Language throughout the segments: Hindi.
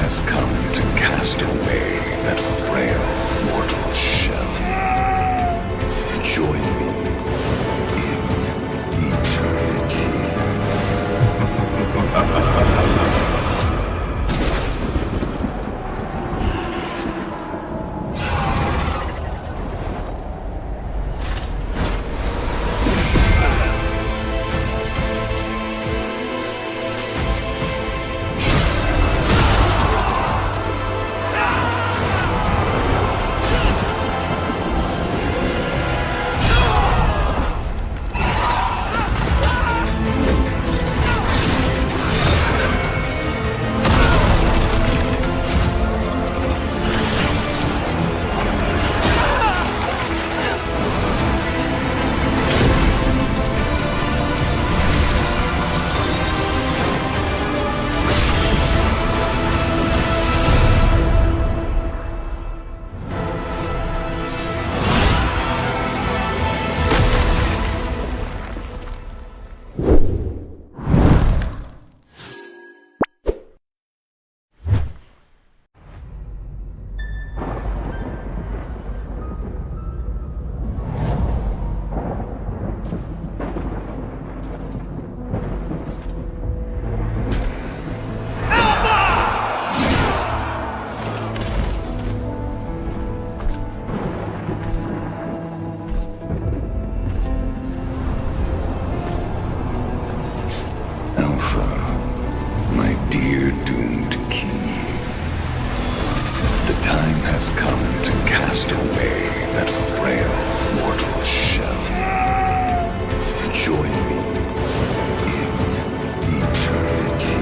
has come to cast away that frail mortal shell. Join me in eternity. Dear doomed king, the time has come to cast away that frail mortal shell. Join me in eternity.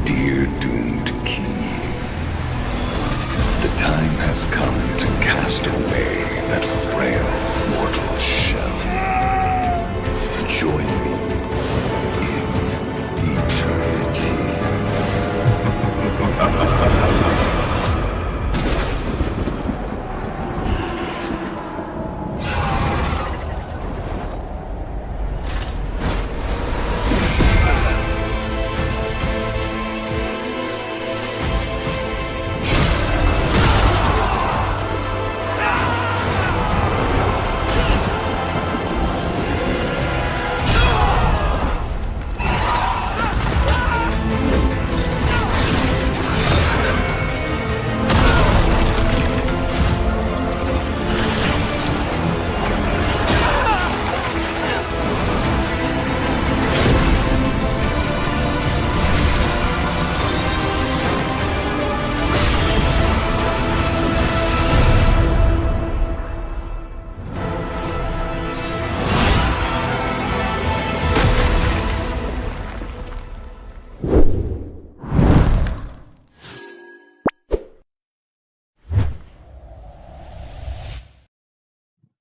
Dear doomed king, the time has come to cast away that frail mortal shell. Join me in eternity.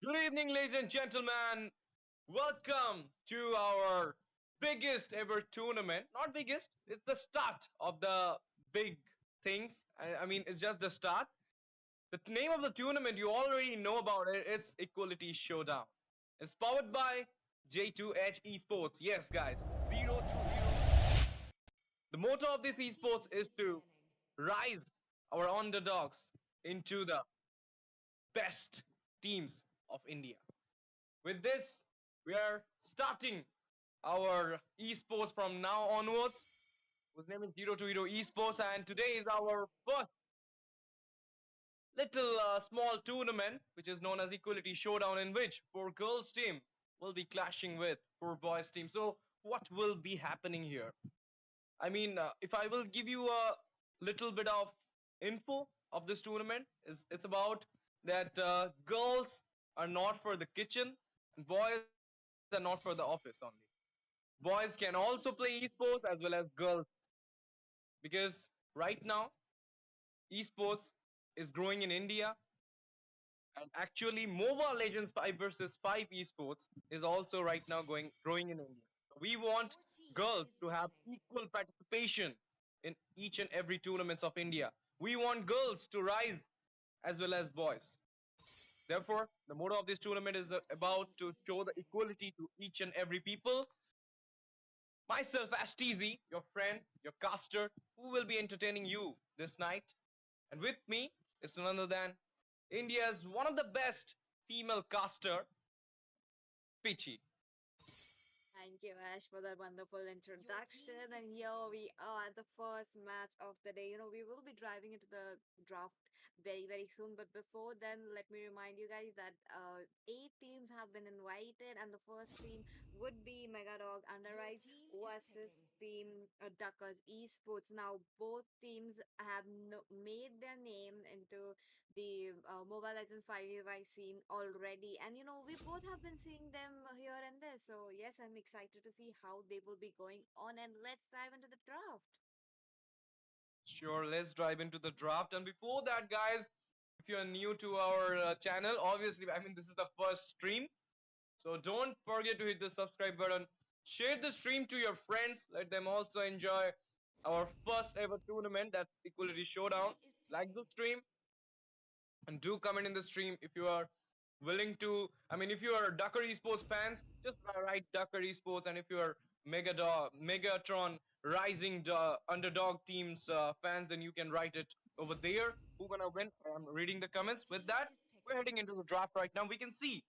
Good evening, ladies and gentlemen. Welcome to our biggest ever tournament. Not biggest, it's the start of the big things. I mean, it's just the start. The name of the tournament you already know about it. It's Equality Showdown. It's powered by Z2H Esports. Yes, guys, 0 to hero. The motto of this esports is to rise our underdogs into the best teams of India. With this, we are starting our esports from now onwards. His name is 0 to hero Esports, and today is our first little small tournament, which is known as Equality Showdown, in which four girls team will be clashing with four boys team. So, what will be happening here? I mean, if I will give you a little bit of info of this tournament, is it's about that girls are not for the kitchen and boys are not for the office only. Boys can also play esports as well as girls, because right now esports is growing in India, and actually Mobile Legends 5 versus 5 esports is also right now growing in India. We want girls to have equal participation in each and every tournaments of India. We want girls to rise as well as boys. Therefore, the motto of this tournament is about to show the equality to each and every people. Myself, as TZ, your friend, your caster, who will be entertaining you this night. And with me is none other than India's one of the best female caster, Pichi. Thank you, Ash, for that wonderful introduction. And here we are at the first match of the day. We will be driving into the draft very, very soon. But before then, let me remind you guys that 8 teams have been invited, and the first team would be Megadog Underrise versus Team Duckers Esports. Now, both teams have made their name into the Mobile Legends 5v5 scene already. And we both have been seeing them here and there. So, yes, I'm excited to see how they will be going on. And let's dive into the draft. Sure, let's dive into the draft. And before that, guys, if you're new to our channel, obviously, I mean, this is the first stream. So don't forget to hit the subscribe button. Share the stream to your friends. Let them also enjoy our first ever tournament, that's Equality Showdown. Like the stream, and do comment in the stream if you are willing to. I mean, if you are Ducker Esports fans, just write Ducker Esports, and if you are Megatron Rising Underdog Teams fans, then you can write it over there. Who gonna win? I'm reading the comments. With that, we're heading into the draft right now. We can see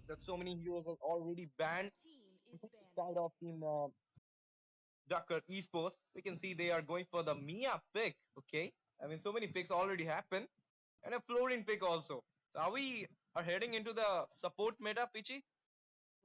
that so many heroes are already banned. Side of Team Ducker Esports, we can see they are going for the Mia pick. Okay, I mean, so many picks already happened, and a Florin pick also. So are we are heading into the support meta, Pichi?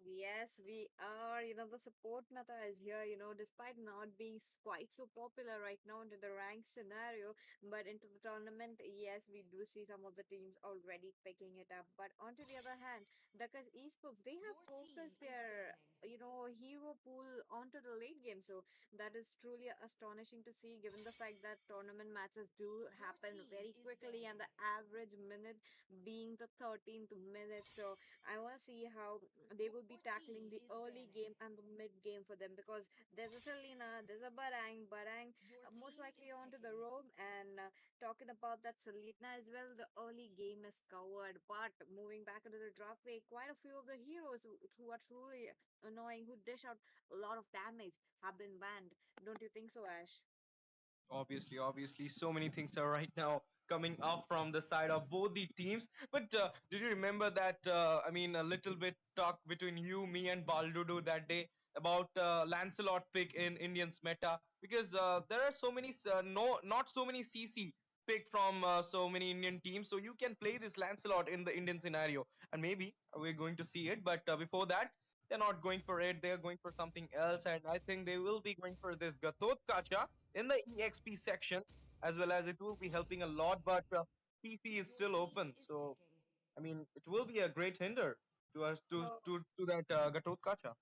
Yes, we are. The support meta is here, despite not being quite so popular right now into the rank scenario, but into the tournament, yes, we do see some of the teams already picking it up. But on to the other hand, Duckers Esports, they have focused their, hero pool onto the late game. So that is truly astonishing to see, given the fact that tournament matches do happen very quickly and the average minute being the 13th minute. So I want to see how they will be tackling the early game and the mid game for them, because there's a Selena, there's a Barang most likely onto the roam. And talking about that Selena as well, the early game is covered. But moving back into the draft way, quite a few of the heroes who are truly annoying, who dish out a lot of damage, have been banned. Don't you think so, Ash? Obviously, so many things are right now coming up from the side of both the teams. But did you remember that? I mean, a little bit talk between you, me, and Baldudu that day about Lancelot pick in Indians meta, because there are so many no not so many CC picked from so many Indian teams, so you can play this Lancelot in the Indian scenario, and maybe we're going to see it. But before that, they're not going for it. They're going for something else, and I think they will be going for this Gatot Kacha in the EXP section, as well as it will be helping a lot. But PC is still open, so I mean, it will be a great hinder to us Oh, to that Gatot Kacha.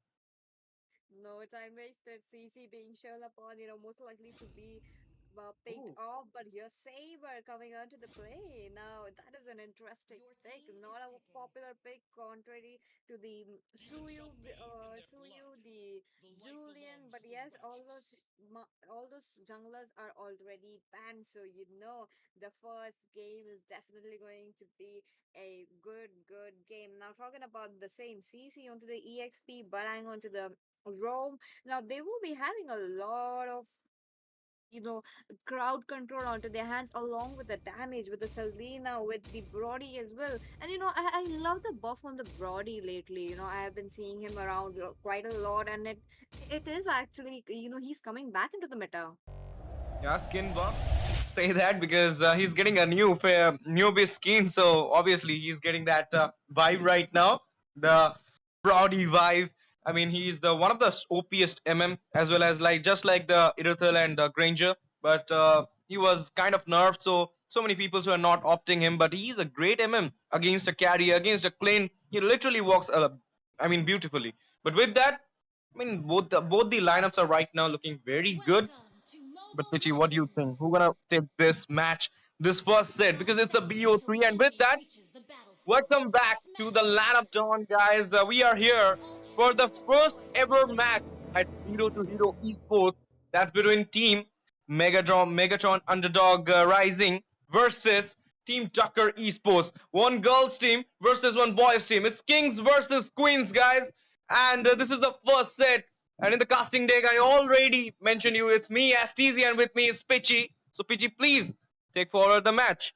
no time wasted. CC being shown upon, most likely to be picked Ooh. off, but here Saber coming onto the play. Now that is an interesting pick, not a popular pick, contrary to the Suyu, the Julian. But yes, all those junglers are already banned, so you know the first game is definitely going to be a good game. Now talking about the same CC onto the EXP, Barang onto the Rome. Now they will be having a lot of you know crowd control onto their hands along with the damage with the Selena with the Brody as well. And I love the buff on the Brody lately. I have been seeing him around quite a lot, and it is actually he's coming back into the meta. Yeah, skin buff. Say that because he's getting a newbie skin, so obviously he's getting that vibe right now, the Proudy vibe. I mean, he's the one of the OPest as well as like just like the Irithel and Granger, but he was kind of nerfed, so many people who are not opting him. But he's a great against a carry, against a clean. He literally walks, I mean, beautifully. But with that, I mean, both the lineups are right now looking very good. But Pichi, what do you think? Who gonna take this match, this first set? Because it's a BO3, and with that, welcome back to the Land of Dawn, guys. We are here for the first ever match at Hero to Hero Esports. That's between Team Megatron Underdog Rising versus Team Tucker Esports. One girls team versus one boys team. It's kings versus queens, guys. And this is the first set. And in the casting deck, I already mentioned you. It's me, Astezi, and with me is Pitchy. So Pitchy, please take forward the match.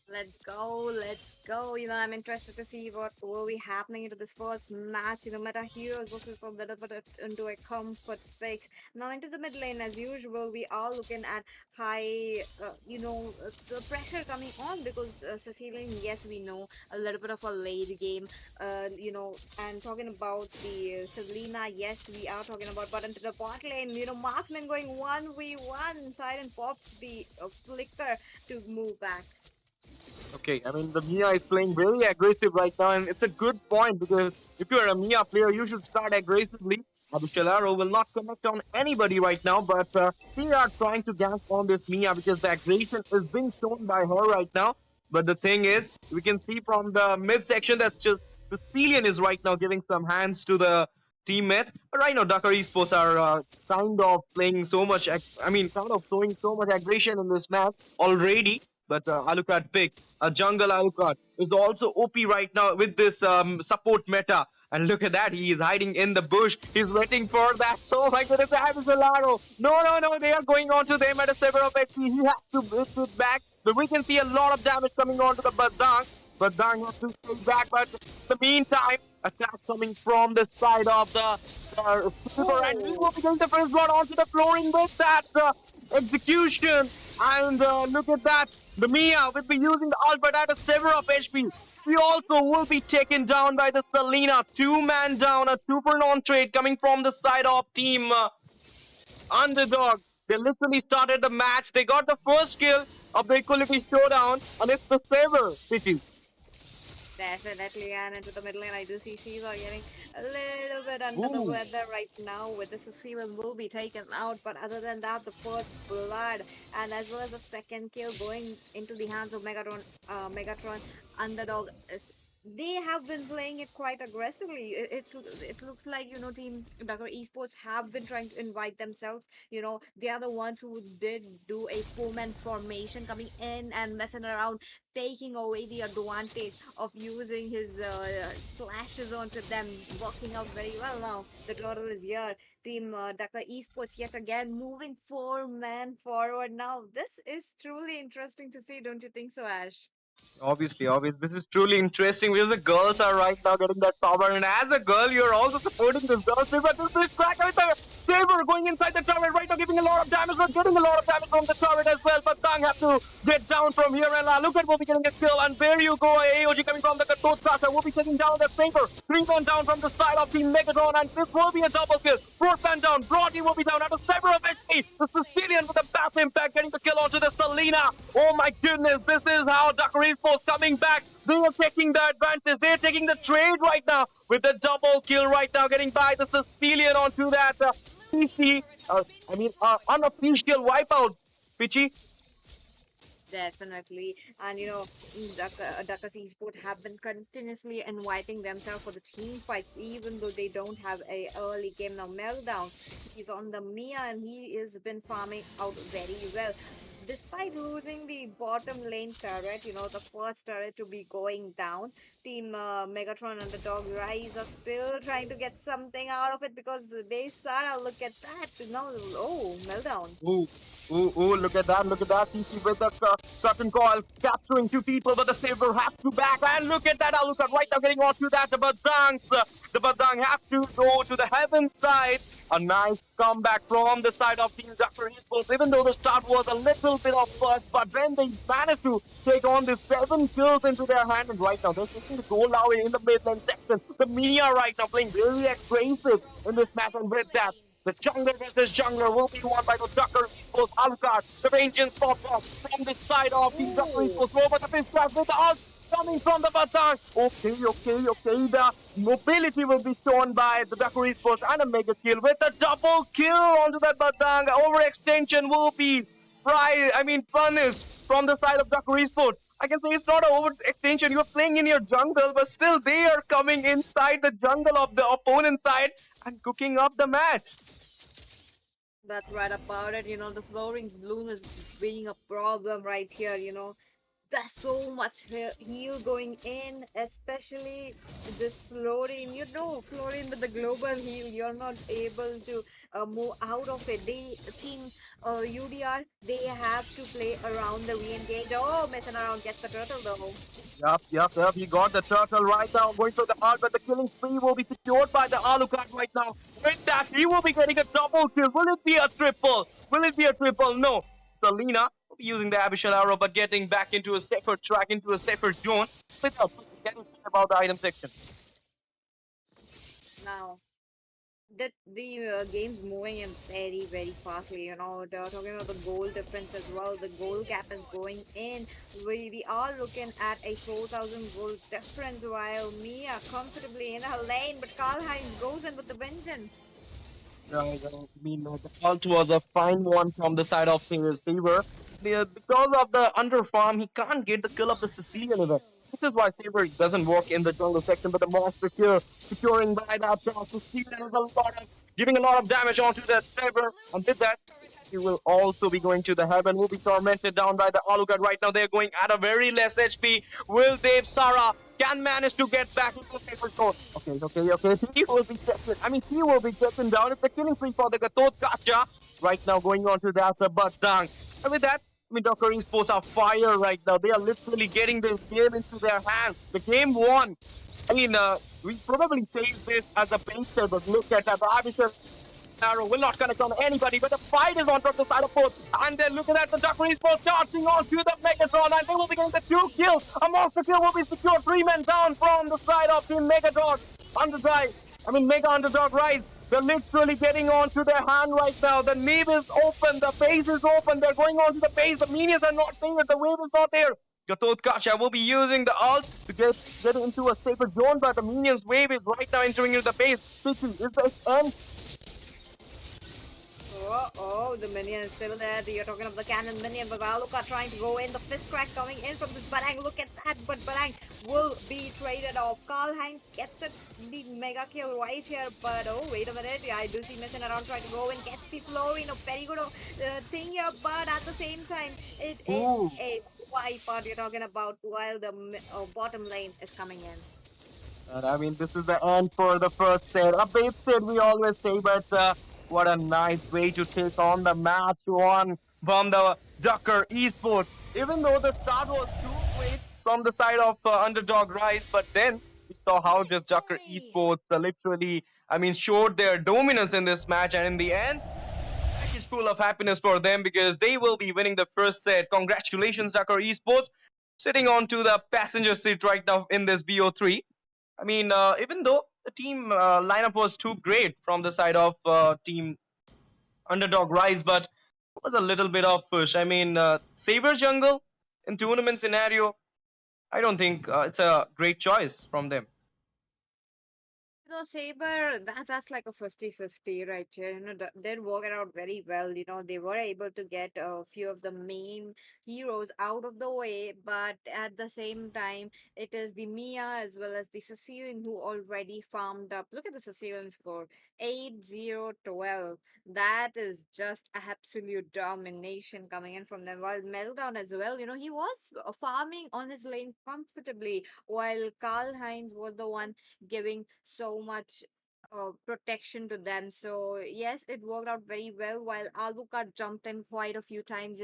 Let's go, let's go. I'm interested to see what will be happening into this first match. Meta Heroes versus for better put it into a comfort fix. Now into the mid lane as usual, we are looking at high, the pressure coming on because Cecilian, yes, we know a little bit of a late game, and talking about the Selena, yes, we are talking about, but into the bot lane, Marksman going 1v1, Siren pops the flicker to move back. Okay, I mean, the Mia is playing very aggressive right now, and it's a good point because if you're a Mia player, you should start aggressively. Abishalaro will not connect on anybody right now, but they are trying to gank on this Mia because the aggression is being shown by her right now. But the thing is, we can see from the mid section that just Cecilian is right now giving some hands to the teammates. But right now, Dakar Esports are kind of playing so much, I mean, kind of showing so much aggression in this match already. But Alucard pick, a jungle Alucard, is also OP right now with this support meta. And look at that, he is hiding in the bush. He's waiting for that. Oh my goodness, Abisolaro. No, they are going on to them at a sever of HP. He has to hit it back. But we can see a lot of damage coming on to the Badang. Badang has to stay back, but in the meantime, attack coming from the side of the Silver. And he will be getting the first blood onto the flooring with that execution. And look at that. The Mia will be using the ult, but at a sever of HP. We also will be taken down by the Selena. Two-man down, a super non-trade coming from the side of Team Underdog. They literally started the match. They got the first kill of the Equality Showdown, and it's the sever, City. Definitely, and into the middle lane, I do see Caesar getting a little bit under the Ooh. weather right now. With this, Caesar will be taken out. But other than that, the first blood and as well as the second kill going into the hands of Megatron Underdog. They have been playing it quite aggressively. It looks like Team Dakar Esports have been trying to invite themselves. They are the ones who did do a four-man formation, coming in and messing around, taking away the advantage of using his slashes onto them, working out very well. Now the turtle is here. Team Dakar Esports yet again moving four-man forward. Now this is truly interesting to see, don't you think so, Ash? Obviously. This is truly interesting because the girls are right now getting that power, and as a girl, you're also supporting this girl. But this is crack with the Saber going inside the turret right now, giving a lot of damage, but getting a lot of damage from the turret as well. But Tang have to get down from here, and look at will be getting a kill, and there you go, AOG coming from the Katot Sasha will be taking down the Thinker. 3-man down from the side of Team Megatron, and this will be a double kill. 4th-man down, Brody will be down at a sever of HP. The Sicilian with a massive impact getting the kill onto the Selena. Oh my goodness, this is how Dakar Esports coming back. They are taking the advantage. They are taking the trade right now with the double kill right now, getting by the Sicilian onto that PC. unofficial wipeout, Pichi. Definitely. And Dakar Esport have been continuously inviting themselves for the team fights, even though they don't have a early game now. Meltdown, he's on the Mia and he has been farming out very well. Despite losing the bottom lane turret, the first turret to be going down, Team Megatron and the Dog Rise are still trying to get something out of it because they Sarah, look at that. Now, oh, Meltdown. Ooh, ooh, look at that, look at that. TC with the curtain call, capturing two people, but the Saber has to back. And look at that, Alucard right now getting onto that. The Badang have to go to the heaven side. A nice comeback from the side of Team Dr. Esports, even though the start was a little bit of first, but then they managed to take on the 7 kills into their hand. And right now, they're taking the goal away in the mid lane section. The Media right now playing really aggressive in this match, and with that, the jungler versus jungler will be won by the Ducker Esports Alucard. The Rangers pop up from the side of the Ducker Ooh. Esports over the fist with the ult coming from the Batang. Okay. The mobility will be shown by the Ducker Esports and a mega kill with a double kill onto that Batang. Overextension will be punished from the side of Ducker Esports. I can say it's not an overextension. You're playing in your jungle, but still they are coming inside the jungle of the opponent side and cooking up the match. That's right about it. The floorings bloom is being a problem right here. There's so much heal going in, especially this fluorine. Fluorine with the global heal, you're not able to move out of it. Team UDR, they have to play around the re-engage. Oh, messing around gets the turtle though. Yup. He got the turtle right now, going for the art, but the killing spree will be secured by the Alucard right now. With that, he will be getting a double kill. Will it be a triple? No. Selena will be using the Abyssal Arrow, but getting back into a safer track, into a safer zone. Without getting about the item section. Now, the game's moving in very very fastly. They're talking about the goal difference as well. The goal gap is going in. We are looking at a 4,000 goal difference, while Mia comfortably in her lane, but Karl Heinz goes in with the vengeance. The ult was a fine one from the side of Saber. Because of the underfarm, he can't get the kill of the Sicilian event. This is why Saber doesn't work in the jungle section, but the monster here securing by that Sicilian is giving a lot of damage onto that Saber, and with that, he will also be going to the heaven, will be tormented down by the Alucard right now. They're going at a very less HP. Will Dave Sara can manage to get back into the paper score? Okay. He will be taken down. It's a killing spree for the Gatot Kacha. Right now going on to that Batang. And with that, Docker Esports are fire right now. They are literally getting this game into their hands. The game won. We probably say this as a base, but look at that. Abhishek Arrow will not connect on anybody, but the fight is on from the side of both. And then look at that, the Ducker Esports charging on to the Megatron, and they will be getting the 2 kills. A monster kill will be secured. 3 men down from the side of Team Megatron. Mega Underdog Rise. They're literally getting onto their hand right now. The nave is open, the base is open. They're going on to the base. The minions are not there. The wave is not there. Gatot Kacha will be using the ult to get into a safer zone, but the minions wave is right now entering into the base. Is the end? Oh, the minion is still there. You're talking of the cannon minion, but Alucard trying to go in. The fist crack coming in from this Barang. Look at that, but Barang will be traded off. Karl Heinz gets the mega kill right here, but oh, wait a minute. Yeah, I do see messing around trying to go in, gets the Florine. A very good thing here, but at the same time, it is a wipeout you're talking about while the bottom lane is coming in. And this is the end for the first set. A base set, we always say, but what a nice way to take on the match one from the Ducker Esports. Even though the start was too great from the side of Underdog Rise, but then we saw how just Ducker Esports showed their dominance in this match, and in the end, match is full of happiness for them because they will be winning the first set. Congratulations, Ducker Esports, sitting onto the passenger seat right now in this BO3. Even though the team lineup was too great from the side of team Underdog Rise, but it was a little bit of push. Saber Jungle in tournament scenario, I don't think it's a great choice from them. Saber, that's like a 50-50 right here. They worked out very well. They were able to get a few of the main heroes out of the way, but at the same time, it is the Mia as well as the Sicilian who already farmed up. Look at the Sicilian score, 8-0-12. That is just absolute domination coming in from them. While Meltdown as well, he was farming on his lane comfortably, while Karl Heinz was the one giving so much protection to them. So yes, it worked out very well. While Alucard jumped in quite a few times,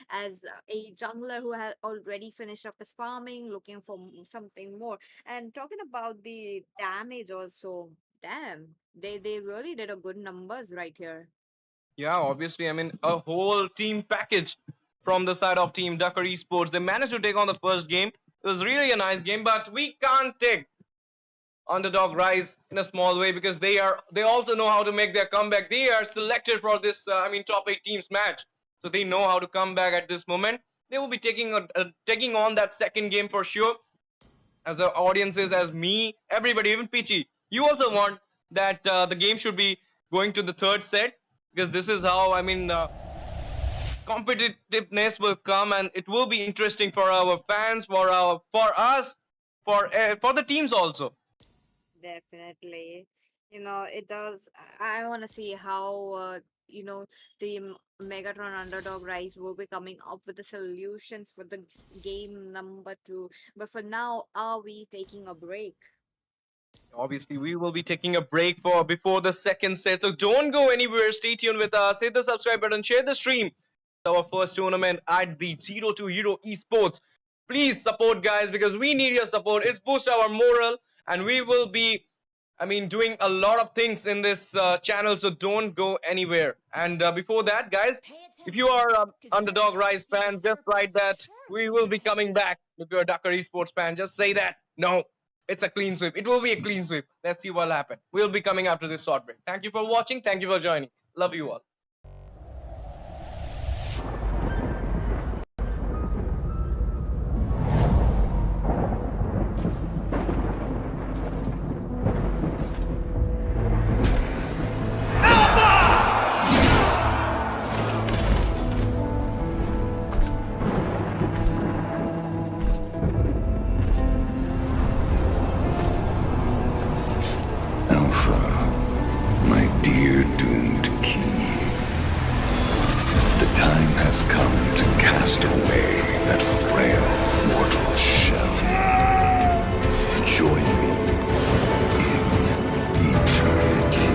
as a jungler who had already finished up his farming, looking for something more. And talking about the damage also, damn, they really did a good numbers right here. Yeah, obviously, I mean, a whole team package from the side of Team Ducker Esports. They managed to take on the first game. It was really a nice game, but we can't take underdog rise in a small way because they also know how to make their comeback. They are selected for this top 8 teams match, so they know how to come back at this moment. They will be taking on that second game for sure. As the audiences, as me, everybody, even Peachy, you also want that the game should be going to the third set, because this is how competitiveness will come, and it will be interesting for our fans, for us, for the teams also. Definitely. It does. I want to see how, the Megatron Underdog Rise will be coming up with the solutions for the game number two. But for now, are we taking a break? Obviously, we will be taking a break for before the second set, so don't go anywhere. Stay tuned with us. Hit the subscribe button, share the stream. It's our first tournament at the Z2H Esports. Please support, guys, because we need your support. It's boost our morale, and we will be, doing a lot of things in this channel. So don't go anywhere. And before that, guys, if you are Underdog Rise fan, just write that we will be coming back. If you're a Dakar Esports fan, just say that. No, it's a clean sweep. It will be a clean sweep. Let's see what'll happen. We'll be coming after this short break. Thank you for watching. Thank you for joining. Love you all. Alpha, my dear doomed king. The time has come to cast away that frail mortal shell. Join me in eternity.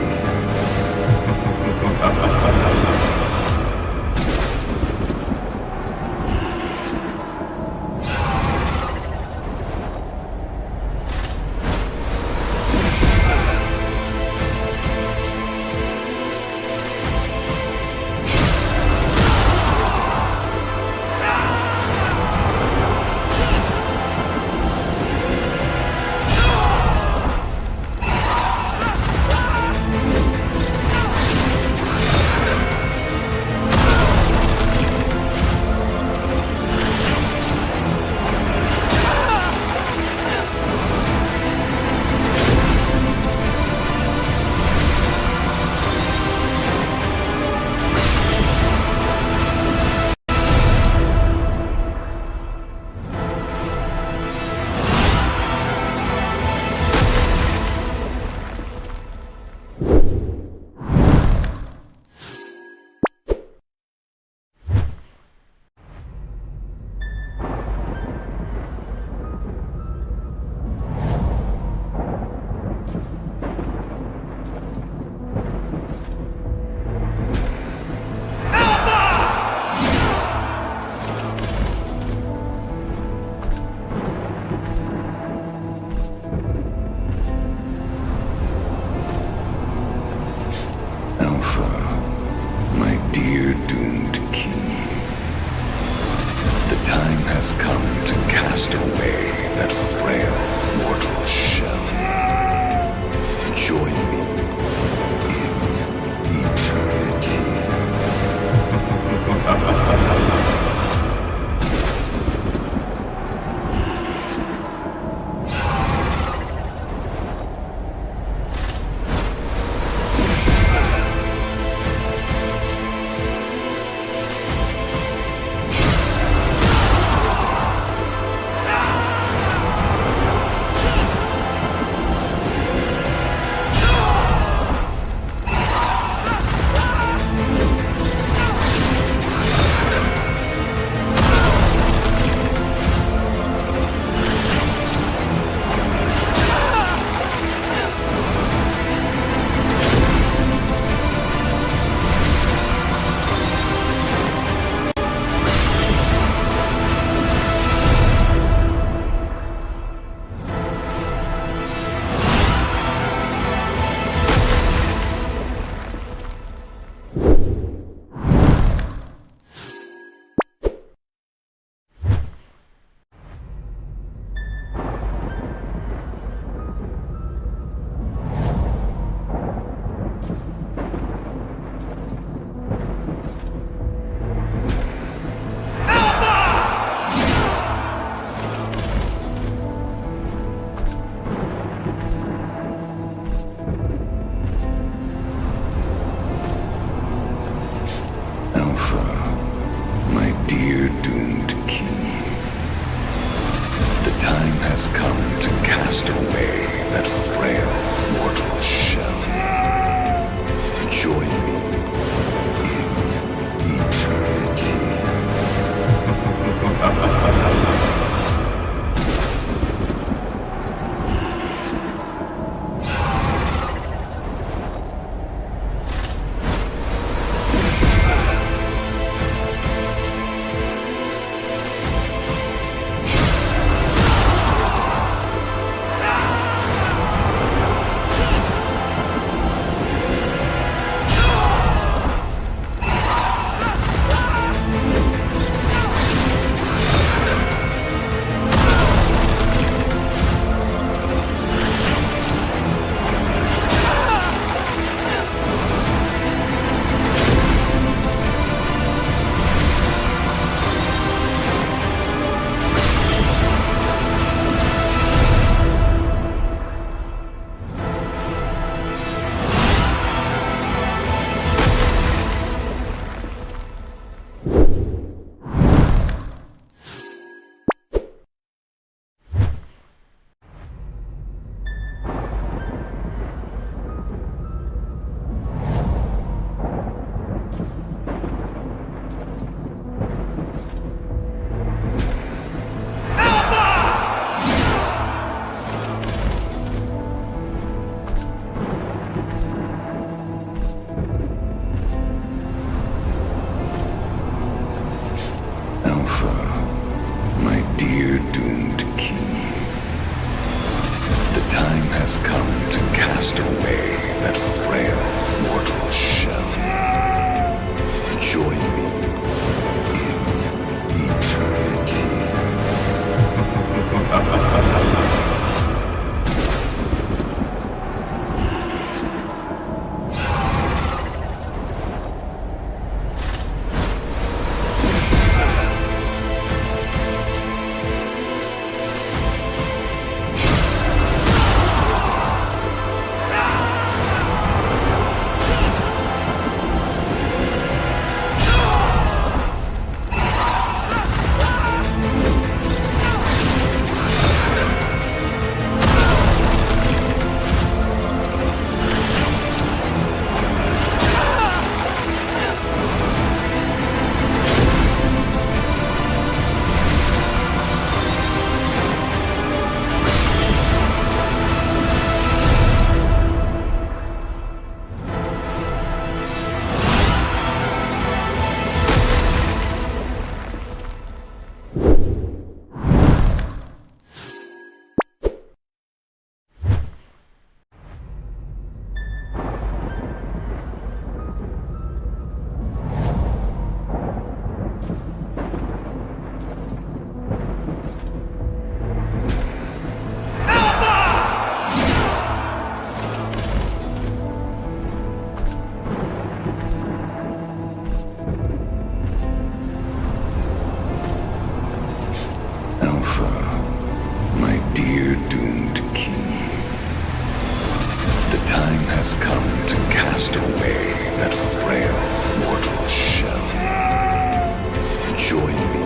Join me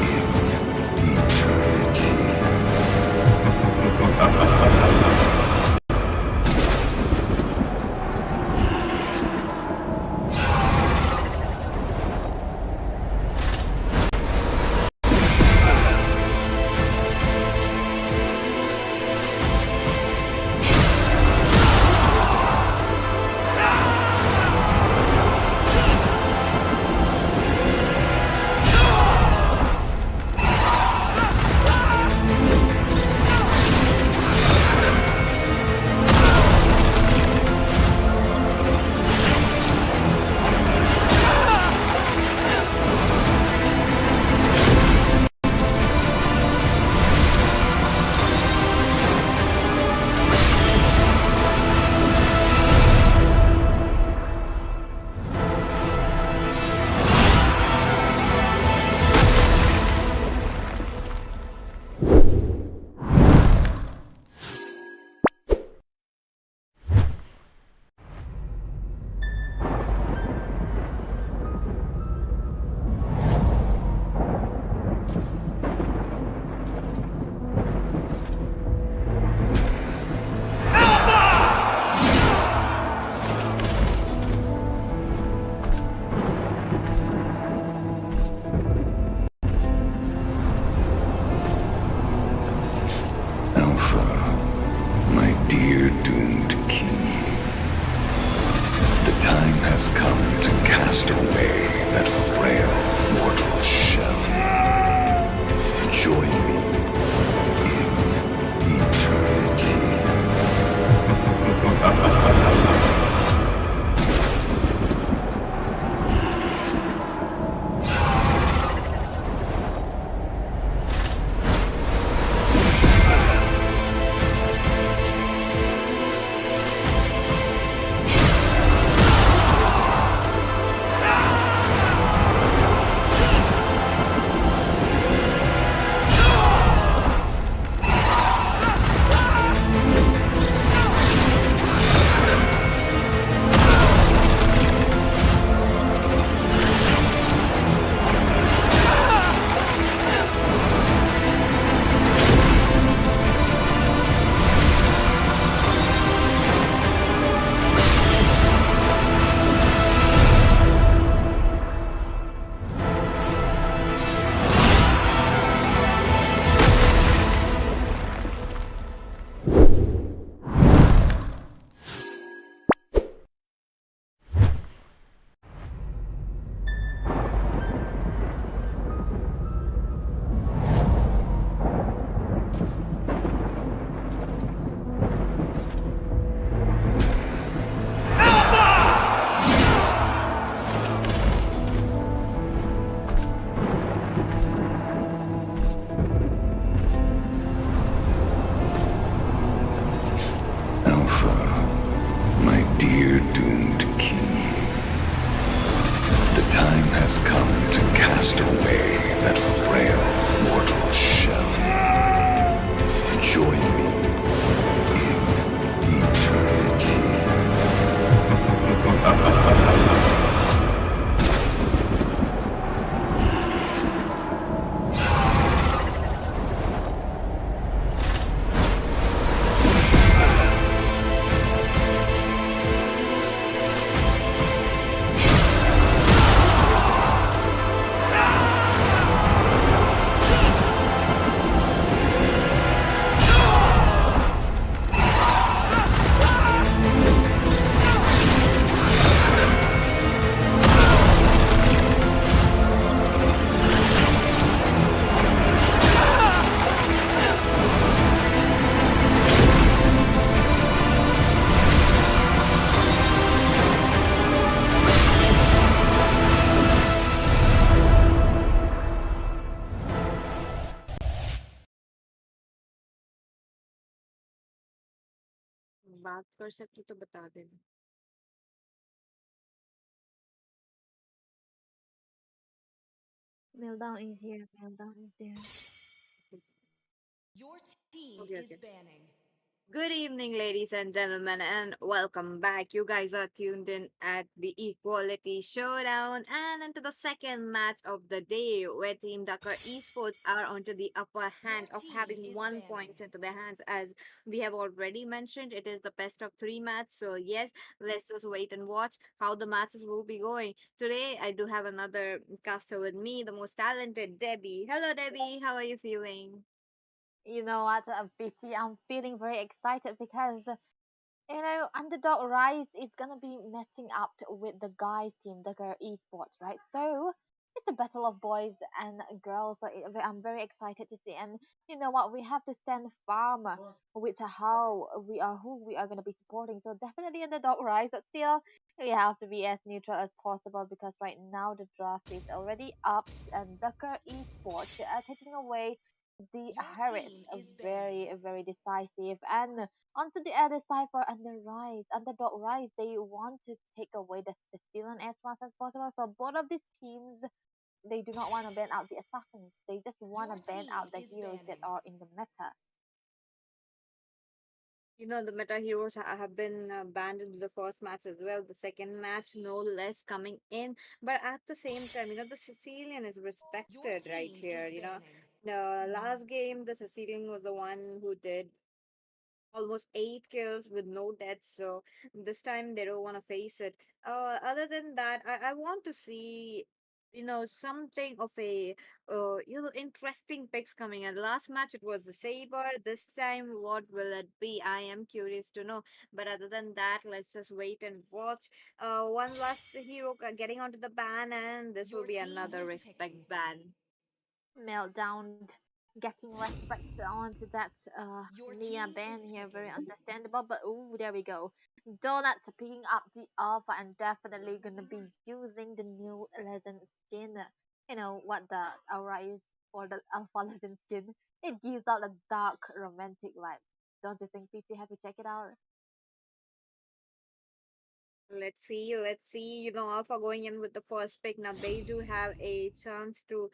in eternity. Alpha, my dear doomed king, the time has come to cast away that frail mortal shell. Join me in eternity. Alpha, my dear doomed king, the time has come to cast away that frail mortal shell. Join me in eternity. बात कर सकते हो तो बता देना। Meltdown is here. Meltdown is there. Your हो team गया is क्या? banning. Good evening, ladies and gentlemen, and welcome back. You guys are tuned in at the Equality Showdown and into the second match of the day, where Team Dakar Esports are onto the upper hand Your of team having is 1 points banning. into their hands. As we have already mentioned, it is the best of three match. So yes, let's just wait and watch how the matches will be going. Today, I do have another caster with me, the most talented Debbie. Hello, Debbie. How are you feeling? You know what, BT, I'm feeling very excited because Underdog Rise is gonna be matching up with the guys team, the girl esports, right? So it's a battle of boys and girls. So I'm very excited to see. And you know what, we have to stand firm with how we are, who we are gonna be supporting. So definitely Underdog Rise, but still we have to be as neutral as possible because right now the draft is already up and Ducker Esports are taking away the Your Harris, team a is banning. very decisive. And onto the other side for underdog rise, they want to take away the stealing as much as possible. So both of these teams, they do not want to ban out the assassins. They just want to Your ban team out the is heroes that banning. are in the meta. The meta heroes have been banned in the first match as well. The second match, no less, coming in. But at the same time, the Sicilian is Your respected right team here. is banning. The last game, the Sicilian was the one who did almost 8 kills with no deaths. So this time they don't want to face it. Other than that, I want to see something of a interesting picks coming in. Last match it was the Saber. This time what will it be? I am curious to know. But other than that, let's just wait and watch. One last hero getting onto the ban, and this will Your be team another is respect picking. ban. Meltdown getting respect onto that Your Nia team ban is here, very picking. understandable. But oh, there we go. Donut picking up the alpha and definitely gonna be using the new legend skin. You know what the aura is for the alpha legend skin? It gives out a dark romantic vibe. Don't you think, PT? Have you check it out? Let's see. Alpha going in with the first pick. Now they do have a chance to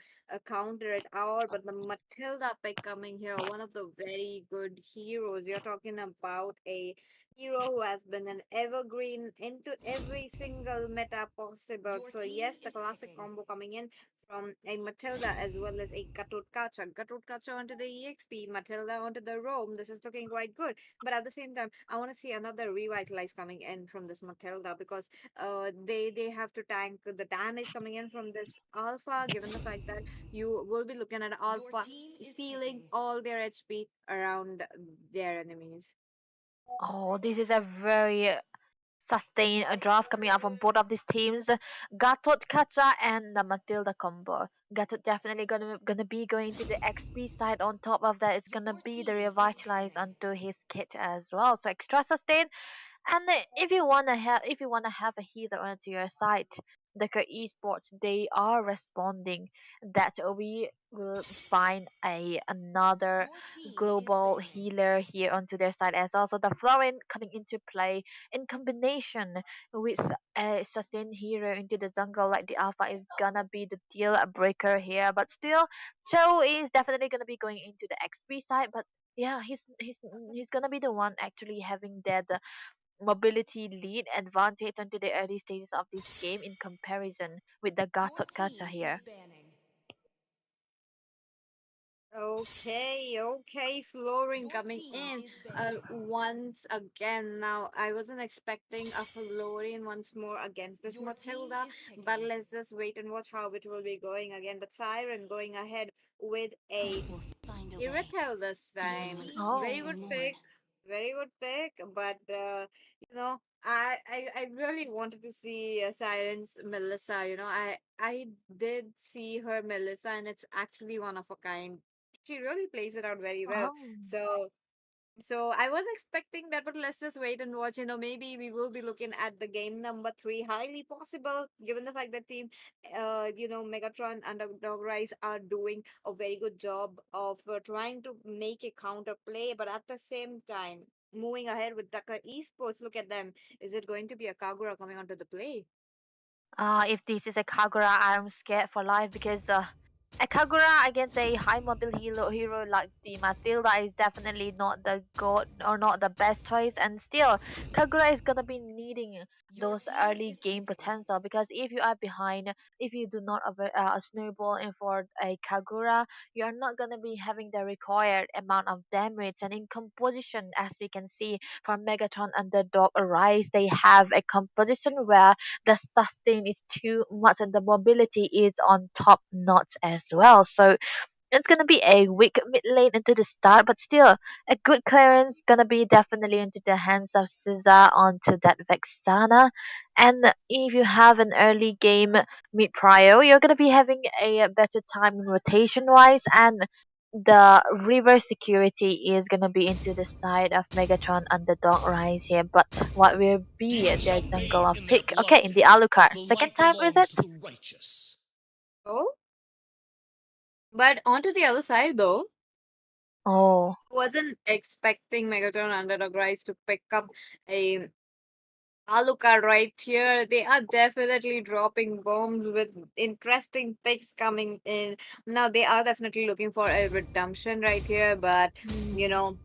counter it out, but the Matilda pick coming here, one of the very good heroes. You're talking about a hero who has been an evergreen into every single meta possible. Your So team yes, the is classic picking. combo coming in from a Matilda as well as a Gatotkacha. Gatotkacha onto the EXP, Matilda onto the roam. This is looking quite good. But at the same time, I want to see another revitalize coming in from this Matilda, because they have to tank the damage coming in from this Alpha, given the fact that you will be looking at Your Alpha team is stealing picking. all their HP around their enemies. Oh, this is a very sustain a draft coming out from both of these teams. Gatot Kacha and the Matilda combo. Gatot definitely gonna be going to the XP side. On top of that, it's gonna Your be the team is revitalize banning. onto his kit as well. So extra sustain. And if you wanna have a healer onto your side, Decker Esports, they are responding that we will find a another Your team is global banning. healer here onto their side as well. So the Florin coming into play in combination with a sustained hero into the jungle like the Alpha is gonna be the deal breaker here. But still, Cho is definitely gonna be going into the XP side, but yeah, he's gonna be the one actually having that mobility lead advantage onto the early stages of this game in comparison with the Your Gatot Kacha team is here. banning. Okay, Flooring Your coming team in is banning. once again. Now, I wasn't expecting a Florian once more against this Your team Matilda, is but picking. let's just wait and watch how it will be going again. But Siren going ahead with Hope a will find a way. Irithel this Your time. team is Very Oh, good banning. pick. Very good pick. But I really wanted to see Siren's Melissa. I did see her Melissa, and it's actually one of a kind. She really plays it out very well. oh. So I was expecting that, but let's just wait and watch. Maybe we will be looking at the game number three. Highly possible, given the fact that team, Megatron and Dog Rise are doing a very good job of trying to make a counter play, but at the same time, moving ahead with Dakar Esports. Look at them. Is it going to be a Kagura coming onto the play? If this is a Kagura, I'm scared for life because a Kagura against a high mobile hero like the Matilda is definitely not the god or not the best choice, and still Kagura is gonna be needing those early game potential, because if you are behind, if you do not snowball in for a Kagura, you are not gonna be having the required amount of damage. And in composition, as we can see from Megatron Underdog Arise, they have a composition where the sustain is too much and the mobility is on top notch as well. So it's gonna be a weak mid lane into the start, but still a good clearance gonna be definitely into the hands of Caesar onto that Vexana. And if you have an early game mid prio, you're gonna be having a better time in rotation wise, and the river security is gonna be into the side of Megatron Underdog Rise here. But what will be their jungle of pick? Okay, in the Alucard. Second time visit? Oh, but onto the other side though, Oh. wasn't expecting Megatron Underdog Rise to pick up a Alucard right here. They are definitely dropping bombs with interesting picks coming in. Now they are definitely looking for a redemption right here, but you know,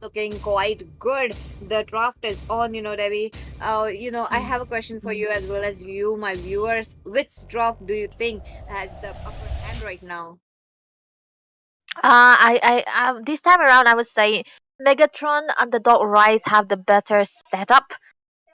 looking quite good. The draft is on, Debbie. I have a question for you as well as you, my viewers. Which draft do you think has the upper hand right now? This time around, I would say Megatron Underdog Rise have the better setup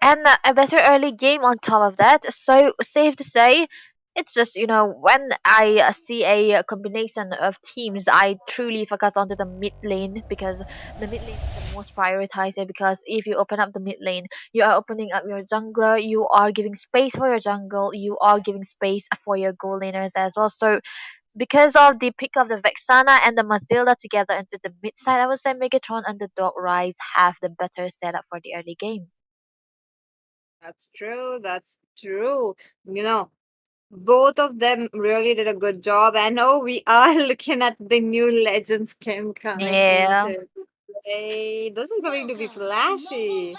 and a better early game on top of that. So safe to say, it's just when I see a combination of teams, I truly focus onto the mid lane, because the mid lane is the most prioritized here. Because if you open up the mid lane, you are opening up your jungler, you are giving space for your jungle, you are giving space for your goal laners as well. So because of the pick of the Vexana and the Matilda together into the mid side, I would say Megatron and the Dog Rise have the better setup for the early game. That's true. That's true. You know, both of them really did a good job. And oh, we are looking at the new Legend skin coming Yeah. into play. This is going to be flashy.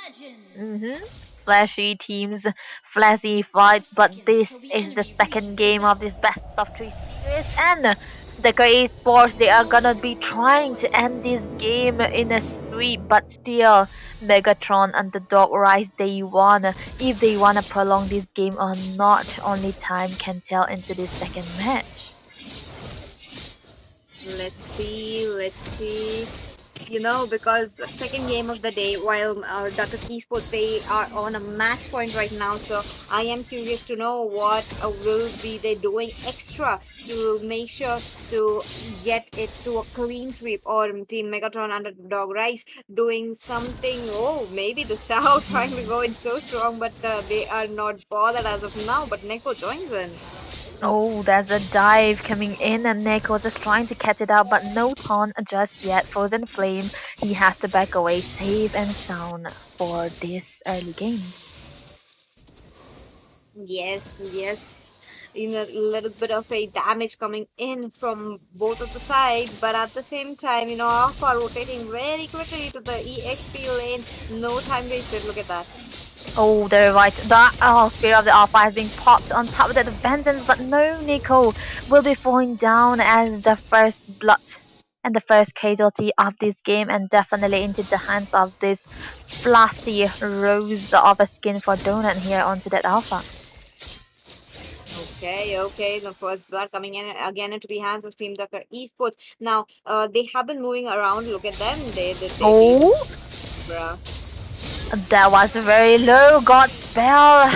Mm-hmm. Flashy teams, flashy fights, but this is the second game of this best of three series, and the Esports, they are gonna be trying to end this game in a sweep, but still Megatron and the Dog Rise, they wanna, if they wanna prolong this game or not, only time can tell into this second match. Let's see. Let's see. Because second game of the day, while Duckers Esports, they are on a match point right now. So I am curious to know what will be they doing extra to make sure to get it to a clean sweep, or Team Megatron Underdog Rise doing something. Oh, maybe the Star trying to go in so strong, but they are not bothered as of now. But Neko joins in. Oh, there's a dive coming in, and Neko just trying to catch it out, but no taunt just yet. Frozen Flame, he has to back away safe and sound for this early game. Yes, yes. A little bit of a damage coming in from both of the sides, but at the same time, Alpha rotating very quickly to the EXP lane. No time wasted. Look at that. Oh, they're right. The Spear of the Alpha has been popped on top of the Vengeance, but no, Nico will be falling down as the first blood and the first casualty of this game, and definitely into the hands of this flashy rose of a skin for Donut here onto that Alpha. Okay, okay. The first blood coming in again into the hands of Team Ducker Esports. Now, they have been moving around. Look at them. They Oh, bruh. that was very low. God spell.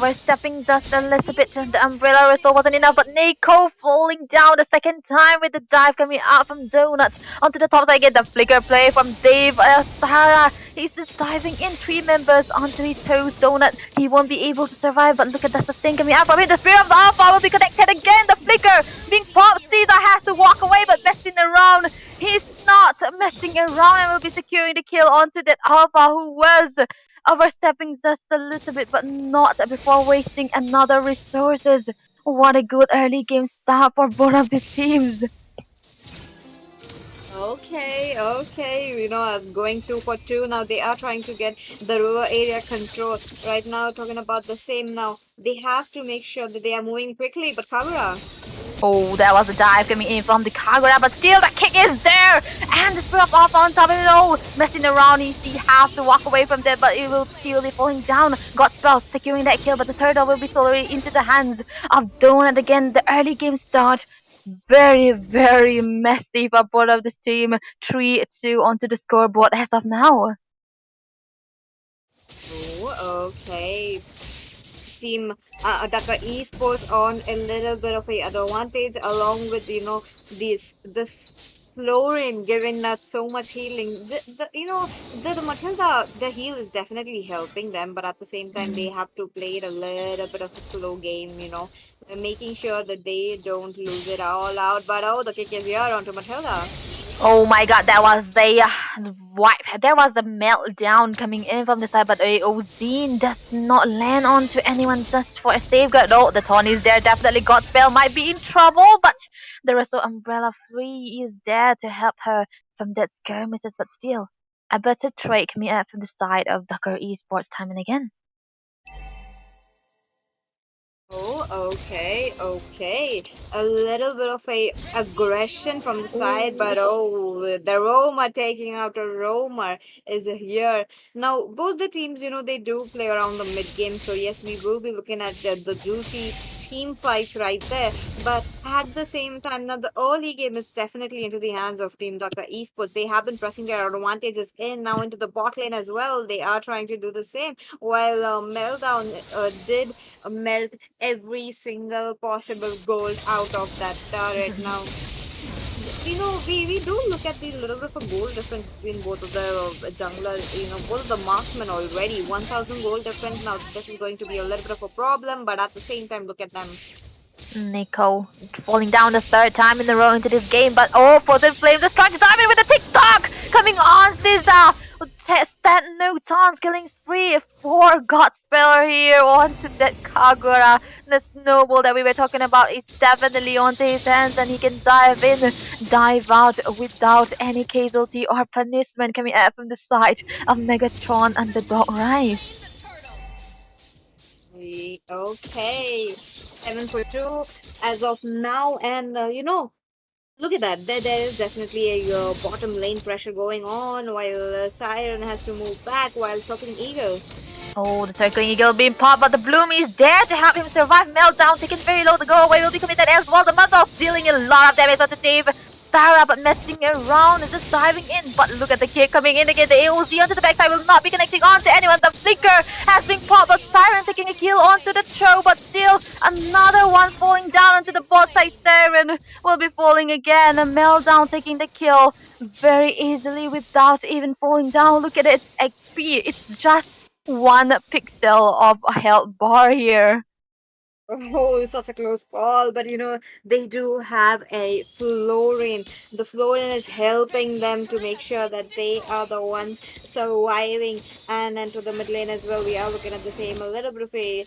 We're stepping just a little bit to the umbrella result wasn't enough, but Nico falling down the second time with the dive coming out from Donuts onto the top side. Get the flicker play from Dave Sahara. He's just diving in 3 members onto his toes. Donut, he won't be able to survive, but look at that sustain coming out from him. The Spirit of the Alpha will be connected again. The flicker being popped. Caesar has to walk away, but messing around. He's not messing around and will be securing the kill onto that Alpha, who was overstepping just a little bit, but not before wasting another resources. What a good early game start for both of these teams. Okay. Going 2 for 2 now. They are trying to get the rural area control. Right now, talking about the same now. They have to make sure that they are moving quickly. But Kagura, Oh, there was a dive coming in from the Kagura, but still the kick is there! And the spur off on top of it all! Messing around, he has to walk away from there, but it will still be falling down. Godspell securing that kill, but the turtle will be slowly into the hands of Donut again. The early game start very, very messy for both of this team. 3-2 onto the scoreboard as of now. oh, okay. Team Dhaka Esports on a little bit of a advantage, along with this Florin giving that so much healing. The Matilda, the heal is definitely helping them, but at the same time they have to play it a little bit of a slow game. Making sure that they don't lose it all out. But oh, the kick is here onto Matilda. Oh my god, that was a wipe. There was a meltdown coming in from the side, but Ozine does not land onto anyone just for a safeguard. Oh, the Tawny is there. Definitely Godspell might be in trouble, but the Russell Umbrella Free is there to help her from that skirmishes, but still, a better trade coming out from the side of Dakar Esports time and again. Oh, okay. A little bit of a aggression from the side, but oh, the Roma taking out a Roma is here. Now, both the teams, they do play around the mid game, so yes, we will be looking at the juicy team fights right there. But at the same time, now the early game is definitely into the hands of Team Dhaka Esports. They have been pressing their advantages in now into the bot lane as well. They are trying to do the same, while Meltdown did melt every single possible gold out of that turret. Now, we do look at the little bit of a gold difference between both of the junglers, both of the marksmen already. 1000 gold difference. Now, this is going to be a little bit of a problem, but at the same time, look at them. Nico falling down the third time in a row into this game, but oh, Frozen Flame, the strike diamond with the TikTok coming on Caesar. Stand no chance, killing spree for Godspell here onto that Kagura. The snowball that we were talking about is definitely onto his hands, and he can dive in, dive out without any casualty or punishment coming out from the side of Megatron and the Dog Rise. Okay, 7 for 2 as of now, and look at that. There is definitely a bottom lane pressure going on, while Siren has to move back while Circling Eagle. Oh, the Circling Eagle being popped, but the Bloom is there to help him survive. Meltdown taken very low. The go away will be committed as well. The Muzzle dealing a lot of damage on the team. Sarah, but messing around and just diving in. But look at the kick coming in again. The AOZ onto the backside will not be connecting onto anyone. The Flicker has been popped, but Siren taking a kill onto the Cho. But still, another one falling down onto the bot side. Siren will be falling again. A Meltdown taking the kill very easily without even falling down. Look at its XP. It's just 1 pixel of a health bar here. Oh, such a close call, but they do have a Florin. The Florin is helping them to make sure that they are the ones surviving. And then to the mid lane as well, we are looking at the same, a little bit of a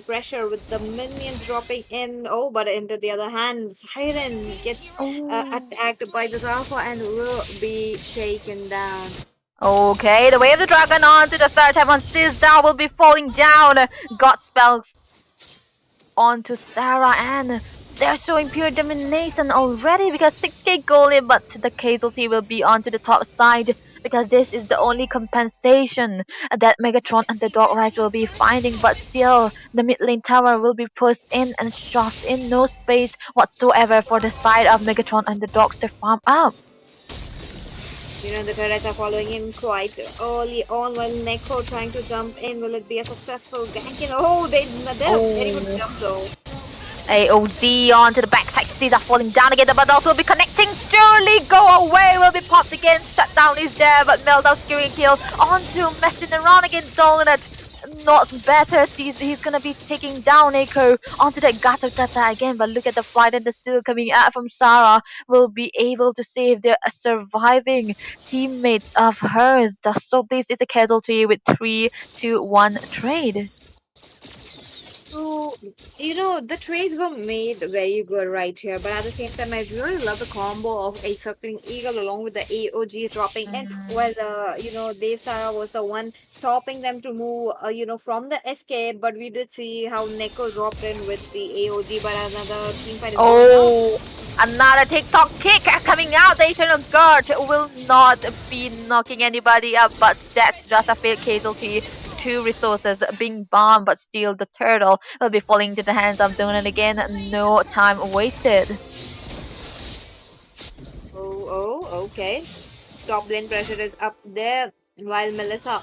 pressure with the minions dropping in. Oh, but into the other hand, Siren gets attacked by this Alpha and will be taken down. Okay, the Wave of the Dragon on to the third time on Sizda will be falling down. Godspell onto Sarah, and they're showing pure domination already because 6k goalie, but the casualty will be onto the top side because this is the only compensation that Megatron and the Dog Rise will be finding. But still, the mid lane tower will be pushed in and shoved in, no space whatsoever for the side of Megatron and the Dogs to farm up. The turrets are following in quite early on while Neko trying to jump in. Will it be a successful gank? They're very good jump though. AOZ onto the backside. Caesar falling down again. The Buttles will be connecting. Surely go away. Will be popped again. Shutdown is there, but Meltdown securing kill onto messing around against Donut. Not better. He's gonna be taking down Echo onto that Gata again, but look at the flight and the steal coming out from Sarah. Will be able to save the surviving teammates of hers. So this is a casualty with 3-2-1 trade. So, the trades were made very good right here, but at the same time, I really love the combo of a circling eagle along with the AOG dropping in. Mm. Well, Dave Sara was the one stopping them to move, from the escape, but we did see how Neko dropped in with the AOG, but another team fight is going on. Oh, another TikTok kick coming out. The Eternal Guard will not be knocking anybody up, but that's just a failed casualty. Two resources being bombed, but still the turtle will be falling into the hands of Donan again. No time wasted. Okay. Top lane pressure is up there while Melissa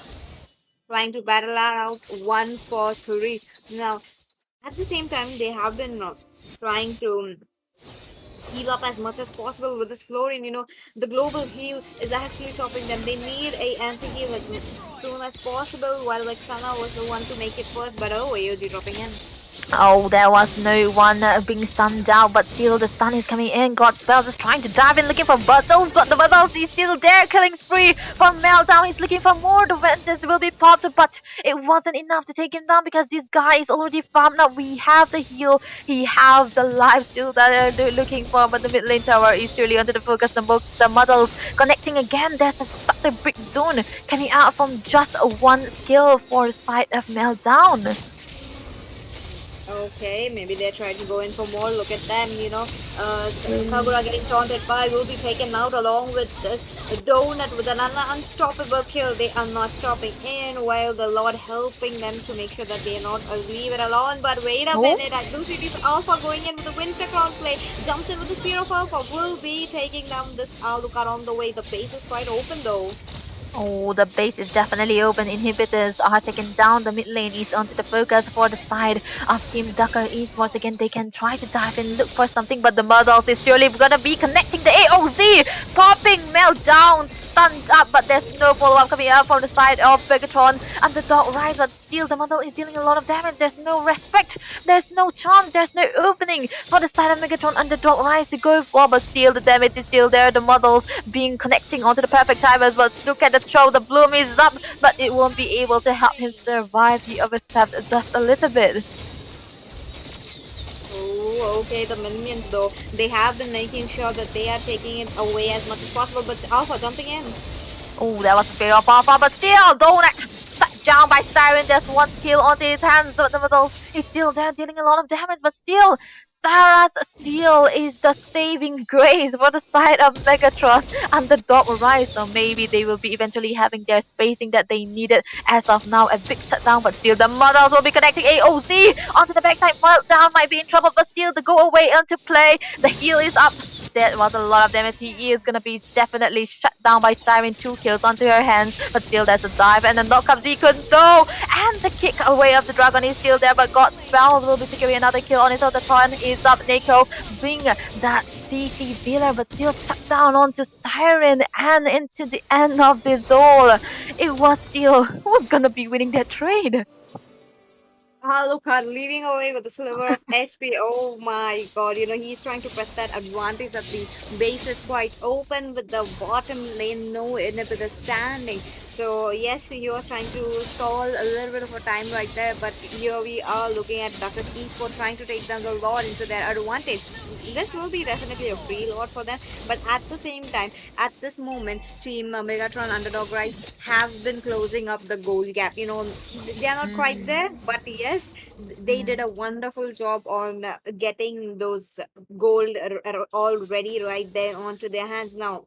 trying to battle her out 1 for 3. Now, at the same time, they have been trying to heal up as much as possible with this Florian. The global heal is actually stopping them. They need a anti-heal as soon as possible, while Vexana was the one to make it first, but oh, AOG dropping in. Oh, there was no one being stunned out, but still the stun is coming in. Godspell is trying to dive in looking for Buzzles, but the Buzzles is still there, killing spree for Meltdown. He's looking for more. The Ventus will be popped, but it wasn't enough to take him down because this guy is already farmed up. We have the heal, he has the life still that they're looking for, but the mid lane tower is surely under the focus. The Muddles connecting again. There's such a big zone coming out from just one skill for the side of Meltdown. Okay, maybe they're trying to go in for more. Look at them, Kagura getting taunted by will be taken out along with this donut with an unstoppable kill. They are not stopping in while the Lord helping them to make sure that they are not leave it alone. But wait a minute, I do see this Alpha going in with the Winter Crown play. Jumps in with the Spear of Alpha. Will be taking down this Alucard on the way. The base is quite open though. Oh, the base is definitely open. Inhibitors are taken down. The mid lane is onto the focus for the side of Team Ducker Esports. Again, they can try to dive and look for something, but the Muddles is surely gonna be connecting the AOZ. Popping Meltdown, stunned up, but there's no follow-up coming out from the side of Megatron. Underdog Rise, but still the Muddle is dealing a lot of damage. There's no respect. There's no chance. There's no opening for the side of Megatron. Underdog Rise to go for, but still the damage is still there. The Muddles being connecting onto the perfect timers, but look at the throw. The bloom is up, but it won't be able to help him survive. He overstepped just a little bit. Oh, okay, the minions though, they have been making sure that they are taking it away as much as possible, but Alpha jumping in. Oh, that was a fair of Alpha, but still, Donut shut down by Siren. There's one kill onto his hands, but the Muddles is still there, dealing a lot of damage, but still, Sarah's seal is the saving grace for the side of Megatron and the Dog Rise. So maybe they will be eventually having their spacing that they needed. As of now, a big shutdown, but still the Muddles will be connecting AOZ onto the backside. Meltdown might be in trouble, but still the go away into play. The heal is up. That was a lot of damage. He is gonna be definitely shut down by Siren. 2 kills onto her hands, but still there's a dive and the knock-up Zikundo, and the kick away of the dragon is still there, but Godspell will be securing another kill on his own. The turn is up. Neko bring that CC dealer, but still shut down onto Siren and into the end of this all. It was still who's gonna be winning that trade. Alucard leading away with a sliver of HP. Oh my god, he's trying to press that advantage that the base is quite open with the bottom lane, no inhibitor standing. So yes, he was trying to stall a little bit of a time right there, but here we are looking at Ducker Esports trying to take down the Lord into their advantage. This will be definitely a free Lord for them, but at the same time, at this moment, Team Megatron Underdog Rise have been closing up the goal gap. They are not quite there, but yes, they did a wonderful job on getting those gold already right there onto their hands now.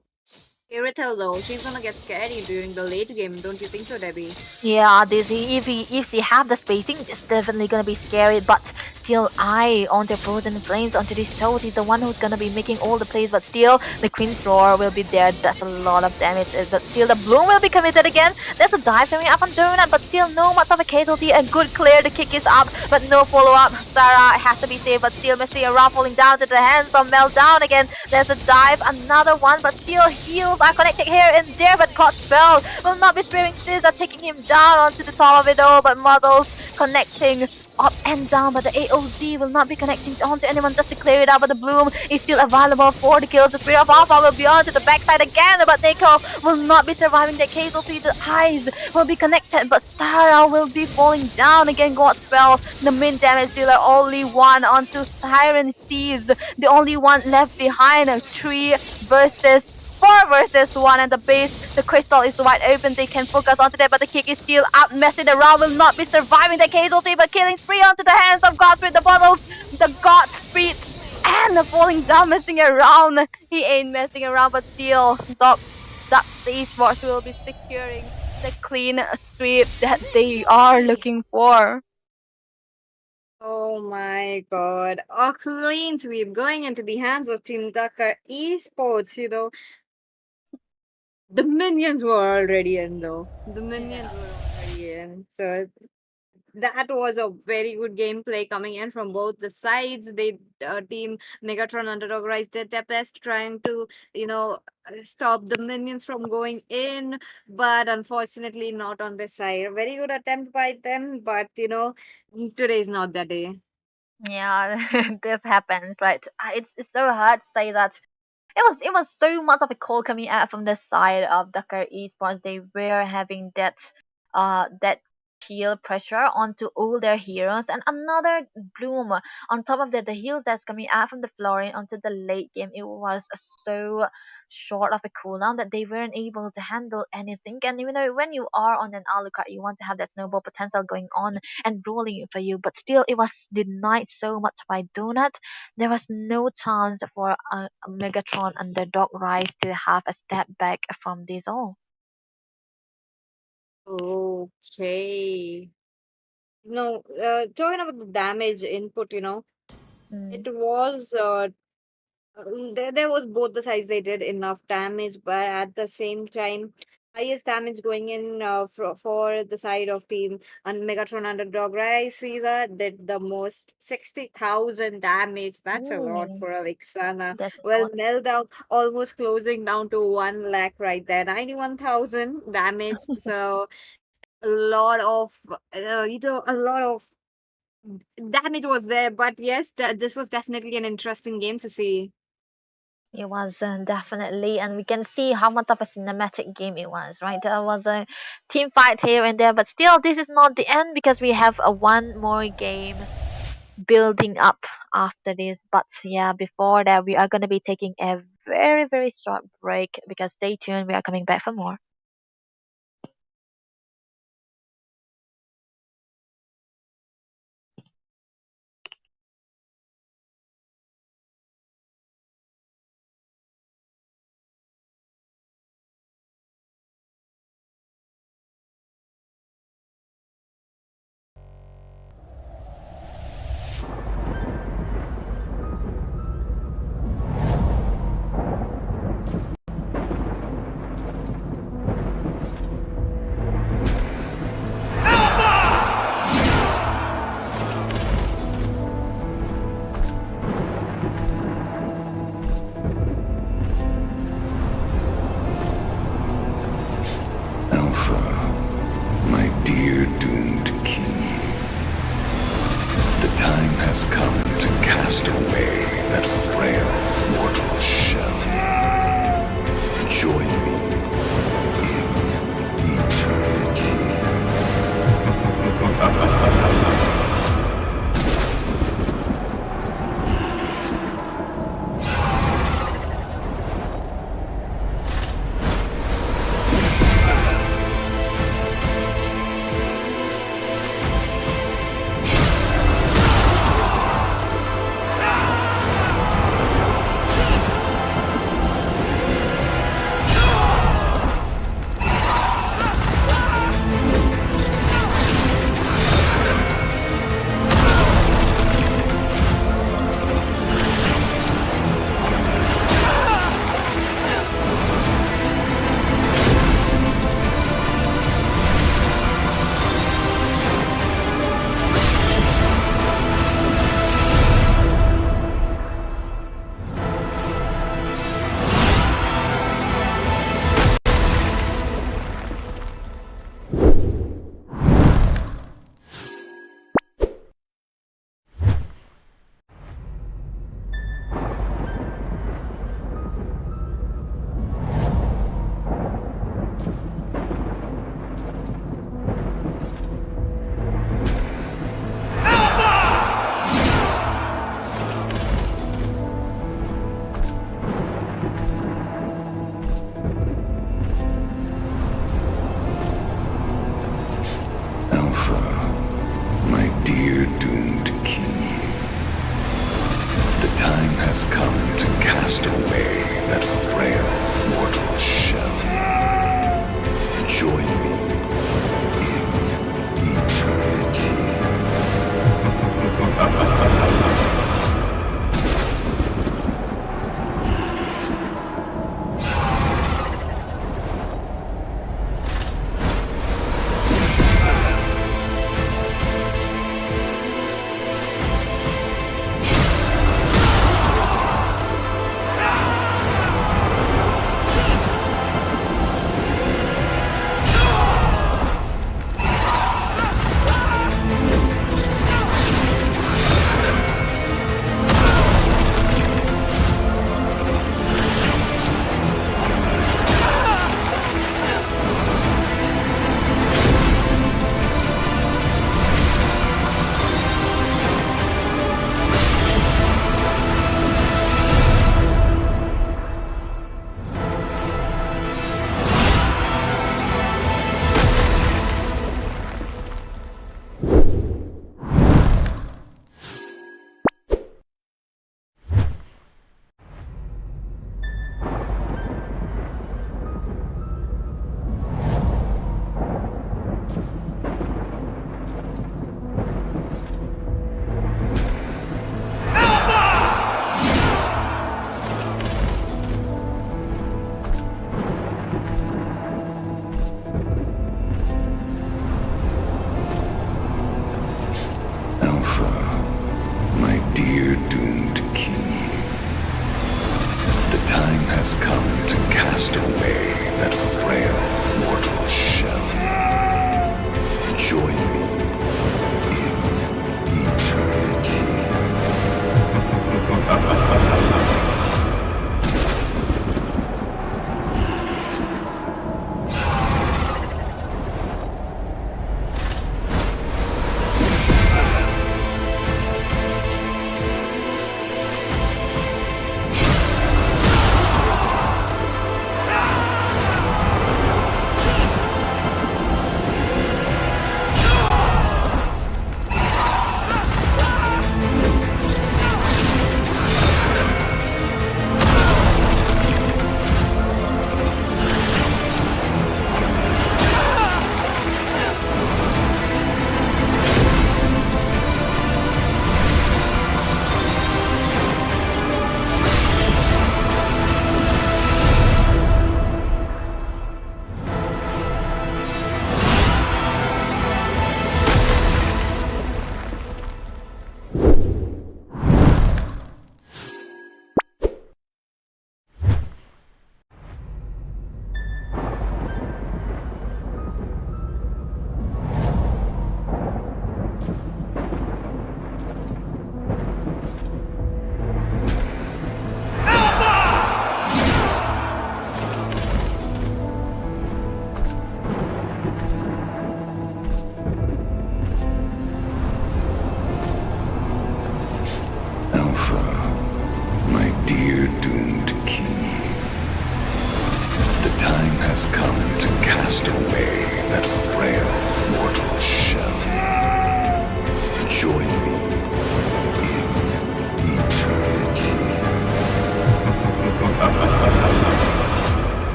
Irithel though, she's gonna get scary during the late game, don't you think so, Debbie? Yeah, if she have the spacing, it's definitely gonna be scary. But still, eye on the frozen flames onto these toes. He's the one who's gonna be making all the plays. But still, the Queen's Roar will be there. That's a lot of damage. But still, the Bloom will be committed again. There's a dive coming up on Donut, but still, no much of a casualty. A good clear. The kick is up, but no follow up. Sarah has to be saved, but still missing around, falling down to the hands of Meltdown again. There's a dive, another one, but still heals are connected here and there, but Godspell will not be sparing this, are taking him down onto the top of it all, but Muddles connecting up and down, but the AOZ will not be connecting onto anyone just to clear it out. But the Bloom is still available for the kills. The Spirit of Alpha will be onto the backside again, but Nico will not be surviving the casualty. The eyes will be connected, but Sarah will be falling down again. Godspell, the main damage dealer, only one onto Siren Thieves, the only one left behind. 3 versus 4 versus 1, and the base, the crystal is wide open. They can focus onto that, but the kick is still up. Messing around will not be surviving the casualty, but killing spree onto the hands of Godspeed. The bottles, the Godspeed, and falling down, messing around. He ain't messing around, but still, Z2H Esports will be securing the clean sweep that they are looking for. Oh my god. A clean sweep going into the hands of Team Dakar Esports, The minions were already in though. The minions were already in. So that was a very good gameplay coming in from both the sides. They team Megatron Underdog Rise did their best trying to, stop the minions from going in, but unfortunately not on this side. Very good attempt by them, but today is not that day. Yeah, this happens, right? It's so hard to say that it was so much of a call coming out from the side of Dakar Esports. They were having that heal pressure onto all their heroes, and another bloom on top of that. The heals that's coming out from the flooring onto the late game, it was so short of a cooldown that they weren't able to handle anything. And when you are on an Alucard, you want to have that snowball potential going on and rolling for you, but still it was denied so much by Donut. There was no chance for a Megatron underdog Rise to have a step back from this all. Okay. No, talking about the damage input, Mm. it was there was both the sides. They did enough damage, but at the same time, highest damage going in for the side of team and Megatron Underdog Rise. Caesar did the most, 60,000 damage. That's a lot Mm, for a Vixana. that's Well, not. Meltdown almost closing down to 1 lakh right there, 91,000 damage. So a lot of a lot of damage was there, but yes, this was definitely an interesting game to see. It was definitely, and we can see how much of a cinematic game it was, right? There was a team fight here and there, but still, this is not the end because we have a one more game building up after this. But yeah, before that, we are gonna be taking a very, very short break because stay tuned, we are coming back for more. has come to cast away that frail mortal shell. Join me in eternity. Dear doomed king, the time has come to cast away that frail mortal shell. Join me in eternity.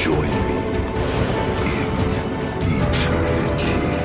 Join me in eternity.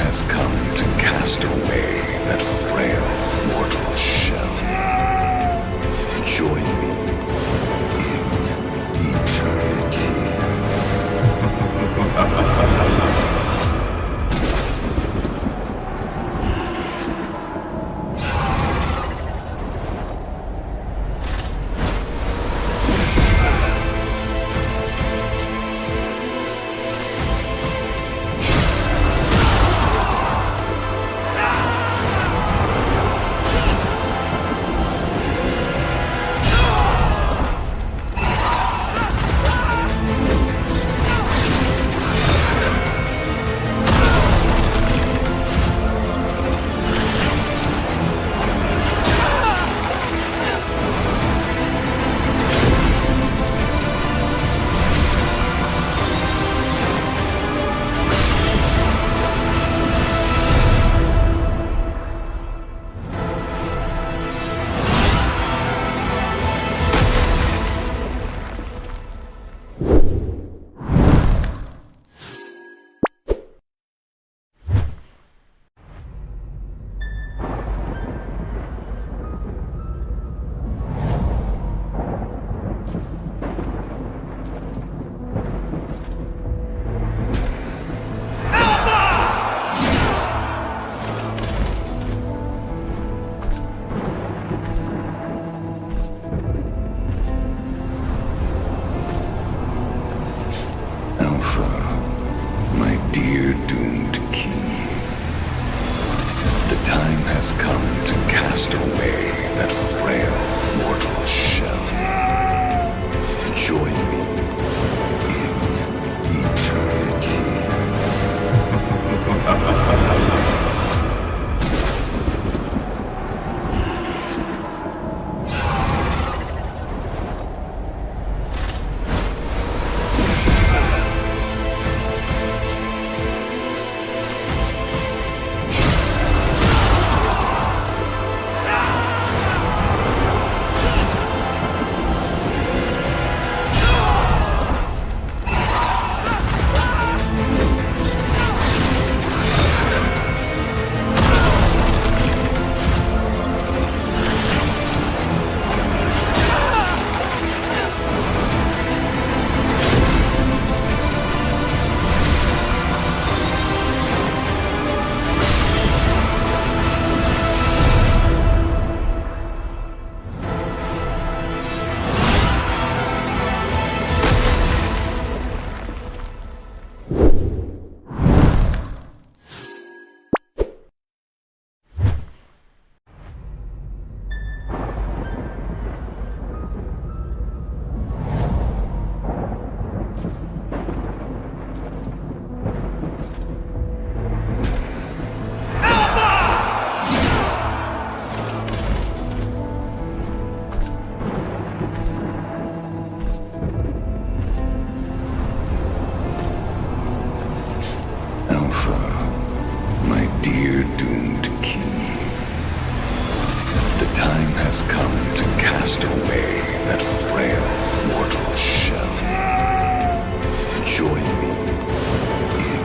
has come to cast away that frail mortal shell. Join me in eternity. Dear doomed king, the time has come to cast away that frail mortal shell. Join me in eternity. Dear doomed king, the time has come to cast away that frail mortal shell. Join me in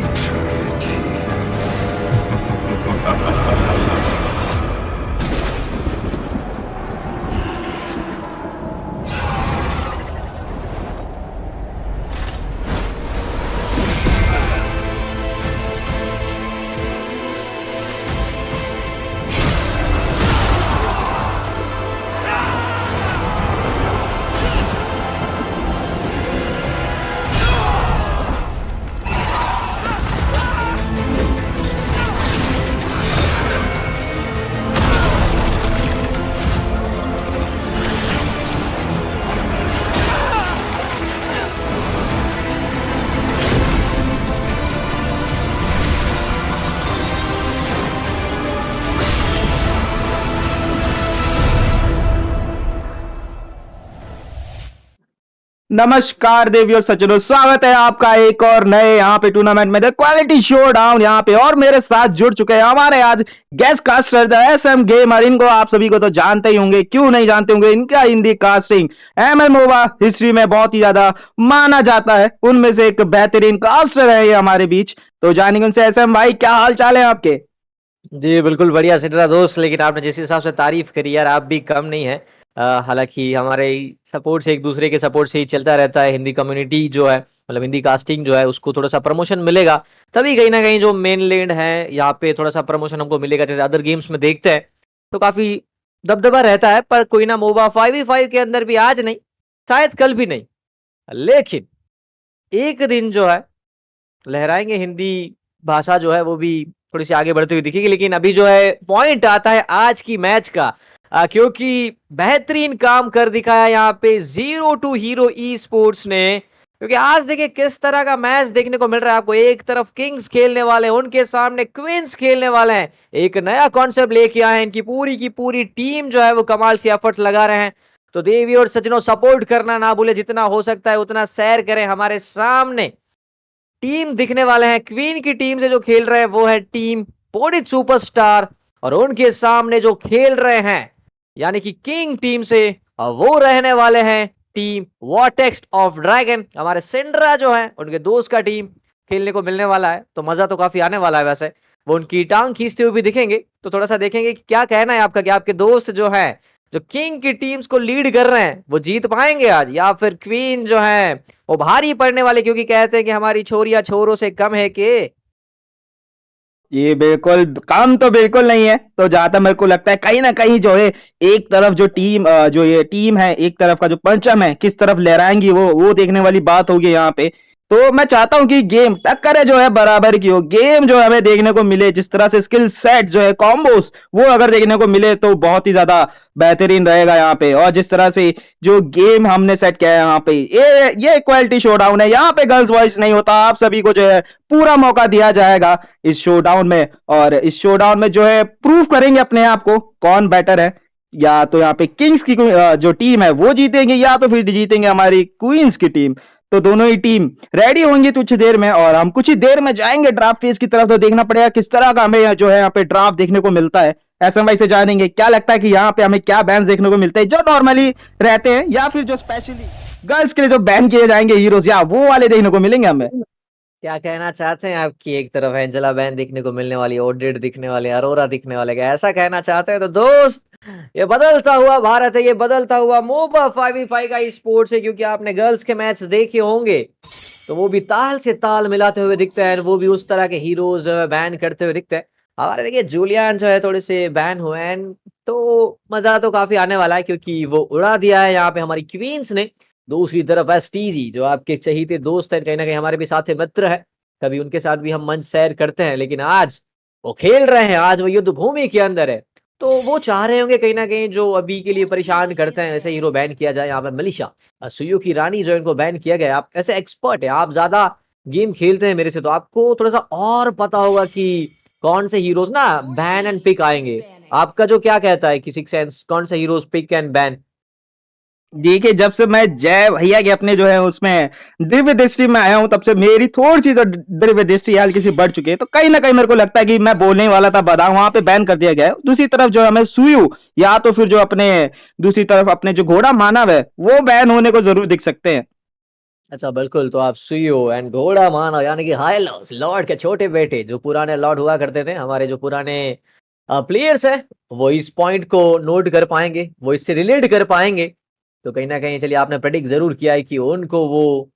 eternity. नमस्कार देवी और सज्जनों, स्वागत है आपका एक और नए यहाँ पे टूर्नामेंट में, द क्वालिटी शो डाउन यहाँ पे। और मेरे साथ जुड़ चुके हैं हमारे आज guest caster the SM gamer. इनको आप सभी को तो जानते ही होंगे, क्यों नहीं जानते होंगे, इनका हिंदी कास्टिंग एमएमओवा हिस्ट्री में बहुत ही ज्यादा माना जाता है। उनमें से एक बेहतरीन कास्टर है ये हमारे बीच। तो जानेंगे उनसे। एसएम भाई, क्या हाल चाल है आपके? जी, बिल्कुल बढ़िया सिटरा दोस्त। लेकिन आपने जिस हिसाब से तारीफ करी यार, आप भी कम नहीं है। हालांकि हमारे सपोर्ट से, एक दूसरे के सपोर्ट से ही चलता रहता है। हिंदी कम्युनिटी जो है, मतलब हिंदी कास्टिंग जो है, उसको थोड़ा सा प्रमोशन मिलेगा तभी कहीं ना कहीं जो मेन लैंड है यहाँ पे थोड़ा सा प्रमोशन हमको मिलेगा। जैसे अदर गेम्स में देखते हैं तो काफी दबदबा रहता है, पर कोई ना, मोबा 5v5 के अंदर भी आज नहीं, शायद कल भी नहीं, लेकिन एक दिन जो है लहराएंगे। हिंदी भाषा जो है वो भी थोड़ी सी आगे बढ़ती हुई दिखेगी। लेकिन अभी जो है पॉइंट आता है आज की मैच का, क्योंकि बेहतरीन काम कर दिखाया यहाँ पे zero to hero esports ने। क्योंकि आज देखिए किस तरह का मैच देखने को मिल रहा है आपको। एक तरफ किंग्स खेलने वाले, उनके सामने क्वींस खेलने वाले हैं। एक नया कॉन्सेप्ट लेके आए हैं, इनकी पूरी की पूरी टीम जो है वो कमाल से एफर्ट्स लगा रहे हैं। तो देवी और सज्जनों, सपोर्ट करना ना भूले, जितना हो सकता है उतना शेयर करें। हमारे सामने टीम दिखने वाले हैं, क्वीन की टीम से जो खेल रहे हैं वो है टीम पोडिट सुपरस्टार, और उनके सामने जो खेल रहे हैं यानी कि किंग टीम से, वो रहने वाले हैं टीम वॉटेक्स्ट ऑफ ड्रैगन। हमारे सिंड्रा जो है उनके दोस्त का टीम खेलने को मिलने वाला है। तो मजा तो काफी आने वाला है। वैसे वो उनकी टांग खींचते हुए भी दिखेंगे, तो थोड़ा सा देखेंगे कि क्या कहना है आपका, कि आपके दोस्त जो है, जो किंग की टीम्स को लीड कर रहे हैं, वो जीत पाएंगे आज, या फिर क्वीन जो है वो भारी पड़ने वाले, क्योंकि कहते हैं कि हमारी छोरियां छोरों से कम है के। ये बिल्कुल काम तो बिल्कुल नहीं है। तो जहां तक मेरे को लगता है, कहीं ना कहीं जो है एक तरफ जो टीम जो ये टीम है, एक तरफ का जो पंचम है, किस तरफ लहराएंगी वो देखने वाली बात होगी यहाँ पे। तो मैं चाहता हूं कि गेम टक्कर जो है बराबर की हो। गेम जो हमें देखने को मिले, जिस तरह से स्किल सेट जो है, कॉम्बोस, वो अगर देखने को मिले तो बहुत ही ज्यादा बेहतरीन रहेगा यहाँ पे। और जिस तरह से जो गेम हमने सेट किया है यहाँ पे, ये इक्वालिटी शोडाउन है। यहाँ पे गर्ल्स वॉइस नहीं होता। आप सभी को जो है पूरा मौका दिया जाएगा इस शोडाउन में। और इस शोडाउन में जो है प्रूव करेंगे अपने आप को कौन बेटर है। या तो यहाँ पे किंग्स की जो टीम है वो जीतेंगे, या तो फिर जीतेंगे हमारी क्वींस की टीम। तो दोनों ही टीम रेडी होंगी कुछ देर में, और हम कुछ ही देर में जाएंगे ड्राफ्ट फेज की तरफ। तो देखना पड़ेगा किस तरह का हमें जो है यहाँ पे ड्राफ्ट देखने को मिलता है। एसएमआई से जानेंगे क्या लगता है कि यहाँ पे हमें क्या बैन देखने को मिलते हैं, जो नॉर्मली रहते हैं, या फिर जो स्पेशली गर्ल्स के लिए जो बैन किए जाएंगे हीरोज, या वो वाले देखने को मिलेंगे हमें। क्या कहना चाहते हैं आपकी, एक तरफ एंजेला बैन दिखने को मिलने वाली, ओडेड दिखने वाले, अरोरा दिखने वाले, क्या ऐसा कहना चाहते हैं? तो दोस्त, ये बदलता हुआ भारत है, ये बदलता हुआ मोबा 5v5 का स्पोर्ट्स है। क्योंकि आपने गर्ल्स के मैच देखे होंगे तो वो भी ताल से ताल मिलाते हुए दिखते हैं, वो भी उस तरह के हीरोज बैन करते हुए दिखते हैं। हमारे देखिए जूलियन जो है थोड़े से बैन हुए हैं, तो मजा तो काफी आने वाला है, क्योंकि वो उड़ा दिया है यहाँ पे हमारी क्वींस ने। दूसरी तरफ एसटीजी जो आपके चहीते दोस्त हैं, कहीं ना कहीं हमारे भी साथ मित्र है, कभी उनके साथ भी हम मंच शेयर करते हैं, लेकिन आज वो खेल रहे हैं, आज वो युद्ध भूमि के अंदर है। तो वो चाह रहे होंगे कहीं ना कहीं, जो अभी के लिए परेशान करते हैं, ऐसे हीरो बैन किया जाए। यहाँ पे मलिशा सुयो की रानी जो इनको बैन किया गया। आप ऐसे एक्सपर्ट है, आप ज्यादा गेम खेलते हैं मेरे से, तो आपको थोड़ा सा और पता होगा कि कौन से हीरोज ना बैन एंड पिक आएंगे। आपका जो क्या कहता है कि सिक्स सेंस, कौन से हीरोज पिक एंड बैन? देखिए, जब से मैं जय भैया के अपने जो है उसमें दिव्य दृष्टि में आया हूं, तब से मेरी थोड़ी सी जो दिव्य दृष्टि हल्की सी बढ़ चुकी है। तो कहीं ना कहीं मेरे को लगता है कि मैं बोलने वाला था बादाम, वहां पे बैन कर दिया गया है। दूसरी तरफ जो हमें सुयु, या तो फिर जो अपने दूसरी तरफ अपने जो घोड़ा मानव है, वो बैन होने को जरूर दिख सकते हैं। अच्छा बिल्कुल, तो आप सुयो एंड घोड़ा मानो यानी कि हाइलोस लॉर्ड के छोटे बेटे, जो पुराने लॉर्ड हुआ करते थे, हमारे जो पुराने प्लेयर्स है, वो इस पॉइंट को नोट कर पाएंगे, वो इससे रिलेट कर पाएंगे। तो कहीं ना कहीं चलिए, आपने प्रेडिक्ट जरूर किया है कि उनको वो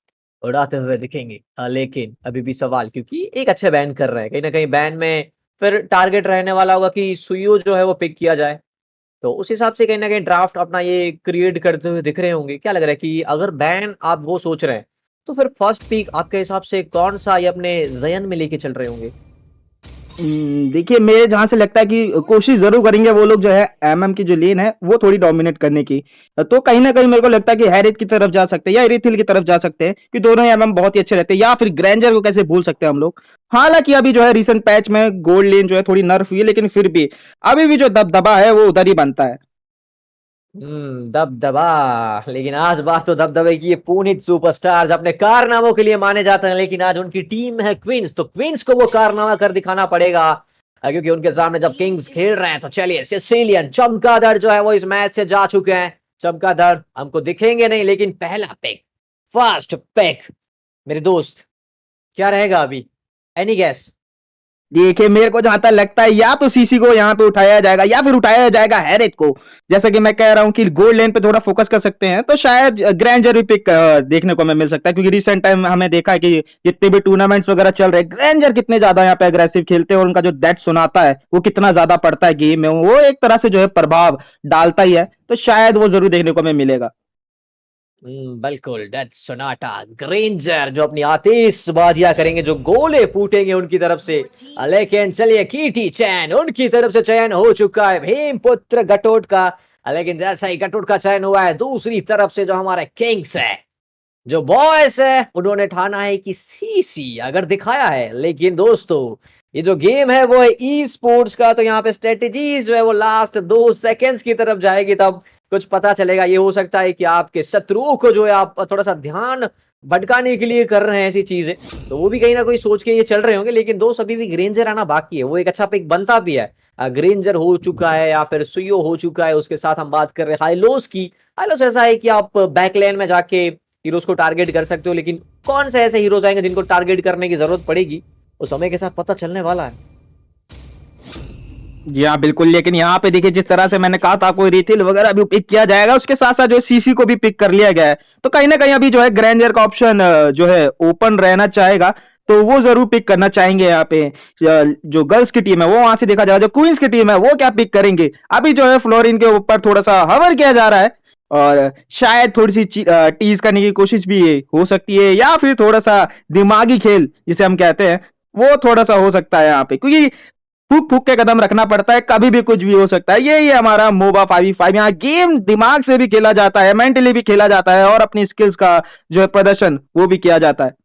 उड़ाते हुए दिखेंगे। लेकिन अभी भी सवाल, क्योंकि एक अच्छे बैन कर रहे हैं, कहीं ना कहीं बैन में फिर टारगेट रहने वाला होगा कि सुयो जो है वो पिक किया जाए। तो उस हिसाब से कहीं ना कहीं ड्राफ्ट अपना ये क्रिएट करते हुए दिख रहे होंगे। क्या लग रहा है कि अगर बैन आप वो सोच रहे हैं, तो फिर फर्स्ट पिक आपके हिसाब से कौन सा ये अपने जयन में लेके चल रहे होंगे? देखिए, मेरे जहां से लगता है कि कोशिश जरूर करेंगे वो लोग जो है एमएम की जो लेन है वो थोड़ी डोमिनेट करने की। तो कहीं ना कहीं मेरे को लगता है कि हैरिथ की तरफ जा सकते हैं, या एरिथिल की तरफ जा सकते हैं, कि दोनों ही एमएम बहुत ही अच्छे रहते हैं। या फिर ग्रेंजर को कैसे भूल सकते हैं हम लोग। हालांकि अभी जो है रिसेंट पैच में गोल्ड लेन जो है थोड़ी नर्फ हुई है, लेकिन फिर भी अभी भी जो दबदबा है वो उधर ही बनता है। दबदबा। लेकिन आज बात तो दबदबे की है। पुनीत सुपरस्टार्स अपने कारनामों के लिए माने जाते हैं, लेकिन आज उनकी टीम है क्वींस, तो क्वींस को वो कारनामा कर दिखाना पड़ेगा। क्योंकि उनके सामने जब किंग्स खेल रहे हैं, तो चलिए सिसिलियन चमगादड़ जो है वो इस मैच से जा चुके हैं। चमगादड़ हमको दिखेंगे नहीं, लेकिन पहला पिक, फर्स्ट पिक मेरे दोस्त, क्या रहेगा अभी? Any gas? देखिए मेरे को जहां तक लगता है या तो सीसी को यहाँ पे उठाया जाएगा या फिर उठाया जाएगा हैरिथ को। जैसा कि मैं कह रहा हूँ कि गोल्ड लेन पे थोड़ा फोकस कर सकते हैं, तो शायद ग्रैंजर भी पिक देखने को हमें मिल सकता है, क्योंकि रिसेंट टाइम में हमें देखा है कि जितने भी टूर्नामेंट्स वगैरह चल रहे हैं, ग्रैंजर कितने ज्यादा यहाँ पे अग्रेसिव खेलते हैं और उनका जो दैट सुनाता है वो कितना ज्यादा पड़ता है गेम में, वो एक तरह से जो है प्रभाव डालता ही है, तो शायद वो जरूर देखने को हमें मिलेगा। बिल्कुल, डेथ सोनाटा ग्रेंजर जो अपनी आतिशबाजियां करेंगे, जो गोले फूटेंगे उनकी तरफ से। लेकिन चलिए कीटी चैन उनकी तरफ से चयन हो चुका है, भीमपुत्र घटोट का। लेकिन जैसा ही घटोट का चयन हुआ है, दूसरी तरफ से जो हमारे किंग्स है, जो बॉयज है, उन्होंने ठाना है कि सीसी अगर दिखाया है। लेकिन दोस्तों, ये जो गेम है वो है ई स्पोर्ट्स का, तो यहाँ पे स्ट्रेटेजीज जो है वो लास्ट 2 सेकेंड्स की तरफ जाएगी, तब कुछ पता चलेगा। ये हो सकता है कि आपके शत्रुओं को जो है आप थोड़ा सा ध्यान भटकाने के लिए कर रहे हैं ऐसी चीजें, तो वो भी कहीं ना कहीं सोच के ये चल रहे होंगे। लेकिन दोस्त अभी भी ग्रेंजर आना बाकी है, वो एक अच्छा पिक बनता भी है। ग्रेंजर हो चुका है या फिर सुयो हो चुका है, उसके साथ हम बात कर रहे हैं हाइलोस की। हाइलोस ऐसा है कि आप बैकलाइन में जाके हीरोज को टारगेट कर सकते हो, लेकिन कौन से ऐसे हीरोज आएंगे जिनको टारगेट करने की जरूरत पड़ेगी, वो समय के साथ पता चलने वाला है। जी हाँ बिल्कुल, लेकिन यहाँ पे देखिए जिस तरह से मैंने कहा था कोई रिथिल वगैरह भी पिक किया जाएगा, उसके साथ साथ जो सीसी को भी पिक कर लिया गया है, तो कहीं ना कहीं अभी जो है ग्रैंजर का ऑप्शन जो है ओपन रहना चाहेगा, तो वो जरूर पिक करना चाहेंगे। यहाँ पे जो गर्ल्स की टीम है वो वहां से देखा जाएगा, जो क्वींस की टीम है वो क्या पिक करेंगे। अभी जो है फ्लोरिन के ऊपर थोड़ा सा हवर किया जा रहा है, और शायद थोड़ी सी टीज करने की कोशिश भी हो सकती है, या फिर थोड़ा सा दिमागी खेल जिसे हम कहते हैं, वो थोड़ा सा हो सकता है यहाँ पे, क्योंकि फूक फूक के कदम रखना पड़ता है, कभी भी कुछ भी हो सकता है। यही है हमारा मोबा 5v5। यहाँ गेम दिमाग से भी खेला जाता है, मेंटली भी खेला जाता है, और अपनी स्किल्स का जो है प्रदर्शन वो भी किया जाता है।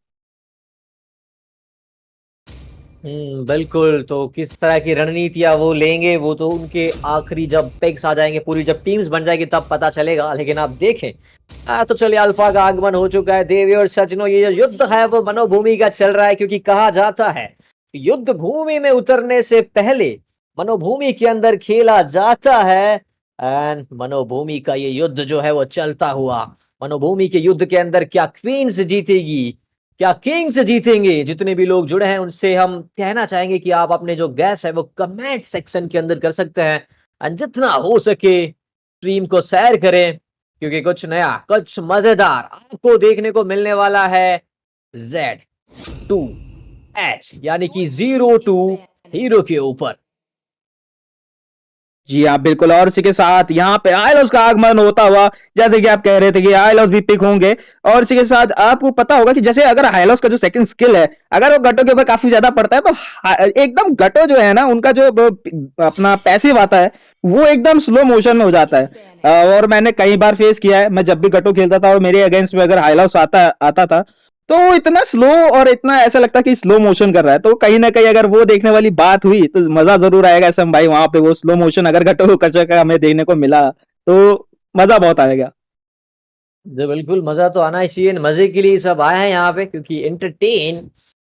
बिल्कुल। तो किस तरह की रणनीतियां वो लेंगे, वो तो उनके आखिरी जब पिक्स आ जाएंगे, पूरी जब टीम्स बन जाएगी, तब पता चलेगा। लेकिन आप देखें, तो चलिए अल्फा का आगमन हो चुका है। देवी और सजनों, ये जो युद्ध है वो मनोभूमि का चल रहा है, क्योंकि कहा जाता है युद्ध भूमि में उतरने से पहले मनोभूमि के अंदर खेला जाता है। एंड मनोभूमि का ये युद्ध जो है वो चलता हुआ, मनोभूमि के युद्ध के अंदर क्या क्वींस जीतेगी, क्या किंग्स जीतेंगे? जितने भी लोग जुड़े हैं उनसे हम कहना चाहेंगे कि आप अपने जो गैस है वो कमेंट सेक्शन के अंदर कर सकते हैं, एंड जितना हो सके स्ट्रीम को शेयर करें, क्योंकि कुछ नया, कुछ मजेदार आपको देखने को मिलने वाला है Z2H, यानी कि 02 हीरो के ऊपर। जी हाँ बिल्कुल, और इसी के साथ यहाँ पे आइलॉस का आगमन होता हुआ, जैसे कि आप कह रहे थे कि आइलॉस भी पिक होंगे, और इसी के साथ आपको पता होगा कि जैसे अगर हाइलॉस का जो सेकंड स्किल है, अगर वो गटो के ऊपर काफी ज्यादा पड़ता है, तो एकदम गटो जो है ना, उनका जो अपना पैसिव आता है वो एकदम स्लो मोशन में हो जाता है। और मैंने कई बार फेस किया है, मैं जब भी गटो खेलता था और मेरे अगेंस्ट में अगर हाइलॉस आता आता था, तो वो इतना स्लो और इतना ऐसा लगता कि स्लो मोशन कर रहा है। तो कहीं ना कहीं अगर वो देखने वाली बात हुई तो मजा जरूर आएगा ऐसा भाई, वहां पे वो स्लो मोशन अगर घटो कचो का हमें देखने को मिला तो मजा बहुत आएगा। जी बिल्कुल, मजा तो आना ही चाहिए। मजे के लिए सब आए हैं यहाँ पे, क्योंकि एंटरटेन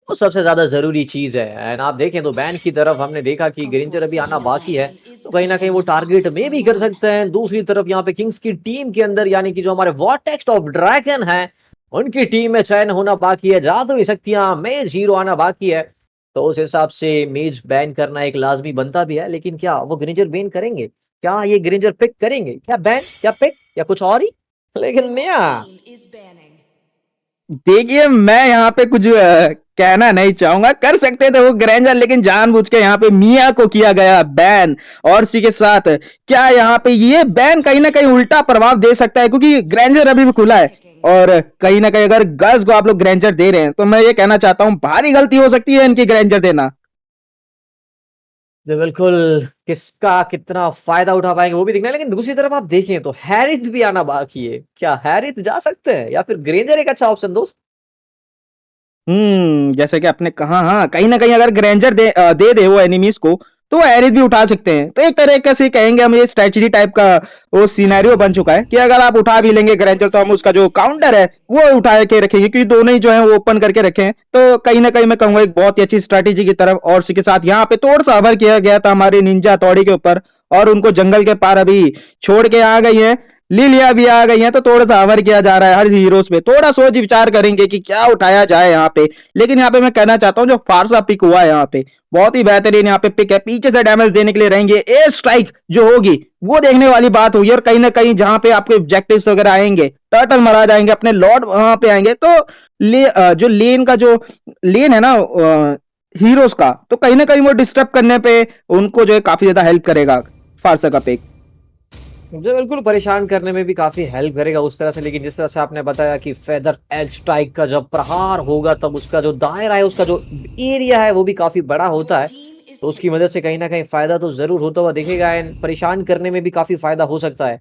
वो सबसे ज्यादा जरूरी चीज है। एंड आप देखें तो बैन की तरफ हमने देखा कि ग्रेंजर अभी आना बाकी है, तो कहीं ना कहीं वो टारगेट में भी कर सकते हैं। दूसरी तरफ यहाँ पे किंग्स की टीम के अंदर, यानी कि जो हमारे वॉर्टेक्स ऑफ ड्रैगन है, उनकी टीम में चयन होना बाकी है। जादुई शक्तियां, मेज हीरो आना बाकी है, तो उस हिसाब से मेज बैन करना एक लाजमी बनता भी है। लेकिन क्या वो ग्रेंजर बैन करेंगे? क्या ये ग्रेंजर पिक करेंगे? क्या बैन, क्या पिक, या कुछ और ही? लेकिन मिया, देखिए मैं यहाँ पे कुछ कहना नहीं चाहूंगा, कर सकते थे वो ग्रैंजर, लेकिन जानबूझ के यहाँ पे मिया को किया गया बैन। और इसी के साथ क्या यहाँ पे ये बैन कहीं ना कहीं उल्टा प्रभाव दे सकता है, क्योंकि ग्रैंजर अभी भी खुला है, और कहीं ना कहीं अगर गर्ल्स को आप लोग ग्रैंजर दे रहे हैं, तो मैं ये कहना चाहता हूँ भारी गलती हो सकती है इनकी ग्रैंजर देना। जी बिल्कुल, किसका कितना फायदा उठा पाएंगे वो भी देखना है। लेकिन दूसरी तरफ आप देखें तो हैरिथ भी आना बाकी है। क्या हैरिथ जा सकते हैं, या फिर ग्रेंजर एक अच्छा ऑप्शन दोस्त? जैसे कि आपने कहा, हाँ कहीं ना कहीं अगर ग्रैंजर दे दे वो एनिमीज को, तो वो एरिस भी उठा सकते हैं। तो एक तरीके से कहेंगे हम ये स्ट्रेटजी टाइप का वो सिनेरियो बन चुका है कि अगर आप उठा भी लेंगे ग्रेंजल तो हम उसका जो काउंटर है वो उठा के रखेंगे, क्योंकि दोनों ही जो है वो ओपन करके रखे हैं। तो कहीं ना कहीं मैं कहूंगा एक बहुत ही अच्छी स्ट्रेटेजी की तरफ। और उसी के साथ यहाँ पे थोड़ा सा अवर किया गया था हमारे निंजा तौड़ी के ऊपर, और उनको जंगल के पार अभी छोड़ के आ गई है। लिलिया भी आ गई है, तो थोड़ा सा अवर किया जा रहा है हर हीरोज पे। थोड़ा सोच विचार करेंगे कि क्या उठाया जाए यहाँ पे। लेकिन यहाँ पे मैं कहना चाहता हूँ जो फारसा पिक हुआ है यहाँ पे बहुत ही बेहतरीन यहाँ पे पिक है। पीछे से डैमेज देने के लिए रहेंगे, एयर स्ट्राइक जो होगी वो देखने वाली बात होगी। और कहीं ना कहीं जहां पे आपके ऑब्जेक्टिव्स वगैरह आएंगे, टर्टल मरा जाएंगे, अपने लॉर्ड वहां पे आएंगे, तो जो लेन का जो लेन है ना हीरोज का, तो कहीं ना कहीं वो डिस्टर्ब करने पे उनको जो है काफी ज्यादा हेल्प करेगा फारसा का पिक। मुझे बिल्कुल परेशान करने में भी काफी हेल्प करेगा उस तरह से। लेकिन जिस तरह से आपने बताया कि फेदर एज स्ट्राइक का जब प्रहार होगा तब उसका जो दायरा है, उसका जो एरिया है वो भी काफी बड़ा होता है, तो उसकी मदद से कहीं ना कहीं फायदा तो जरूर होता हुआ दिखेगा एंड परेशान करने में भी काफी फायदा हो सकता है।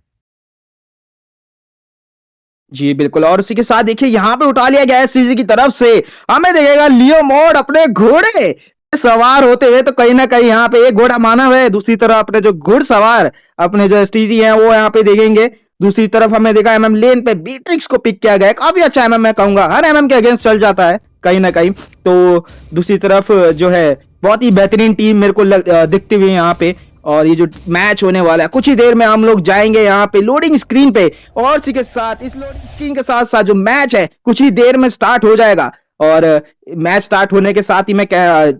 जी बिल्कुल। और उसी के साथ देखिए यहाँ पे उठा लिया गया है सीजी की तरफ से। हमें देखेगा लियो मोड अपने घोड़े सवार होते हुए। तो कहीं ना कहीं यहाँ पे एक घोड़ा मानव है, दूसरी तरफ अपने जो घुड़सवार अपने जो एसटीजी हैं वो यहाँ पे देखेंगे। दूसरी तरफ हमें देखा एमएम लेन पे बीट्रिक्स को पिक किया गया है। काफी अच्छा एमएम मैं कहूंगा, हर एमएम के अगेंस्ट चल जाता है कहीं ना कहीं। तो दूसरी तरफ जो है बहुत ही बेहतरीन टीम मेरे को दिखती हुई है यहाँ पे। और ये जो मैच होने वाला है कुछ ही देर में हम लोग जाएंगे यहाँ पे लोडिंग स्क्रीन पे। और इसी के साथ इस लोडिंग स्क्रीन के साथ साथ जो मैच है कुछ ही देर में स्टार्ट हो जाएगा। और मैच स्टार्ट होने के साथ ही मैं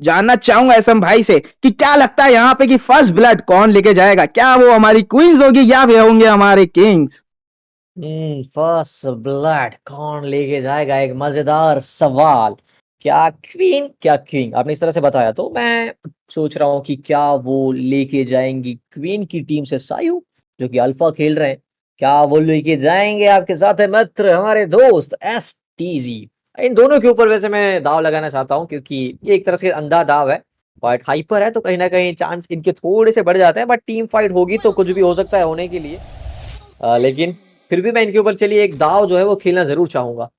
जानना चाहूंगा एसएम भाई से कि क्या लगता है यहाँ पे कि फर्स्ट ब्लड कौन लेके जाएगा? क्या वो हमारी क्वींस होगी या वे होंगे हमारे किंग्स? फर्स्ट ब्लड कौन लेके जाएगा, एक मजेदार सवाल। क्या क्वीन क्या किंग, आपने इस तरह से बताया तो मैं सोच रहा हूँ कि क्या वो लेके जाएंगी क्वीन की टीम से सायू जो कि अल्फा खेल रहे हैं। क्या वो लेके जाएंगे आपके साथ है मित्र हमारे दोस्त एसटीजी। इन दोनों के ऊपर वैसे मैं दाव लगाना चाहता हूँ क्योंकि ये एक तरह से अंधा दाव है, बट हाइपर है तो कहीं ना कहीं चांस इनके थोड़े से बढ़ जाते हैं। बट टीम फाइट होगी तो कुछ भी हो सकता है होने के लिए। लेकिन फिर भी मैं इनके ऊपर चलिए एक दाव जो है वो खेलना जरूर चाहूंगा।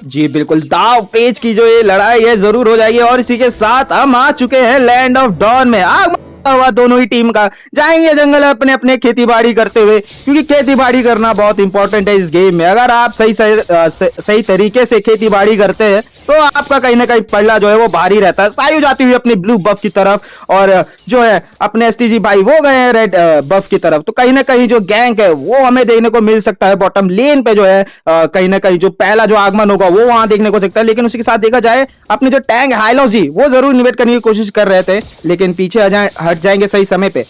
जी बिल्कुल, दाव पेच की जो ये लड़ाई है जरूर हो जाएगी। और इसी के साथ हम आ चुके हैं लैंड ऑफ डॉन में। आग हुआ दोनों ही टीम का, जाएंगे जंगल अपने अपने खेती बाड़ी करते हुए, क्योंकि खेती बाड़ी करना बहुत इंपॉर्टेंट है इस गेम में। अगर आप सही तरीके से खेती बाड़ी करते हैं तो आपका कहीं ना कहीं पल्ला जो है वो भारी रहता है। सायू जाती हुई अपनी ब्लू बफ की तरफ, और जो है अपने एसटीजी भाई वो गए हैं रेड बफ की तरफ। तो कहीं ना कहीं जो गैंग है वो हमें देखने को मिल सकता है बॉटम लेन पे जो है कहीं ना कहीं जो पहला जो आगमन होगा वो वहां देखने को सकता है। लेकिन उसी के साथ देखा जाए अपने जो टैंक हाइलोजी वो जरूर इन्वेट करने की कोशिश कर रहे थे, लेकिन पीछे हट जाएंगे सही समय पे।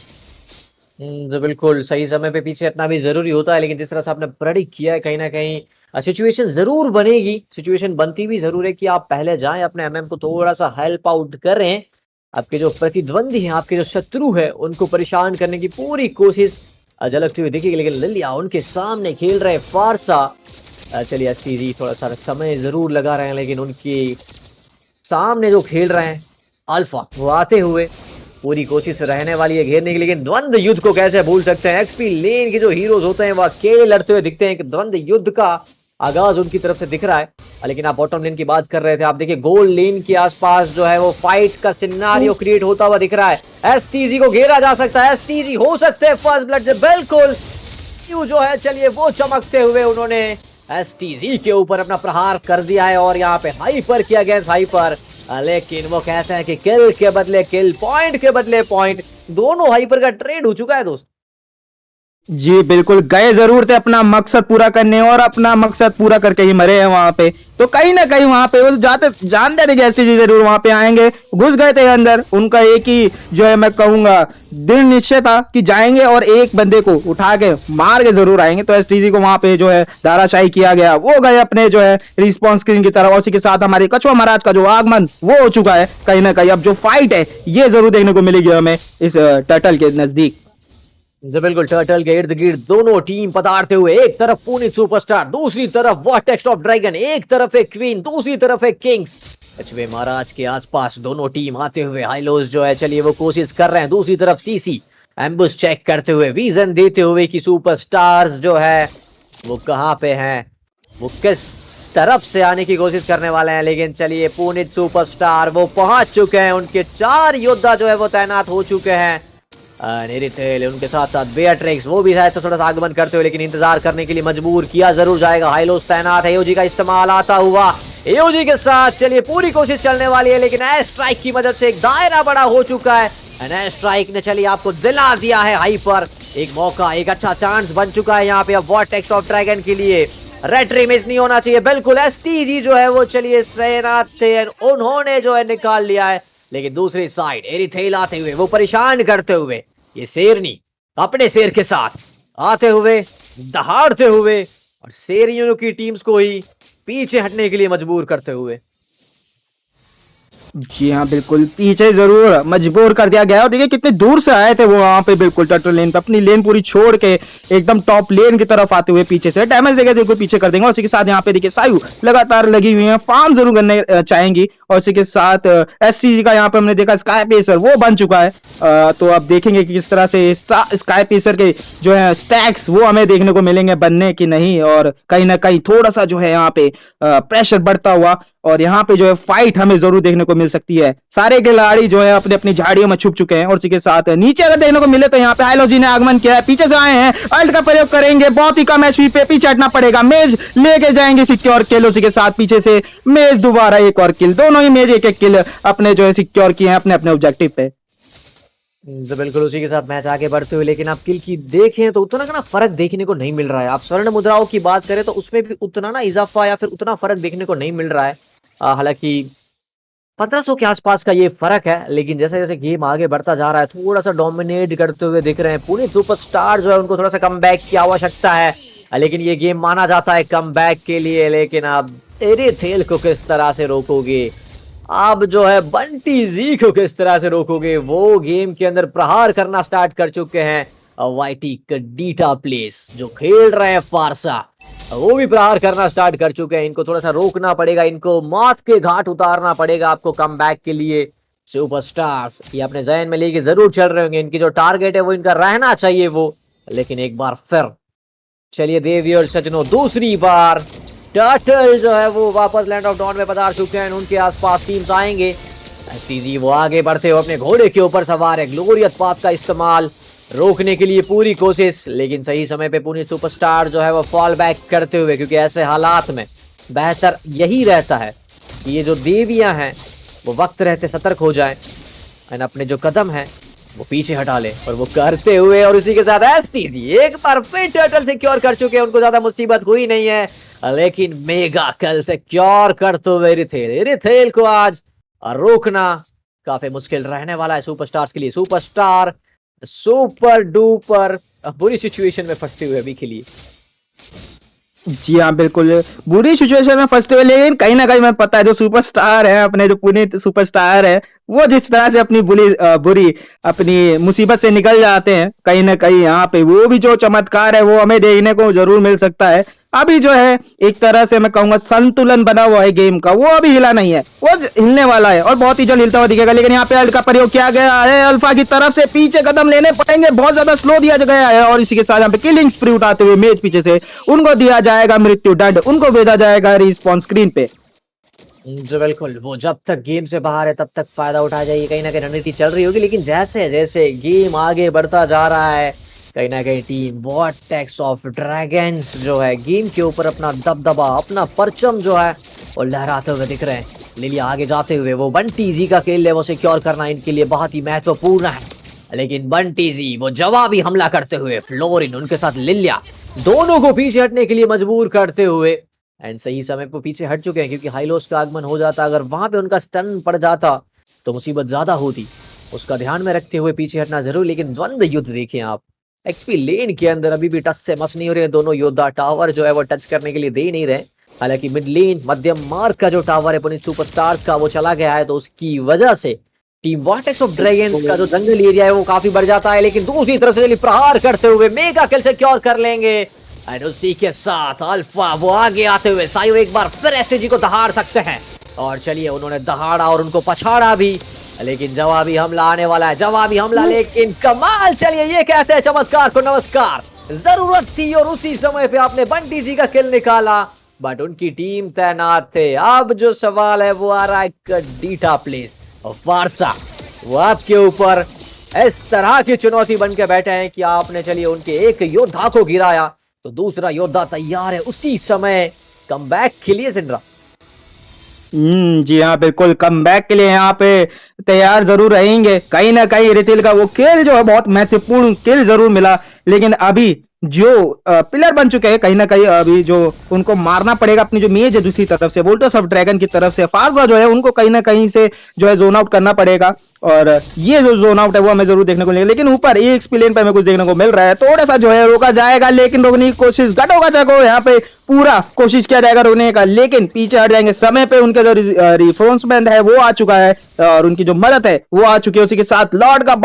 जो बिल्कुल सही समय पे पीछे हटना भी जरूरी होता है। लेकिन जिस तरह से आपने प्रेडिक्ट किया है कहीं ना कहीं सिचुएशन जरूर बनेगी, सिचुएशन बनती भी जरूर है कि आप पहले जाएं, अपने एमएम को थोड़ा सा हेल्प आउट करें। आपके जो प्रतिद्वंदी हैं, आपके जो शत्रु है, उनको परेशान करने की पूरी कोशिश झलकती हुई दिखेगी। लेकिन लिलिया उनके सामने खेल रहे फारसा। चलिए एसटीजी थोड़ा सा समय जरूर लगा रहे हैं, लेकिन उनके सामने जो खेल रहे हैं अल्फा वो आते हुए पूरी कोशिश रहने वाली है घेरने की। लेकिन द्वंद्व युद्ध को कैसे भूल सकते हैं। एक्सपी लेन के जो हीरोज होते हैं वो अकेले लड़ते हुए दिखते हैं। द्वंद्व युद्ध का आगाज उनकी तरफ से दिख रहा है। लेकिन आप बॉटम लेन की बात कर रहे थे, आप देखिए गोल्ड लेन के आसपास जो है वो फाइट का सिनेरियो क्रिएट होता हुआ दिख रहा है। एसटीजी को घेरा जा सकता है, एसटीजी हो सकते हैं फर्स्ट ब्लड से बिल्कुल क्यों जो है। चलिए वो चमकते हुए उन्होंने एसटीजी के ऊपर अपना प्रहार कर दिया है और यहाँ पे हाइपर किया गया हाइपर। लेकिन वो कहते हैं कि किल के बदले किल, पॉइंट के बदले पॉइंट, दोनों हाइपर का ट्रेड हो चुका है दोस्त। जी बिल्कुल, गए जरूर थे अपना मकसद पूरा करने और अपना मकसद पूरा करके ही मरे हैं वहां पे। तो कहीं ना कहीं वहां पे वो जाते जानते थे जैसे जी जरूर वहां पे आएंगे, घुस गए थे अंदर। उनका एक ही जो है मैं कहूंगा दृढ़ निश्चय था कि जाएंगे और एक बंदे को उठा के मार के जरूर आएंगे। तो एसटीजी को वहां पे जो है धाराशाही किया गया, वो गए अपने जो है रिस्पॉन्स स्क्रीन की तरफ। उसी के साथ हमारे कछुआ महाराज का जो आगमन वो हो चुका है। कहीं ना कहीं अब जो फाइट है ये जरूर देखने को मिलेगी हमें इस टर्टल के नजदीक। बिल्कुल टर्टल के इर्द गिर्द दोनों टीम पधारते हुए, एक तरफ पुनीत सुपरस्टार, दूसरी तरफ वर्टेक्स ऑफ ड्रैगन, एक तरफ एक क्वीन, दूसरी तरफ एक किंग्स। कछुए महाराज के आसपास दोनों टीम आते हुए हाइलोस जो है चलिए वो कोशिश कर रहे हैं। दूसरी तरफ सीसी एम्बुश चेक करते हुए, विजन देते हुए कि सुपरस्टार्स जो है वो कहाँ पे हैं, वो किस तरफ से आने की कोशिश करने वाले हैं, लेकिन चलिए पुनीत सुपरस्टार वो पहुंच चुके हैं, उनके 4 योद्धा जो है वो तैनात हो चुके हैं। निरिथेल उनके साथ साथ बेatrix वो भी शायद थोड़ा सा आगमन करते हुए, लेकिन इंतजार करने के लिए मजबूर किया जरूर जाएगा। हाइलोस तैनात है, एओजी का इस्तेमाल आता हुआ एओजी के साथ चलिए पूरी कोशिश चलने वाली है, लेकिन एयर स्ट्राइक की मदद से एक दायरा बड़ा हो चुका है। एयर स्ट्राइक ने चलिए आपको दिला दिया है हाइपर, एक मौका, एक अच्छा चांस बन चुका है यहाँ पे अब वॉर्टेक्स ऑफ ड्रैगन के लिए। रेड रिमेज नहीं होना चाहिए बिल्कुल, एसटीजी जो है वो चलिए तैनात थे, उन्होंने जो है निकाल लिया है। लेकिन दूसरी साइड एरिथेल आते हुए वो परेशान करते हुए, ये शेरनी अपने शेर के साथ आते हुए दहाड़ते हुए और शेरियों की टीम्स को ही पीछे हटने के लिए मजबूर करते हुए। जी हाँ बिल्कुल, पीछे जरूर मजबूर कर दिया गया। और देखिए कितने दूर से आए थे वो वहां पे, बिल्कुल टर्टल लेन पे अपनी लेन पूरी छोड़ के एकदम टॉप लेन की तरफ आते हुए पीछे से डैमेज देगा, देखो पीछे कर देंगे। और उसी के साथ यहाँ पे देखिए सायु लगातार लगी हुई है, फार्म जरूर करने चाहेंगी। और उसी के साथ एससीजी का यहाँ पे हमने देखा स्काई पेसर वो बन चुका है। तो अब देखेंगे कि किस तरह से स्काई पेसर के जो है स्टैक्स वो हमें देखने को मिलेंगे बनने की नहीं। और कहीं ना कहीं थोड़ा सा जो है यहाँ पे प्रेशर बढ़ता हुआ, और यहाँ पे जो है फाइट हमें जरूर देखने को मिल सकती है। सारे खिलाड़ी जो है अपनी अपनी झाड़ियों में छुप चुके हैं। और उसी के साथ नीचे अगर देखने को मिले तो यहाँ पे हाइलोजी ने आगमन किया है, पीछे से आए हैं, अल्ट का प्रयोग करेंगे, बहुत ही कम एचपी पे पीछे हटना पड़ेगा। मेज लेके जाएंगे सिक्योर किल, उसी के साथ पीछे से मेज दोबारा एक और किल, दोनों ही मेज एक एक किल अपने जो है सिक्योर किए हैं अपने अपने ऑब्जेक्टिव पे। तो बिल्कुल उसी के साथ मैच आगे बढ़ते हुए, लेकिन आप किल की देखें तो उतना ना फर्क देखने को नहीं मिल रहा है। आप स्वर्ण मुद्राओं की बात करें तो उसमें भी उतना ना इजाफा या फिर उतना फर्क देखने को नहीं मिल रहा है। हालांकि 1500 के आसपास का ये फर्क है, लेकिन जैसे जैसे गेम आगे बढ़ता जा रहा है थोड़ा सा डोमिनेट करते हुए दिख रहे हैं। पुनीत सुपरस्टार जो है उनको थोड़ा सा कमबैक की आवश्यकता है, लेकिन ये गेम माना जाता है कमबैक के लिए। लेकिन आप एरिथेल को किस तरह से रोकोगे, आप जो है बंटी जी को किस तरह से रोकोगे, वो गेम के अंदर प्रहार करना स्टार्ट कर चुके हैं। वाईटी कडीटा प्लेस जो खेल रहे हैं फारसा, वो भी प्रहार करना स्टार्ट कर चुके हैं। इनको थोड़ा सा रोकना पड़ेगा, इनको मौत के घाट उतारना पड़ेगा आपको कमबैक के लिए। सुपरस्टार्स ये अपने जहन में लेके जरूर चल रहे होंगे, इनकी जो टारगेट है वो इनका रहना चाहिए वो। लेकिन एक बार फिर चलिए देवी और सजनों, दूसरी बार टर्टल जो है वो वापस लैंड ऑफ डॉन में पधार चुके हैं, उनके आसपास टीम्स आएंगे। एसटीजी वो आगे बढ़ते हुए अपने घोड़े के ऊपर सवार है, ग्लोरियस पाथ का इस्तेमाल रोकने के लिए पूरी कोशिश, लेकिन सही समय पे पुनीत सुपरस्टार जो है वो फॉल बैक करते हुए, क्योंकि ऐसे हालात में बेहतर यही रहता है कि ये जो देवियां हैं वो वक्त रहते सतर्क हो जाएं एंड अपने जो कदम है वो पीछे हटा ले। और वो करते हुए, और इसी के साथ एसटीजी एक बार फिर टर्टल सिक्योर कर चुके हैं, उनको ज्यादा मुसीबत हुई नहीं है, लेकिन मेगा कल सिक्योर करते हुए एरिथेल को आज रोकना काफी मुश्किल रहने वाला है सुपरस्टार्स के लिए। सुपरस्टार सुपर डुपर बुरी सिचुएशन में फंसते हुए अभी के लिए। जी हाँ बिल्कुल, बुरी सिचुएशन में फंसते हुए, लेकिन कहीं ना कहीं मैं पता है जो सुपरस्टार है अपने, जो पुनीत सुपरस्टार है, वो जिस तरह से अपनी बुरी अपनी मुसीबत से निकल जाते हैं, कहीं ना कहीं यहाँ पे वो भी जो चमत्कार है वो हमें देखने को जरूर मिल सकता है। अभी जो है एक तरह से मैं कहूंगा संतुलन बना हुआ है गेम का, वो अभी हिला नहीं है, वो हिलने वाला है और बहुत ही जल्द हिलता हुआ दिखेगा। लेकिन यहाँ पे अल्ट का प्रयोग किया गया है, अल्फा की तरफ से पीछे कदम लेने पड़ेंगे, बहुत ज्यादा स्लो दिया गया है। और इसी के साथ यहाँ पे किलिंग स्प्री उठाते हुए मेज पीछे से उनको दिया जाएगा मृत्यु दंड, उनको भेजा जाएगा रिस्पॉन्स स्क्रीन पे। जो बिल्कुल वो जब तक गेम से बाहर है तब तक फायदा उठाया जाइए, कहीं ना कहीं रणनीति चल रही होगी, लेकिन जैसे जैसे गेम आगे बढ़ता जा रहा है कहीं ना कहीं टीम वॉर्टेक्स ऑफ ड्रैगन्स जो है गेम के ऊपर अपना दबदबा, अपना परचम जो है वो लहराते हुए दिख रहे हैं। लिलिया आगे जाते हुए वो बंटी जी का खेल है वो सिक्योर करना इनके लिए बहुत ही महत्वपूर्ण है, लेकिन बंटी जी वो जवाबी हमला करते हुए फ्लोरिन उनके साथ लिलिया दोनों को पीछे हटने के लिए मजबूर करते हुए एंड सही समय पर पीछे हट चुके हैं, क्योंकि हाइलोस का आगमन हो जाता, अगर वहां पे उनका स्टन पड़ जाता तो मुसीबत ज्यादा होती, उसका ध्यान में रखते हुए पीछे हटना जरूर। लेकिन द्वंद्व युद्ध देखें आप, एक्सपी लेन के अंदर अभी भी टच से मस नहीं हो रहे हैं दोनों योद्धा, टावर जो है वो टच करने के लिए दे ही नहीं रहे। हालांकि मिड लेन मध्यम मार्ग का जो टावर है पुनीत सुपरस्टार्स का वो चला गया है, तो उसकी वजह से टीम वॉर्टेक्स ऑफ ड्रैगन्स का जो जंगल एरिया है वो काफी बढ़ जाता है। लेकिन दूसरी तरफ से प्रहार करते हुए मेगा किल सिक्योर कर लेंगे एंड उसी के साथ अल्फा वो आगे आते हुए साइयो एक बार फिर एसटीजी को दहाड़ सकते हैं। और चलिए उन्होंने दहाड़ा और उनको पछाड़ा भी, लेकिन जवाबी हमला आने वाला है, जवाबी हमला, लेकिन कमाल। चलिए ये कहते हैं चमत्कार को नमस्कार, जरूरत थी और उसी समय पे आपने बंटी जी का किल निकाला। बट उनकी टीम तैनात थे। अब जो सवाल है वो आ रहा है कडीटा प्लेस और वारसा, वो आपके ऊपर इस तरह की चुनौती बन के बैठे हैं कि आपने चलिए उनके एक योद्धा को गिराया तो दूसरा योद्धा तैयार है उसी समय कमबैक के लिए। जिंद्रा जी हाँ, बिल्कुल कमबैक के लिए यहाँ पे तैयार जरूर रहेंगे। कहीं ना कहीं रितिल का वो किल जो है बहुत महत्वपूर्ण किल जरूर मिला, लेकिन अभी जो पिलर बन चुके हैं कहीं ना कहीं अभी जो उनको मारना पड़ेगा अपनी जो मेज है दूसरी तरफ से वोल्टर्स ऑफ ड्रैगन की तरफ से फारजा जो है उनको कहीं ना कहीं से जो है जोन आउट करना पड़ेगा। और ये जो जोन आउट है वो हमें जरूर देखने को मिलेगा, लेकिन ऊपर एक प्लेन पे हमें कुछ देखने को मिल रहा है। थोड़ा सा जो है रोका जाएगा, लेकिन रोकने की कोशिश घटोगा को यहाँ पे पूरा कोशिश किया जाएगा रोकने का, लेकिन पीछे हट जाएंगे। समय पे उनका जो रिफोर्समेंट है वो आ चुका है और उनकी जो मदद है वो आ चुकी है। उसी के साथ लॉर्ड का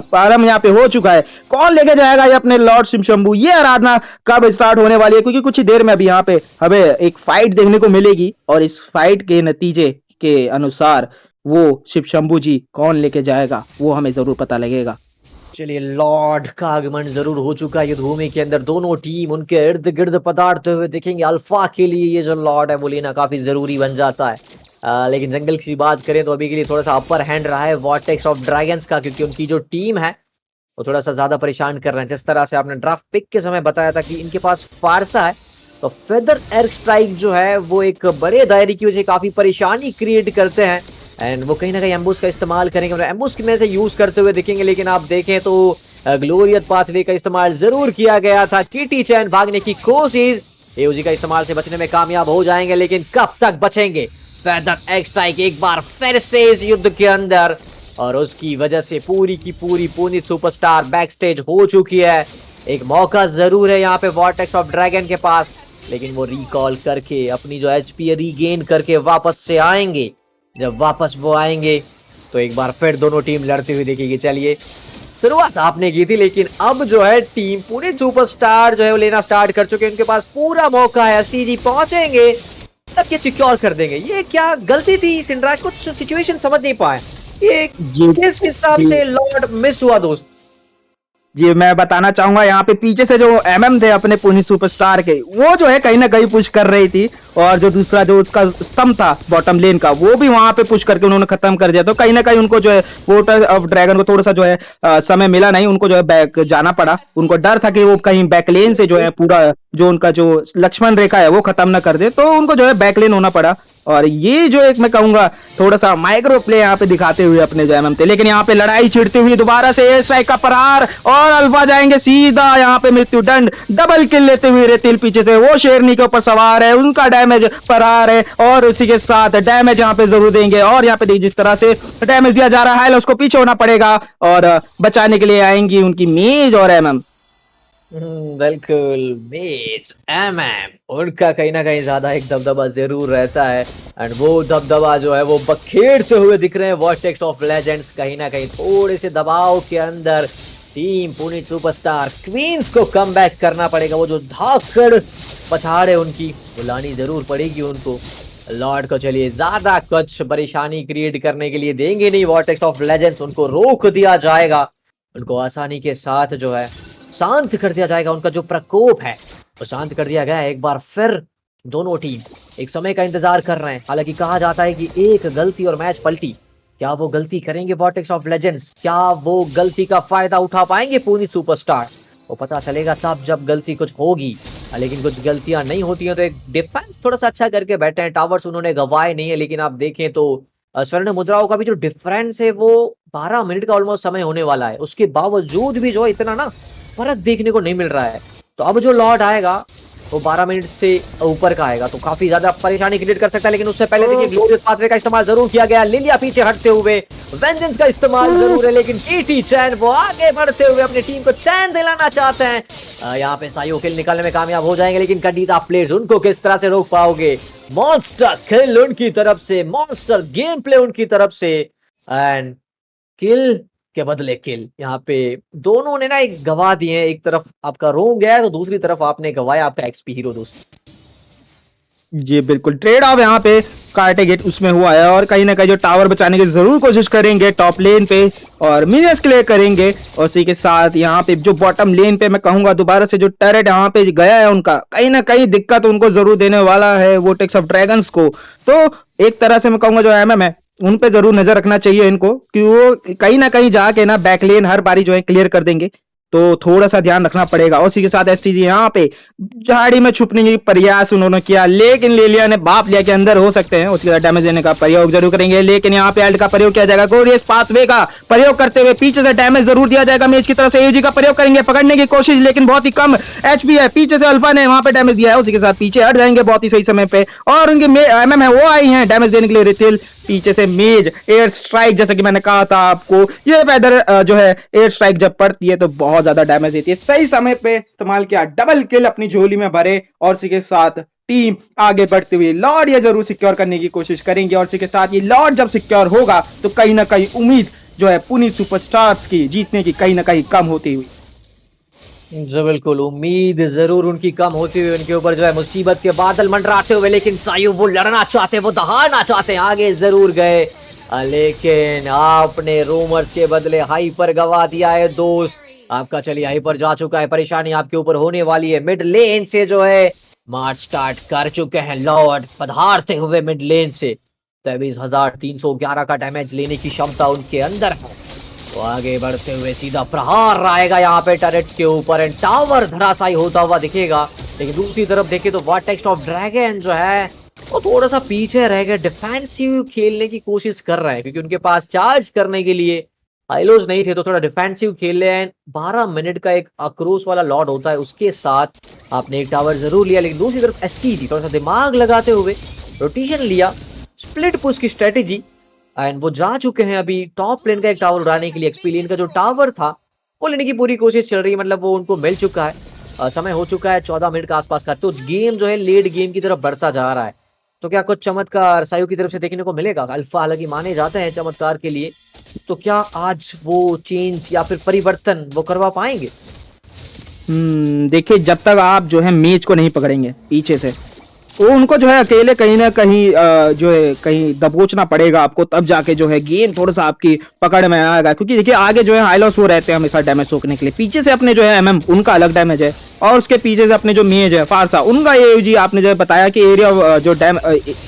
प्रारंभ यहाँ पे हो चुका है। कौन लेके जाएगा ये अपने लॉर्ड शिव शंभू? ये आराधना कब स्टार्ट होने वाली है? क्योंकि कुछ ही देर में अभी यहाँ पे हमें एक फाइट देखने को मिलेगी और इस फाइट के नतीजे के अनुसार वो शिव शंभू जी कौन लेके जाएगा वो हमें जरूर पता लगेगा। चलिए लॉर्ड का आगमन जरूर हो चुका है युद्ध भूमि के अंदर। दोनों टीम उनके इर्द गिर्द पदार्थ हुए देखेंगे। अल्फा के लिए ये जो लॉर्ड है वो लेना काफी जरूरी बन जाता है। लेकिन जंगल की बात करें तो अभी के लिए थोड़ा सा अपर हैंड रहा है वॉर्टेक्स ऑफ ड्रैगन्स का, क्योंकि उनकी जो टीम है वो थोड़ा सा ज्यादा परेशान कर रहे हैं। जिस तरह से आपने ड्राफ्ट पिक के समय बताया था कि इनके पास फारसा है, तो फेदर एयर स्ट्राइक जो है वो एक बड़े दायरे की वजह से काफी परेशानी क्रिएट करते हैं एंड वो कहीं ना कहीं एम्बुश का इस्तेमाल करेंगे। एम्बुश में से यूज करते हुए देखेंगे, लेकिन आप देखें तो ग्लोरियस पाथवे का इस्तेमाल जरूर किया गया था। कीटी चैन भागने की कोशिश, एओजी का इस्तेमाल से बचने में कामयाब हो जाएंगे, लेकिन कब तक बचेंगे? फेदर एयर स्ट्राइक एक बार फिर से इस युद्ध के अंदर, और उसकी वजह से पूरी की पूरी पुनीत सुपरस्टार बैक स्टेज हो चुकी है। एक मौका जरूर है यहाँ पे वॉर्टेक्स ऑफ ड्रैगन के पास, लेकिन वो रिकॉल करके अपनी जो एचपी रीगेन करके वापस से आएंगे। जब वापस वो आएंगे तो एक बार फिर दोनों टीम लड़ते हुए देखेगी। चलिए शुरुआत आपने की थी, लेकिन अब जो है टीम पुनीत सुपरस्टार जो है वो लेना स्टार्ट कर चुके हैं। उनके पास पूरा मौका है, एसटीजी पहुंचेंगे तब ये सिक्योर कर देंगे। ये क्या गलती थी सिंड्रा? कुछ सिचुएशन समझ नहीं पाए ये किस हिसाब से लॉर्ड मिस हुआ दोस्त। जी मैं बताना चाहूंगा, यहाँ पे पीछे से जो एमएम थे अपने पुनी सुपरस्टार के, वो जो है कहीं ना कहीं पुश कर रही थी, और जो दूसरा जो उसका स्तंभ था बॉटम लेन का वो भी वहां पे पुश करके उन्होंने खत्म कर दिया। तो कहीं ना कहीं उनको जो है वोटर ऑफ ड्रैगन को थोड़ा सा जो है समय मिला नहीं, उनको जो है बैक जाना पड़ा। उनको डर था कि वो कहीं बैक लेन से जो है पूरा जो उनका जो लक्ष्मण रेखा है वो खत्म ना कर दे, तो उनको जो है बैक लेन होना पड़ा। और ये जो एक मैं कहूंगा थोड़ा सा माइक्रो प्ले यहाँ पे दिखाते हुए अपने जो एमएम थे, लेकिन यहाँ पे लड़ाई छिड़ती हुई दोबारा से एयर स्ट्राइक का प्रहार और अल्फा जाएंगे सीधा यहाँ पे मृत्यु दंड। डबल किल लेते हुए रेतिल पीछे से वो शेरनी के ऊपर सवार है, उनका डैमेज प्रहार है और उसी के साथ डैमेज यहाँ पे जरूर देंगे। और यहाँ पे जिस तरह से डैमेज दिया जा रहा है उसको पीछे होना पड़ेगा और बचाने के लिए आएंगी उनकी मेज और एमएम। बिल्कुल, मेज एमएम उनका कहीं ना कहीं ज्यादा एक दबदबा जरूर रहता है एंड वो दबदबा जो है वो बखेरते हुए दिख रहे हैं वॉर्टेक्स ऑफ लेजेंड्स। कहीं ना कहीं थोड़े से दबाव के अंदर टीम पुनीत सुपरस्टार क्वींस को कम बैक करना पड़ेगा। वो जो धाकड़ पछाड़ है उनकी वो लानी जरूर पड़ेगी उनको। लॉर्ड को चलिए ज्यादा कुछ परेशानी क्रिएट करने के लिए देंगे नहीं वॉर्टेक्स ऑफ लेजेंड्स, उनको रोक दिया जाएगा। उनको आसानी के साथ जो है शांत कर दिया जाएगा। उनका जो प्रकोप है वो शांत कर दिया गया है। एक बार फिर दोनों टीम एक समय का इंतजार कर रहे हैं। हालांकि कहा जाता है कि एक गलती और मैच पलटी। क्या वो गलती करेंगे वॉर्टेक्स ऑफ लेजेंड्स? क्या वो गलती का फायदा उठा पाएंगे पुनीत सुपरस्टार? वो पता चलेगा तब जब गलती कुछ होगी। लेकिन कुछ गलतियां नहीं होती हैं तो एक डिफेंस थोड़ा सा अच्छा करके बैठे हैं। टावर्स उन्होंने गंवाए नहीं है, लेकिन आप देखें तो स्वर्ण मुद्राओं का भी जो डिफरेंस है वो 12 मिनट का ऑलमोस्ट समय होने वाला है। उसके बावजूद भी जो इतना ना फर्क देखने को नहीं मिल रहा है। तो अब जो लॉर्ड आएगा वो 12 मिनट से ऊपर का आएगा तो काफी ज्यादा परेशानी क्रिएट कर सकता है। लेकिन उससे पहले देखिए ग्लोरियस पाथवे का इस्तेमाल जरूर किया गया। लिलिया पीछे हटते हुए वेंजेंस का इस्तेमाल जरूर है, लेकिन कीटी चैन वो आगे बढ़ते हुए अपनी टीम को चैन दिलाना चाहते हैं। यहाँ पे साइयो किल निकालने में कामयाब हो जाएंगे, लेकिन कडीता प्लेयर्स उनको किस तरह से रोक पाओगे? मॉन्स्टर किल उनकी तरफ से, मॉन्स्टर गेम प्ले उनकी तरफ से एंड किल के बदले किल। यहाँ पे दोनों ने ना एक गवा दिए हैं। एक तरफ आपका रोम गया है तो दूसरी तरफ आपने गवाया आपका एक्सपी हीरो दोस्त। जी बिल्कुल, ट्रेड ऑफ यहाँ पे कार्टेगेट उसमें हुआ है और कहीं ना कहीं जो टावर बचाने की जरूर कोशिश करेंगे टॉप लेन पे और मिनियंस क्लियर करेंगे। और उसी के साथ यहाँ पे जो बॉटम लेन पे मैं कहूंगा दोबारा से जो टर्रेट यहाँ पे गया है उनका कहीं ना कहीं दिक्कत उनको जरूर देने वाला है वो टेक्स ऑफ ड्रैगन्स को। तो एक तरह से मैं कहूंगा जो एमएम है उन पे जरूर नजर रखना चाहिए इनको कि वो कहीं ना कहीं जाके ना बैक लेन हर बारी जो है क्लियर कर देंगे। तो थोड़ा सा ध्यान रखना पड़ेगा। और उसी के साथ एसटीजी यहाँ पे झाड़ी में छुपने की प्रयास उन्होंने किया लेकिन लिलिया ने बाप लिया के अंदर हो सकते हैं। उसके बाद डैमेज देने का प्रयोग जरूर करेंगे लेकिन यहाँ पे अल्ट का प्रयोग किया जाएगा। गोरियस पाथवे का प्रयोग करते हुए पीछे से डैमेज जरूर दिया जाएगा। मेज की तरफ से एयूजी का प्रयोग करेंगे पकड़ने की कोशिश लेकिन बहुत ही कम एचपी है। पीछे से अल्फा ने वहां पे डैमेज दिया है। उसी के साथ पीछे हट जाएंगे बहुत ही सही समय पे और उनके एमएम है वो आई है डैमेज देने के लिए। रिथिल पीछे से मेज एयर स्ट्राइक जैसा कि मैंने कहा था आपको ये वेदर जो है एयर स्ट्राइक जब पड़ती है तो बहुत ज्यादा डैमेज देती है। सही समय पे इस्तेमाल किया डबल किल अपनी झोली में भरे और इसी के साथ टीम आगे बढ़ती हुई लॉर्ड ये जरूर सिक्योर करने की कोशिश करेंगे। और इसी के साथ ये लॉर्ड जब सिक्योर होगा तो कहीं ना कहीं उम्मीद जो है पुणे सुपरस्टार्स की जीतने की कहीं ना कहीं कम होती हुई। जी बिल्कुल, उम्मीद जरूर उनकी कम होती हुई उनके ऊपर जो है मुसीबत के बादल मंडराते हुए, लेकिन सायु वो लड़ना चाहते, वो दहाड़ना चाहते, आगे जरूर गए लेकिन आपने रूमर्स के बदले हाइपर गवा दिया है दोस्त। आपका चलिए हाइपर जा चुका है, परेशानी आपके ऊपर होने वाली है। मिड लेन से जो है मार्च स्टार्ट कर चुके हैं लॉर्ड पधारते हुए मिड लेन से। 23,311 का डैमेज लेने की क्षमता उनके अंदर है। तो आगे बढ़ते हुए सीधा प्रहार आएगा यहाँ पे टरेट्स के ऊपर एंड टावर धराशायी होता हुआ दिखेगा। लेकिन दूसरी तरफ देखे तो वर्टेक्स ऑफ ड्रैगन जो है वो थोड़ा सा पीछे रह गए, डिफेंसिव खेलने की कोशिश कर रहे हैं क्योंकि उनके पास चार्ज करने के लिए हाइलोज नहीं थे तो थोड़ा डिफेंसिव खेल रहे हैं। 12 मिनट का एक आक्रोश वाला लॉर्ड होता है, उसके साथ आपने एक टावर जरूर लिया लेकिन दूसरी तरफ एसटीजी थोड़ा सा दिमाग लगाते हुए रोटेशन लिया, स्प्लिट पुश की स्ट्रेटेजी एंड वो जा चुके हैं अभी टॉप लेन का एक टावर उड़ाने के लिए। एक्सपी लेन का जो टावर था वो लेने की पूरी कोशिश चल रही है, मतलब वो उनको मिल चुका है। समय हो चुका है 14 मिनट का आसपास का, तो गेम जो है लेट गेम की तरफ बढ़ता जा रहा है। तो क्या कुछ चमत्कार सायु की तरफ से देखने को मिलेगा? अल्फा हालांकि माने जाते हैं चमत्कार के लिए, तो क्या आज वो चेंज या फिर परिवर्तन वो करवा पाएंगे? देखिए जब तक आप जो है मेज को नहीं पकड़ेंगे पीछे से तो उनको जो है अकेले कहीं ना कहीं जो है कहीं दबोचना पड़ेगा आपको, तब जाके जो है गेम थोड़ा सा आपकी पकड़ में आएगा। क्योंकि देखिए आगे जो है हाइलॉस वो रहते हैं हमेशा डैमेज सोखने के लिए, पीछे से अपने जो है एमएम उनका अलग डैमेज है और उसके पीछे से अपने जो मेज है फारसा उनका एओजी आपने जो बताया कि एरिया जो डैम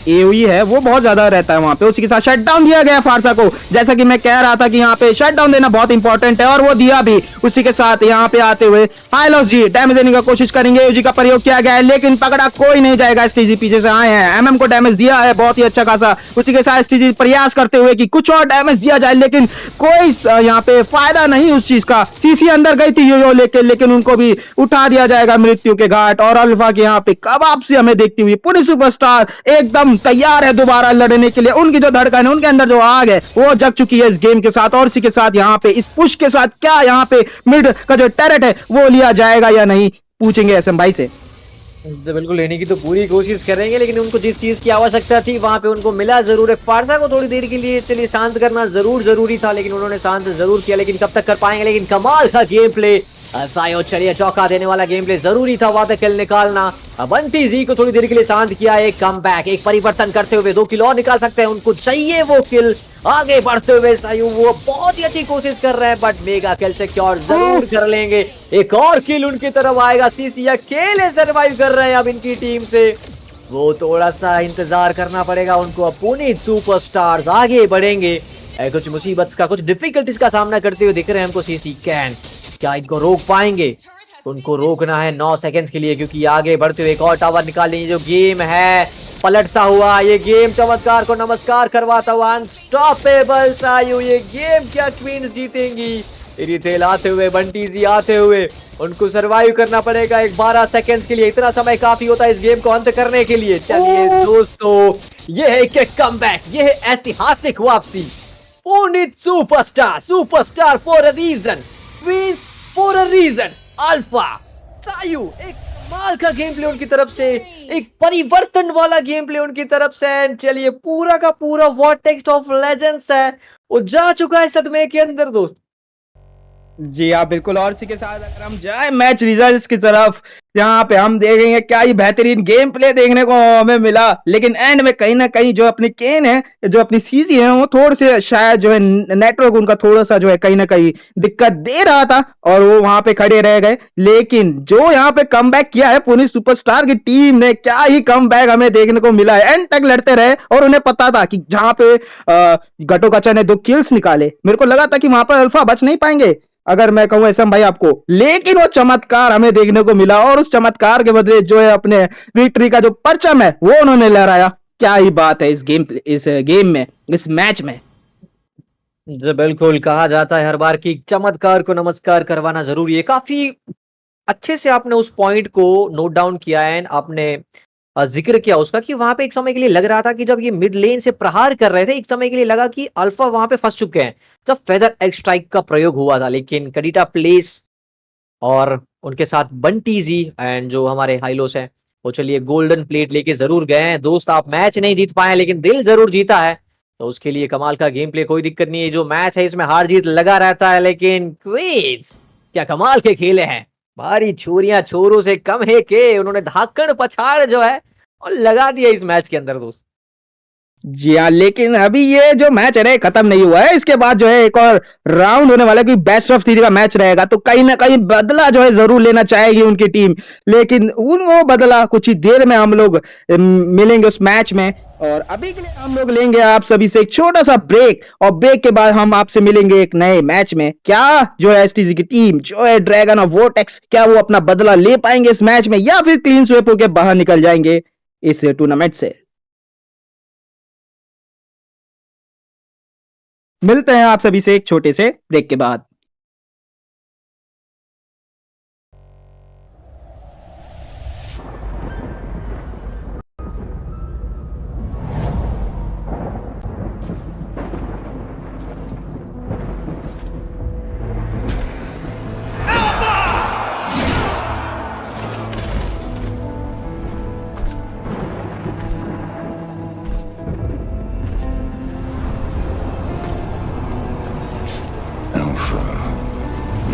एओई है वो बहुत ज्यादा रहता है वहां पे। उसी के साथ शट डाउन दिया गया फारसा को, जैसा कि मैं कह रहा था कि यहाँ पे शट डाउन देना बहुत इंपॉर्टेंट है और वो दिया भी। उसी के साथ यहाँ पे आते हुए हाइलॉस जी डैमेज देने की कोशिश करेंगे, एओजी का प्रयोग किया गया है लेकिन पकड़ा कोई नहीं जाएगा। एसटीजी पीछे से आए हैं, एमएम को डैमेज दिया है बहुत ही अच्छा खासा। उसी के साथ एसटीजी प्रयास करते हुए कि कुछ और डैमेज दिया जाए लेकिन कोई यहाँ पे फायदा नहीं उस चीज का। सीसी अंदर गई थी यो लेके लेकिन उनको भी उठा दिया जाएगा मृत्यु के घाट। और अल्फा के यहाँ पे कबाब से हमें देखती हुई पूरी सुपरस्टार एकदम तैयार है दोबारा लड़ने के लिए। उनकी जो धड़कन है उनके अंदर जो आग है वो जग चुकी है इस गेम के साथ। और इसी के साथ यहाँ पे इस पुश के साथ क्या यहाँ पे मिड का जो टैरेट है वो लिया जाएगा या नहीं, पूछेंगे एसएम भाई से। बिल्कुल लेने की तो पूरी कोशिश करेंगे लेकिन उनको जिस चीज की आवश्यकता थी वहां पे उनको मिला जरूर है। फारसा को थोड़ी देर के लिए चलिए शांत करना जरूरी था लेकिन उन्होंने शांत जरूर किया, लेकिन कब तक कर पाएंगे? लेकिन कमाल का गेम प्ले सायो, चलिए चौका देने वाला गेम प्ले जरूरी था वहां पे किल निकालना। बंटी जी को थोड़ी देर के लिए शांत किया, एक कमबैक एक परिवर्तन करते हुए 2 किल और निकाल सकते हैं, उनको चाहिए वो किल। आगे बढ़ते हुए सायु वो बहुत ही अच्छी कोशिश कर रहे हैं बट मेगा किल सिक्योर जरूर कर लेंगे। एक और किल उनकी तरफ आएगा, सीसी अकेले सर्वाइव कर रहे हैं अब इनकी टीम से। वो थोड़ा सा इंतजार करना पड़ेगा उनको। अब पुणे सुपरस्टार्स आगे बढ़ेंगे, कुछ मुसीबत का कुछ डिफिकल्टीज का सामना करते हुए दिख रहे हैं हमको सीसी कैन। क्या इनको रोक पाएंगे? उनको रोकना है 9 सेकंड्स के लिए क्योंकि आगे बढ़ते हुए एक और टावर निकालने जो गेम है पलटता हुआ, ये गेम चमत्कार को नमस्कार करवाता हुआ अनस्टॉपेबल सायु, ये गेम क्या क्वींस जीतेंगी? रिथेल आते हुए, बंटी जी आते हुए, उनको सरवाइव करना पड़ेगा एक 12 सेकंड्स के लिए। इतना समय काफी होता है इस गेम को अंत करने के लिए। चलिए दोस्तों ये है एक कमबैक, ये है ऐतिहासिक वापसी। Pune superstar for a reason, queens for a reason. Alpha सायु एक कमाल का गेम प्ले उनकी तरफ से, एक परिवर्तन वाला गेम प्ले उनकी तरफ से। चलिए पूरा का पूरा वर्टेक्स ऑफ लेजेंड्स है वो जा चुका है सदमे के अंदर दोस्त। जी हाँ बिल्कुल। और इसी के साथ अगर हम जाए मैच रिजल्ट्स की तरफ, यहाँ पे हम देखेंगे क्या ही बेहतरीन गेम प्ले देखने को हमें मिला, लेकिन एंड में कहीं ना कहीं जो अपनी केन है, जो अपनी सीजी है, वो थोड़े से शायद जो है नेटवर्क उनका थोड़ा सा जो है कहीं ना कहीं दिक्कत दे रहा था और वो वहां पे खड़े रह गए। लेकिन जो यहाँ पे कमबैक किया है पुणे सुपरस्टार की टीम ने, क्या ही कमबैक हमें देखने को मिला है। एंड तक लड़ते रहे और उन्हें पता था कि जहां पे घटोकाचा ने 2 किल्स निकाले, मेरे को लगा था कि वहां पर अल्फा बच नहीं पाएंगे, अगर मैं कहूं ऐसा भाई आपको, लेकिन वो चमत्कार हमें देखने को मिला और उस चमत्कार के बदले जो है अपने विक्ट्री का जो परचम है वो उन्होंने लहराया। क्या ही बात है इस गेम में, इस मैच में। जी, बिल्कुल कहा जाता है हर बार कि चमत्कार को नमस्कार करवाना जरूरी है। काफी अच्छे से आपने उस पॉइंट को नोट डाउन किया है, आपने जिक्र किया उसका कि वहां पे एक समय के लिए लग रहा था कि जब ये मिड लेन से प्रहार कर रहे थे, एक समय के लिए लगा कि अल्फा वहां पे फंस चुके हैं जब फेदर एग स्ट्राइक का प्रयोग हुआ था। लेकिन कडिटा प्लेस और उनके साथ बंटी जी एंड जो हमारे हाइलोस हैं, वो चलिए गोल्डन प्लेट लेके जरूर गए हैं। दोस्त आप मैच नहीं जीत पाए लेकिन दिल जरूर जीता है, तो उसके लिए कमाल का गेम प्ले, कोई दिक्कत नहीं है। जो मैच है इसमें हार जीत लगा रहता है, लेकिन क्वींस क्या कमाल के खेले हैं। भारी छोरियां छोरों से कम है के उन्होंने धाकड़ पछाड़ जो है और लगा दिया इस मैच के अंदर दोस्त। जी हाँ, लेकिन अभी ये जो मैच है ना खत्म नहीं हुआ है। इसके बाद जो है एक और राउंड होने वाला है, क्योंकि बेस्ट ऑफ 3 का मैच रहेगा, तो कहीं ना कहीं बदला जो है जरूर लेना चाहेगी उनकी टीम। लेकिन उन वो बदला कुछ ही देर में हम लोग मिलेंगे उस मैच में। और अभी के लिए हम लोग लेंगे आप सभी से एक छोटा सा ब्रेक, और ब्रेक के बाद हम आपसे मिलेंगे एक नए मैच में। क्या जो है एसटीजी की टीम जो है ड्रैगन ऑफ वोर्टेक्स, क्या वो अपना बदला ले पाएंगे इस मैच में, या फिर क्लीन स्वीप होकर बाहर निकल जाएंगे इस टूर्नामेंट से। मिलते हैं आप सभी से एक छोटे से ब्रेक के बाद। Alpha,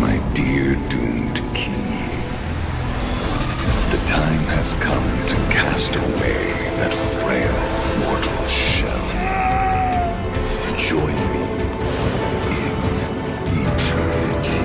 my dear doomed king. The time has come to cast away that frail mortal shell. Join me in eternity.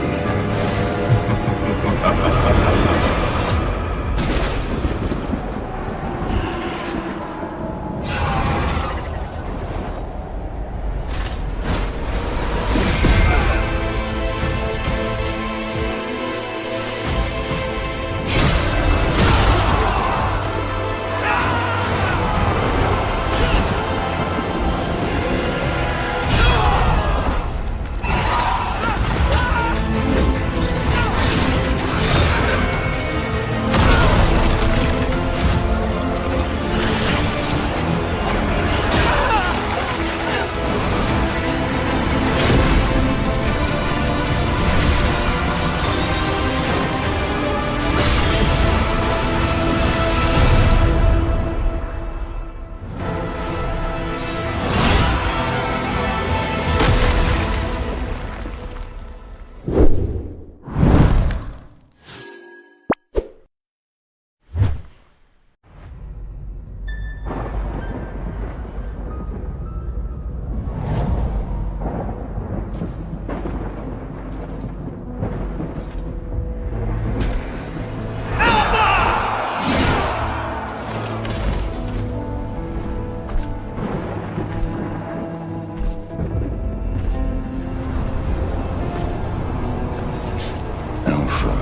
Alpha,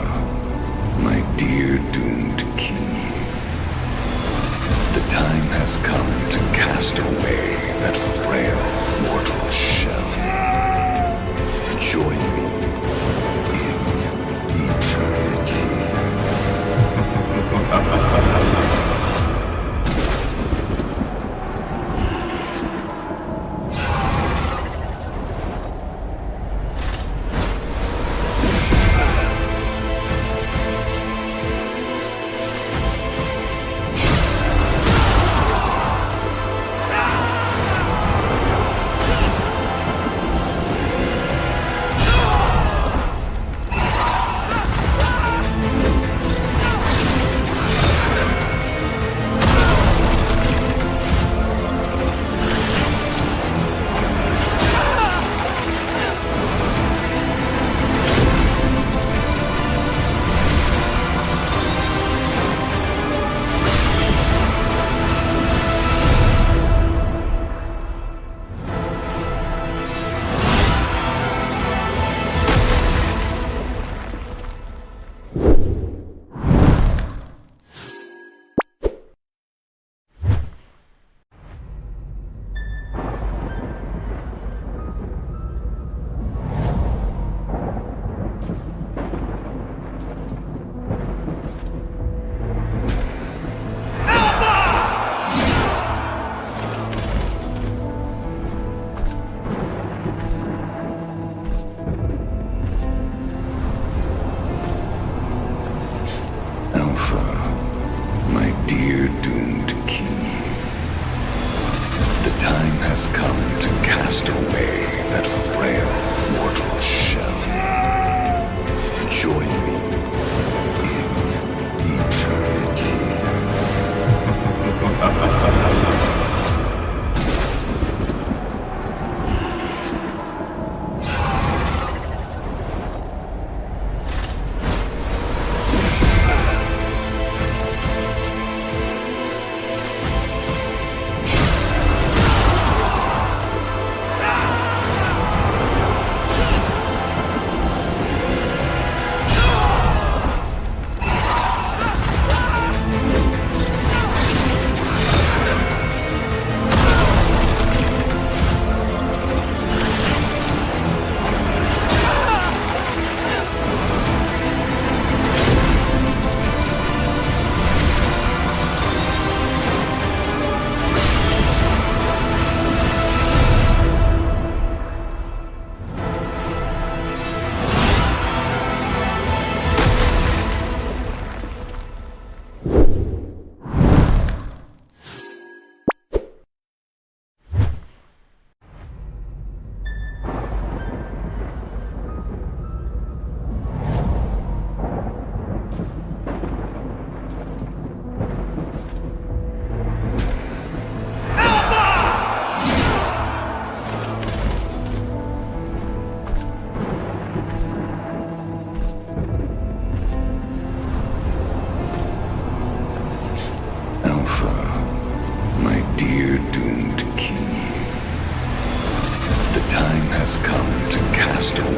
my dear doomed king. The time has come to cast away that frail mortal shell. Join me in eternity.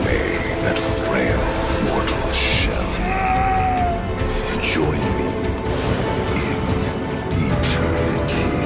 away that frail mortal shell. Join me in eternity.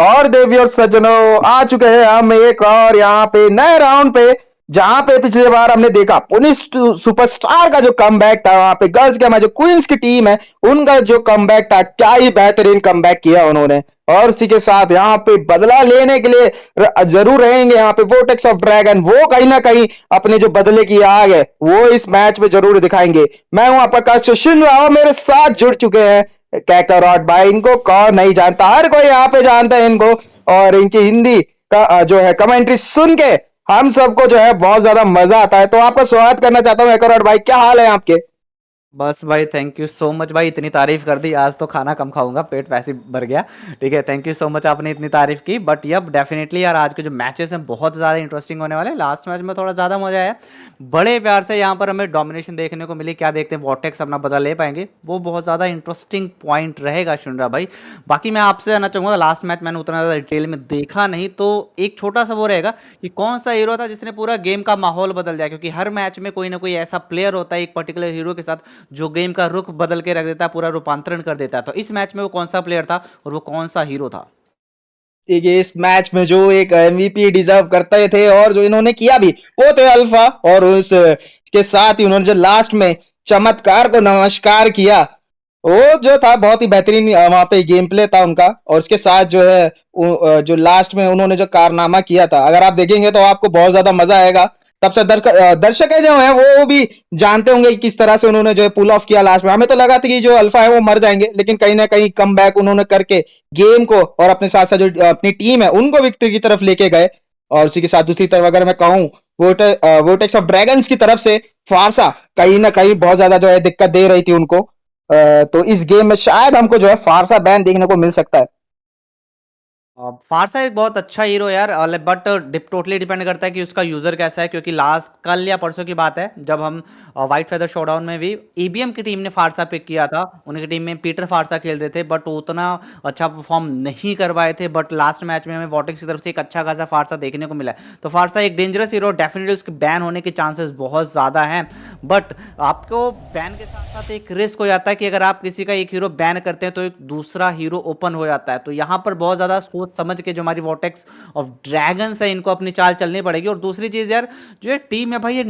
और देवी और सज्जनों, आ चुके हैं हम एक और यहाँ पे नए राउंड पे, जहां पे पिछली बार हमने देखा पुलिस सुपरस्टार का जो कमबैक था, वहां पे गर्ल्स के हमारे जो क्वींस की टीम है उनका जो कमबैक था, क्या ही बेहतरीन कमबैक किया उन्होंने। और उसी के साथ यहाँ पे बदला लेने के लिए जरूर रहेंगे यहाँ पे वोटेक्स ऑफ ड्रैगन, वो कहीं ना कहीं अपने जो बदले की आग है वो इस मैच में जरूर दिखाएंगे। मैं हूं आपका कश शिनराव, मेरे साथ जुड़ चुके हैं कैकरॉट भाई। इनको कौन नहीं जानता, हर कोई यहाँ पे जानता है इनको, और इनकी हिंदी का जो है कमेंट्री सुन के हम सबको जो है बहुत ज्यादा मजा आता है। तो आपका स्वागत करना चाहता हूँ कैकरॉट भाई, क्या हाल है आपके? बस भाई थैंक यू सो मच भाई, इतनी तारीफ कर दी, आज तो खाना कम खाऊंगा, पेट वैसे ही भर गया। ठीक है, थैंक यू सो मच, आपने इतनी तारीफ की। बट यब डेफिनेटली यार आज के जो मैचेस हैं बहुत ज़्यादा इंटरेस्टिंग होने वाले हैं। लास्ट मैच में थोड़ा ज़्यादा मजा आया, बड़े प्यार से यहाँ पर हमें डोमिनेशन देखने को मिली। क्या देखते हैं वॉटेक्स अपना बदला ले पाएंगे, वो बहुत ज़्यादा इंटरेस्टिंग पॉइंट रहेगा शुनरा भाई। बाकी मैं आपसे जानना चाहूँगा, लास्ट मैच मैंने उतना ज़्यादा डिटेल में देखा नहीं, तो एक छोटा सा वो रहेगा कि कौन सा हीरो था जिसने पूरा गेम का माहौल बदल दिया, क्योंकि हर मैच में कोई ना कोई ऐसा प्लेयर होता है एक पर्टिकुलर हीरो के साथ जो गेम का रुख बदल के रख देता है, पूरा रूपांतरण कर देता है। तो इस मैच में वो कौन सा प्लेयर था और वो कौन सा हीरो था? देखिए, इस मैच में जो एक एमवीपी डिजर्व करते थे और जो इन्होंने किया भी, वो थे अल्फा। और उस के साथ ही उन्होंने जो लास्ट में चमत्कार को नमस्कार किया, वो जो था बहुत ही बेहतरीन वहां पे गेम प्ले था उनका। और उसके साथ जो है जो लास्ट में उन्होंने जो कारनामा किया था, अगर आप देखेंगे तो आपको बहुत ज्यादा मजा आएगा। तब से दर्शक जो है वो भी जानते होंगे कि किस तरह से उन्होंने जो है पुल ऑफ किया लास्ट में। हमें तो लगा था कि जो अल्फा है वो मर जाएंगे, लेकिन कहीं ना कहीं कम बैक उन्होंने करके गेम को और अपने साथ साथ जो अपनी टीम है उनको विक्ट्री की तरफ लेके गए। और उसी के साथ दूसरी तरफ अगर मैं कहूँ, वोटेक्स ऑफ ड्रैगन्स की तरफ से फारसा कहीं ना कहीं बहुत ज्यादा जो है दिक्कत दे रही थी उनको। तो इस गेम में शायद हमको जो है फारसा बैन देखने को मिल सकता है। फारसा एक बहुत अच्छा हीरो यार, बट टोटली डिपेंड करता है कि उसका यूजर कैसा है, क्योंकि लास्ट कल या परसों की बात है जब हम व्हाइट फेदर शोडाउन में भी ईबीएम की टीम ने फारसा पिक किया था। उनकी टीम में पीटर फारसा खेल रहे थे, बट वो उतना अच्छा परफॉर्म नहीं कर पाए थे। बट लास्ट मैच में हमें वॉटेक्स की तरफ से एक अच्छा खासा फारसा देखने को मिला है। तो फारसा एक डेंजरस हीरो, डेफिनेटली उसके बैन होने के चांसेस बहुत ज़्यादा हैं। बट आपको बैन के साथ साथ एक रिस्क हो जाता है कि अगर आप किसी का एक हीरो बैन करते हैं तो एक दूसरा हीरो ओपन हो जाता है। तो यहाँ पर बहुत ज़्यादा सोच समझ के जो हमारी वॉटेक्स ऑफ ड्रैगन्स है इनको अपनी चाल चलनी पड़ेगी। और दूसरी चीज यार, जो ये टीम है भाई, ये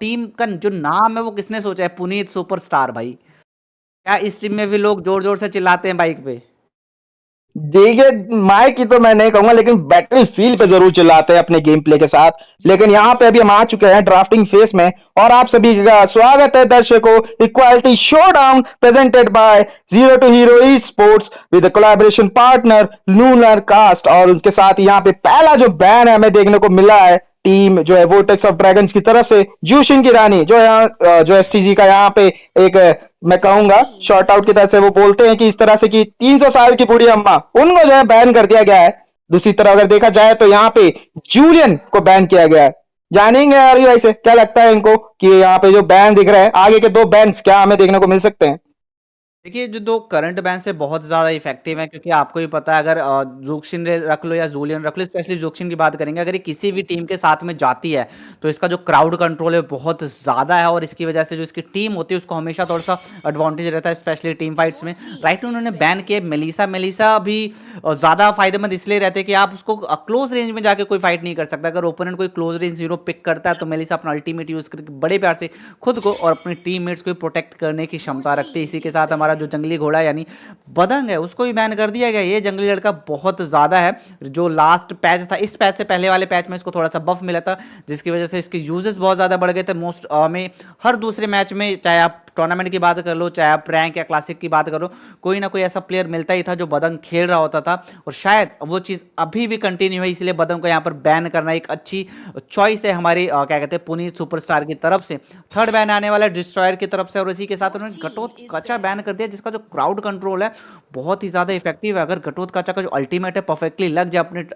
टीम का जो नाम है वो किसने सोचा है? पुनीत सुपरस्टार भाई। क्या इस टीम में भी लोग जोर जोर से चिल्लाते हैं बाइक पे? देखिए, माइक की तो मैं नहीं कहूंगा, लेकिन बैटल फील्ड पे जरूर चिल्लाते हैं अपने गेम प्ले के साथ। लेकिन यहाँ पे अभी हम आ चुके हैं ड्राफ्टिंग फेस में, और आप सभी का स्वागत है दर्शकों। Equality showdown presented by Z2H Esports with collaboration partner Lunar Cast. और उसके साथ ही यहाँ पे पहला जो बैन है हमें देखने को मिला है टीम जो है वोटेक्स ऑफ ड्रैगन्स की तरफ से। जूशिन की रानी जो यहाँ जो एसटीजी का यहाँ पे एक मैं कहूंगा शॉर्ट आउट की तरह से वो बोलते हैं कि इस तरह से कि 300 साल की बूढ़ी अम्मा, उनको जो है बैन कर दिया गया है। दूसरी तरफ अगर देखा जाए तो यहाँ पे जूलियन को बैन किया गया है। जानेंगे यार भाई से क्या लगता है इनको कि यहाँ पे जो बैन दिख रहे हैं, आगे के दो बैन्स क्या हमें देखने को मिल सकते हैं? देखिए, जो दो करंट बैन से बहुत ज़्यादा इफेक्टिव है, क्योंकि आपको ही पता है अगर जोक्सिन रख लो या जूलियन रख लो, स्पेशली जोक्सिन की बात करेंगे, अगर ये किसी भी टीम के साथ में जाती है तो इसका जो क्राउड कंट्रोल है बहुत ज़्यादा है। और इसकी वजह से जो इसकी टीम होती है उसको हमेशा थोड़ा सा एडवांटेज रहता है, स्पेशली टीम फाइट्स में। राइट, उन्होंने बैन किए मेलिसा भी ज़्यादा फायदेमंद इसलिए रहते हैं कि आप उसको क्लोज रेंज में जाके कोई फाइट नहीं कर सकता। अगर ओपोनेंट कोई क्लोज रेंज हीरो पिक करता है तो मेलिसा अपना अल्टीमेट यूज़ करके बड़े प्यार से खुद को और अपने टीममेट्स को प्रोटेक्ट करने की क्षमता रखती है। इसी के साथ हमारा जो जंगली घोड़ा यानी बदंग है उसको भी बैन कर दिया गया। ये जंगली लड़का बहुत ज़्यादा है। जो लास्ट पैच था, इस पैच से पहले वाले पैच में इसको थोड़ा सा बफ मिला था, जिसकी वजह से इसके यूजेस बहुत ज़्यादा बढ़ गए थे। मोस्ट में हर दूसरे मैच में, चाहे आप टूर्नामेंट की बात कर लो, चाहे आप रैंक या क्लासिक की बात करो, कोई ना कोई ऐसा प्लेयर मिलता ही था जो बदंग खेल रहा होता था। और शायद वो चीज़ अभी भी कंटिन्यू है, इसलिए बदंग को यहाँ पर बैन करना एक अच्छी चॉइस है हमारी क्या कहते हैं पुनीत सुपरस्टार की तरफ से। थर्ड बैन आने वाला है डिस्ट्रॉयर की तरफ से, और इसी के साथ उन्होंने घटोत्कचा बैन कर दिया, जिसका जो क्राउड कंट्रोल है बहुत ही ज़्यादा इफेक्टिव है। अगर घटोत्कचा का जो अल्टीमेट है परफेक्टली लग जाए अपने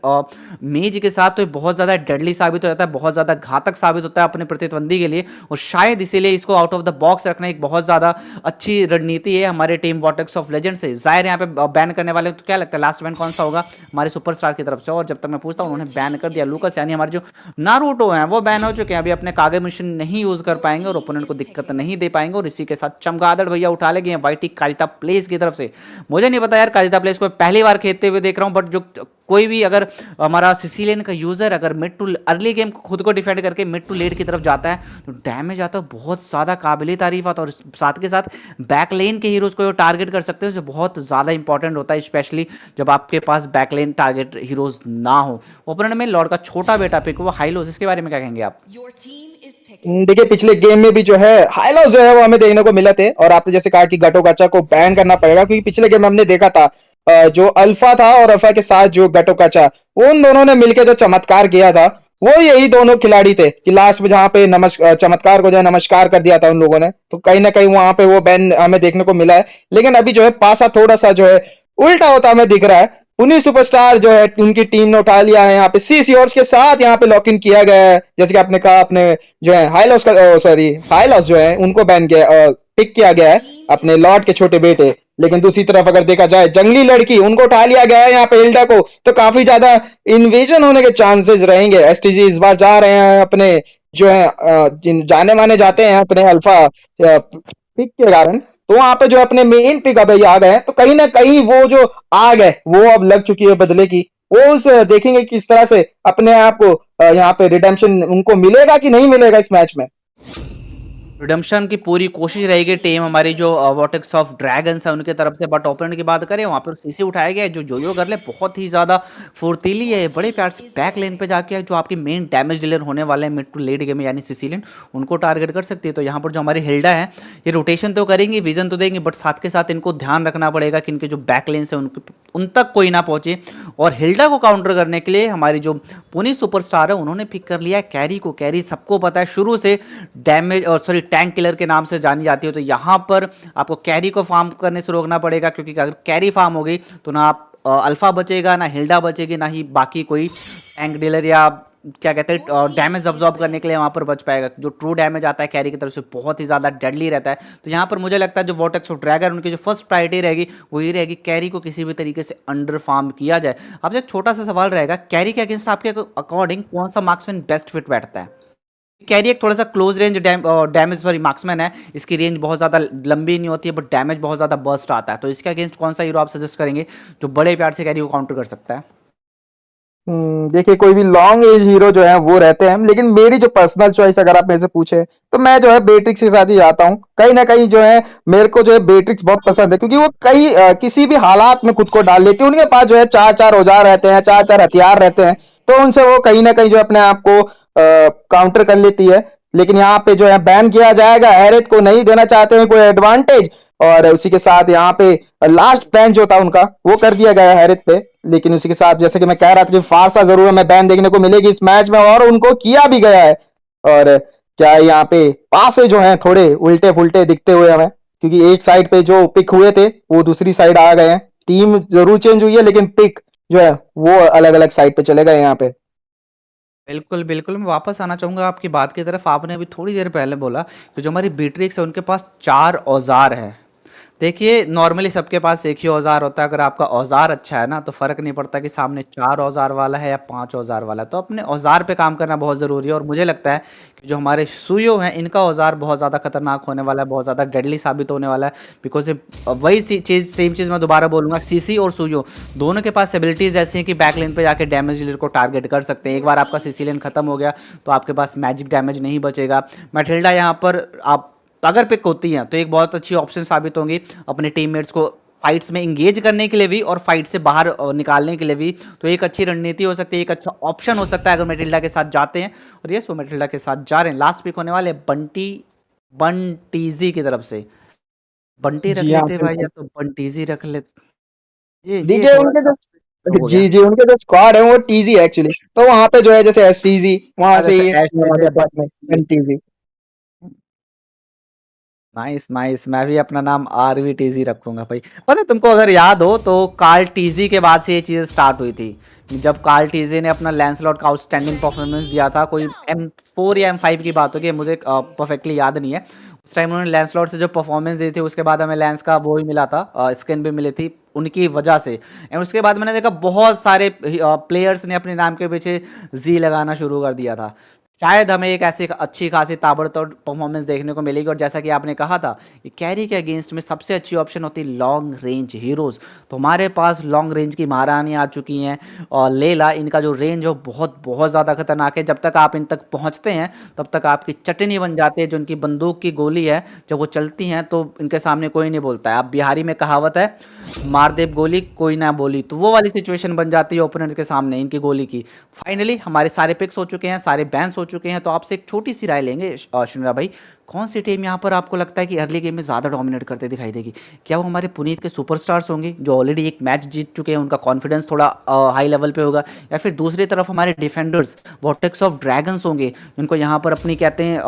मेज के साथ, तो बहुत ज़्यादा डेडली साबित हो जाता है, बहुत ज़्यादा घातक साबित होता है अपने प्रतिद्वंदी के लिए। और शायद इसीलिए इसको आउट ऑफ द बॉक्स रखना एक बहुत बहुत ज़्यादा अच्छी रणनीति है हमारे टीम वॉर्टेक्स ऑफ लेजेंड से। ज़ाहिर है यहाँ पे बैन करने वाले, तो क्या लगता है लास्ट बैन कौन सा होगा? हमारे सुपरस्टार की तरफ से। और जब तक मैं पूछता हूँ उन्होंने बैन कर दिया लूकस, यानी हमारे जो नारुतो हैं वो बैन हो चुके हैं। अभी अपने कागे मिशन नहीं यूज़ कर पाएंगे और ओपोनेंट को दिक्कत नहीं दे पाएंगे। और इसी के साथ चमगादड़ भैया उठा ले गए वाइटी कालिता प्लेस की तरफ से। मुझे नहीं पता यार, कालिता प्लेस को पहली बार खेलते हुए देख रहा हूँ, बट जो कोई भी अगर हमारा सिसिलियन का यूजर अगर मिड टू अर्ली गेम खुद को डिफेंड करके मिड टू लेट की तरफ जाता है तो डैमेज आता है बहुत ज़्यादा काबिल तारीफ आता है। और साथ के साथ बैक लेन के हीरोज़ को टारगेट कर सकते हो, जो बहुत ज़्यादा इंपॉर्टेंट होता है, स्पेशली जब आपके पास बैक लेन टारगेट हीरोज़ ना हो। ओपोनेंट में लॉर्ड का छोटा बेटा पिक हुआ हाइलोस, इसके बारे में क्या कहेंगे आप? देखिए पिछले गेम में भी जो है हाइलाइट जो है वो हमें देखने को मिले थे। और आपने जैसे कहा कि गटो गाचा को बैन करना पड़ेगा, क्योंकि पिछले गेम में हमने देखा था जो अल्फा था और अल्फा के साथ जो गटो गाचा, उन दोनों ने मिलकर जो चमत्कार किया था वो यही दोनों खिलाड़ी थे कि लास्ट में जहां पे चमत्कार को जो है नमस्कार कर दिया था उन लोगों ने। तो कहीं ना कहीं वहां पे वो बैन हमें देखने को मिला है। लेकिन अभी जो है पासा थोड़ा सा जो है उल्टा होता हमें दिख रहा है। उन्हीं सुपरस्टार जो है उनकी टीम ने उठा लिया है यहाँ पे सी सीओर्स के साथ, यहाँ पे लॉक इन किया गया है। जैसे कि आपने कहा, अपने जो है हाइलॉस का सॉरी हाइलॉस जो है उनको बैन किया पिक किया गया है अपने लॉर्ड के छोटे बेटे। लेकिन दूसरी तरफ अगर देखा जाए जंगली लड़की उनको उठा लिया गया है यहाँ पे हिल्डा को, तो काफी ज्यादा इन्वेजन होने के चांसेस रहेंगे। एसटीजी इस बार जा रहे हैं अपने जो है जाने माने जाते हैं अपने अल्फा पिक के कारण। तो वहां पे जो अपने मेन पिक अब आ गए हैं, तो कहीं ना कहीं वो जो आग है वो अब लग चुकी है बदले की। वो उस देखेंगे किस तरह से अपने आप को यहाँ पे रिडेम्पशन उनको मिलेगा कि नहीं मिलेगा इस मैच में। रिडम्पशन की पूरी कोशिश रहेगी टीम हमारी जो वॉटेक्स ऑफ ड्रैगन्स है उनके तरफ से। बट ओपोनेंट की बात करें वहाँ पर सीसी उठाया गया है, जो जोयो गर्ल है बहुत ही ज़्यादा फुर्तीली है, बड़े प्यार से बैक लेन पे जाके जो आपके मेन डैमेज डीलर होने वाले हैं मिड टू लेट गेम में, यानी सिसिलियन, उनको टारगेट कर सकती है। तो यहाँ पर जो हमारी हिल्डा है ये रोटेशन तो करेंगी, विजन तो देंगे, बट साथ के साथ इनको ध्यान रखना पड़ेगा कि इनके जो बैक लेन है उन तक कोई ना पहुंचे। और हिल्डा को काउंटर करने के लिए हमारी जो पुनी सुपरस्टार है उन्होंने पिक कर लिया है कैरी को। कैरी सबको पता है शुरू से डैमेज और सॉरी टैंक किलर के नाम से जानी जाती है। तो यहाँ पर आपको कैरी को फार्म करने से रोकना पड़ेगा, क्योंकि अगर कैरी फार्म हो गई तो ना आप अल्फा बचेगा, ना हिल्डा बचेगी, ना ही बाकी कोई टैंक डीलर या क्या कहते हैं डैमेज अब्जॉर्ब करने के लिए वहाँ पर बच पाएगा। जो ट्रू डैमेज आता है कैरी की तरफ से बहुत ही ज़्यादा डेडली रहता है। तो यहाँ पर मुझे लगता है जो वॉटेक्स ऑफ ड्रैगन उनकी जो फर्स्ट प्रायोरिटी रहेगी वो ये रहेगी कैरी को किसी भी तरीके से अंडर फार्म किया जाए। आपसे एक छोटा सा सवाल रहेगा, कैरी के अगेंस्ट आपके अकॉर्डिंग कौन सा मार्क्समैन बेस्ट फिट बैठता है? कैरी एक थोड़ा सा close range damage sorry marksman है, इसकी रेंज बहुत ज़्यादा लंबी नहीं होती है बट डैमेज बहुत ज़्यादा बर्स्ट आता है। तो इसके अगेंस्ट कौन सा हीरो आप सजेस्ट करेंगे जो बड़े प्यार से कैरी को काउंटर कर सकता है? देखिए कोई भी लॉन्ग एज हीरो जो है वो रहते हैं, लेकिन मेरी जो पर्सनल चॉइस अगर आप मेरे से पूछे तो मैं जो है बेट्रिक्स के साथ ही जाता हूँ। कहीं ना कहीं जो है मेरे को जो है बेट्रिक्स बहुत पसंद है, क्योंकि वो किसी भी हालात में खुद को डाल लेती है। उनके पास जो है चार चार औजार रहते हैं, चार चार हथियार रहते हैं, तो उनसे वो कहीं ना कहीं जो अपने आप को काउंटर कर लेती है। लेकिन यहाँ पे जो है बैन किया जाएगा, हैरिथ को नहीं देना चाहते हैं कोई एडवांटेज। और उसी के साथ यहाँ पे लास्ट बैन जो था उनका वो कर दिया गया हैरिथ पे। लेकिन उसी के साथ जैसे कि मैं कह रहा था कि फारसा जरूर हमें बैन देखने को मिलेगी इस मैच में, और उनको किया भी गया है। और क्या यहाँ पे पासे जो हैं थोड़े उल्टे फुलटे दिखते हुए हमें, क्योंकि एक साइड पे जो पिक हुए थे वो दूसरी साइड आ गए हैं। टीम जरूर चेंज हुई है लेकिन पिक जो है वो अलग अलग साइड पे चले गए यहाँ पे। बिल्कुल, बिल्कुल, मैं वापस आना चाहूँगा आपकी बात की तरफ। आपने अभी थोड़ी देर पहले बोला कि जो हमारी बीट्रिक्स है उनके पास 4 औज़ार हैं। देखिए नॉर्मली सबके पास एक ही औज़ार होता है, अगर आपका औज़ार अच्छा है ना तो फ़र्क नहीं पड़ता कि सामने 4 औज़ार वाला है या 5 औज़ार वाला है। तो अपने औज़ार पे काम करना बहुत ज़रूरी है। और मुझे लगता है कि जो हमारे सुयो हैं इनका औज़ार बहुत ज़्यादा खतरनाक होने वाला है, बहुत ज़्यादा डेडली साबित होने वाला है। बिकॉज़ वही सेम चीज़ मैं दोबारा बोलूँगा, सीसी और सुयो दोनों के पास एबिलिटीज़ ऐसी हैं कि बैक लेन पे जाके डैमेज डीलर को टारगेट कर सकते हैं। एक बार आपका सीसी लेन खत्म हो गया तो आपके पास मैजिक डैमेज नहीं बचेगा। मैटिल्डा यहाँ पर आप अगर पिक होती हैं तो एक बहुत अच्छी ऑप्शन साबित होंगी अपने टीममेट्स को फाइट्स में इंगेज करने के लिए भी और फाइट से बाहर निकालने के लिए भी। तो एक अच्छी रणनीति हो सकती है, एक अच्छा ऑप्शन हो सकता है अगर मैटिल्डा के साथ जाते हैं। और ये सो मैटिल्डा के साथ जा रहे हैं। लास्ट पिक होने वाले बंटीजी की तरफ से। बंटी रख जी हाँ लेते भाई या बिल्कुल। तो बंटीजी रख ले। ये देखिए थोड़ा उनके सा जो हो गया। जी जी उनके जो स्क्वाड है वो टीजी एक्चुअली, तो वहां पे जो है जैसे एसटीजी वहां हाँ, से जैसे ही ऐश आने जैसे वाले बाद में टीजी। नाइस नाइस, मैं भी अपना नाम RVTZ रखूंगा भाई। पता है तुमको, अगर याद हो तो कार्ल टीजी के बाद से ये चीज़ स्टार्ट हुई थी। जब कार्ल टीजी ने अपना लैंसलॉट का आउटस्टैंडिंग परफॉर्मेंस दिया था, कोई M4 या M5 की बात होगी, मुझे परफेक्टली याद नहीं है। उस टाइम उन्होंने लैंसलॉट से जो परफॉर्मेंस दी थी, उसके बाद हमें लैंस का वो ही मिला था, स्किन भी मिली थी उनकी वजह से। एंड उसके बाद मैंने देखा बहुत सारे प्लेयर्स ने अपने नाम के पीछे जी लगाना शुरू कर दिया था। शायद हमें एक ऐसी अच्छी खासी ताबड़तोड़ परफॉर्मेंस देखने को मिलेगी। और जैसा कि आपने कहा था, ये कैरी के अगेंस्ट में सबसे अच्छी ऑप्शन होती है लॉन्ग रेंज हीरोज़। तो हमारे पास लॉन्ग रेंज की महारानी आ चुकी हैं, और लेला, इनका जो रेंज है वो बहुत बहुत ज़्यादा खतरनाक है। जब तक आप इन तक पहुंचते हैं तब तक आपकी चटनी बन जाती है। जो इनकी बंदूक की गोली है, जब वो चलती हैं तो इनके सामने कोई नहीं बोलता है। आप बिहारी में कहावत है, मार दे गोली कोई ना बोली, तो वो वाली सिचुएशन बन जाती है ओपोनेंट्स के सामने इनकी गोली की। फाइनली हमारे सारे पिक्स हो चुके हैं, सारे बैन्स हो चुके हैं। तो आपसे एक छोटी सी राय लेंगे शिनरा भाई, कौन सी टीम यहाँ पर आपको लगता है कि अर्ली गेम में ज़्यादा डोमिनेट करते दिखाई देगी? क्या वो हमारे पुनीत के सुपरस्टार्स होंगे जो ऑलरेडी एक मैच जीत चुके हैं, उनका कॉन्फिडेंस थोड़ा हाई लेवल पे होगा? या फिर दूसरी तरफ हमारे डिफेंडर्स वॉर्टेक्स ऑफ ड्रैगन्स होंगे, जिनको यहाँ पर अपनी कहते हैं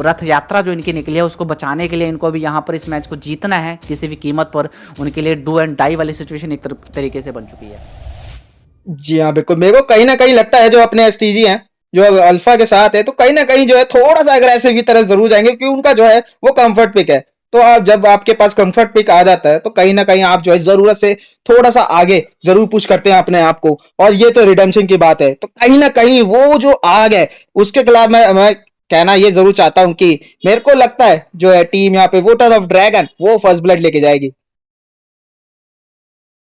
रथ यात्रा जो इनकी निकली है उसको बचाने के लिए इनको भी यहाँ पर इस मैच को जीतना है किसी भी कीमत पर। उनके लिए डू एंड डाई वाली सिचुएशन एक तरीके से बन चुकी है। जी हाँ बिल्कुल, मेरे को कहीं ना कहीं लगता है जो अपने एसटीजी हैं, जो अब अल्फा के साथ है, तो कहीं ना कहीं जो है थोड़ा सा अग्रेसिव की तरफ जरूर जाएंगे, क्योंकि उनका जो है वो कंफर्ट पिक है। तो आप जब आपके पास कंफर्ट पिक आ जाता है तो कहीं ना कहीं आप जो है जरूरत से थोड़ा सा आगे जरूर पुश करते हैं अपने आप को। और ये तो रिडेम्पशन की बात है, तो कहीं ना कहीं वो जो आग है उसके खिलाफ मैं कहना ये जरूर चाहता हूँ कि मेरे को लगता है जो है टीम यहाँ पे वोटर ऑफ ड्रैगन वो फर्स्ट ब्लड लेके जाएगी।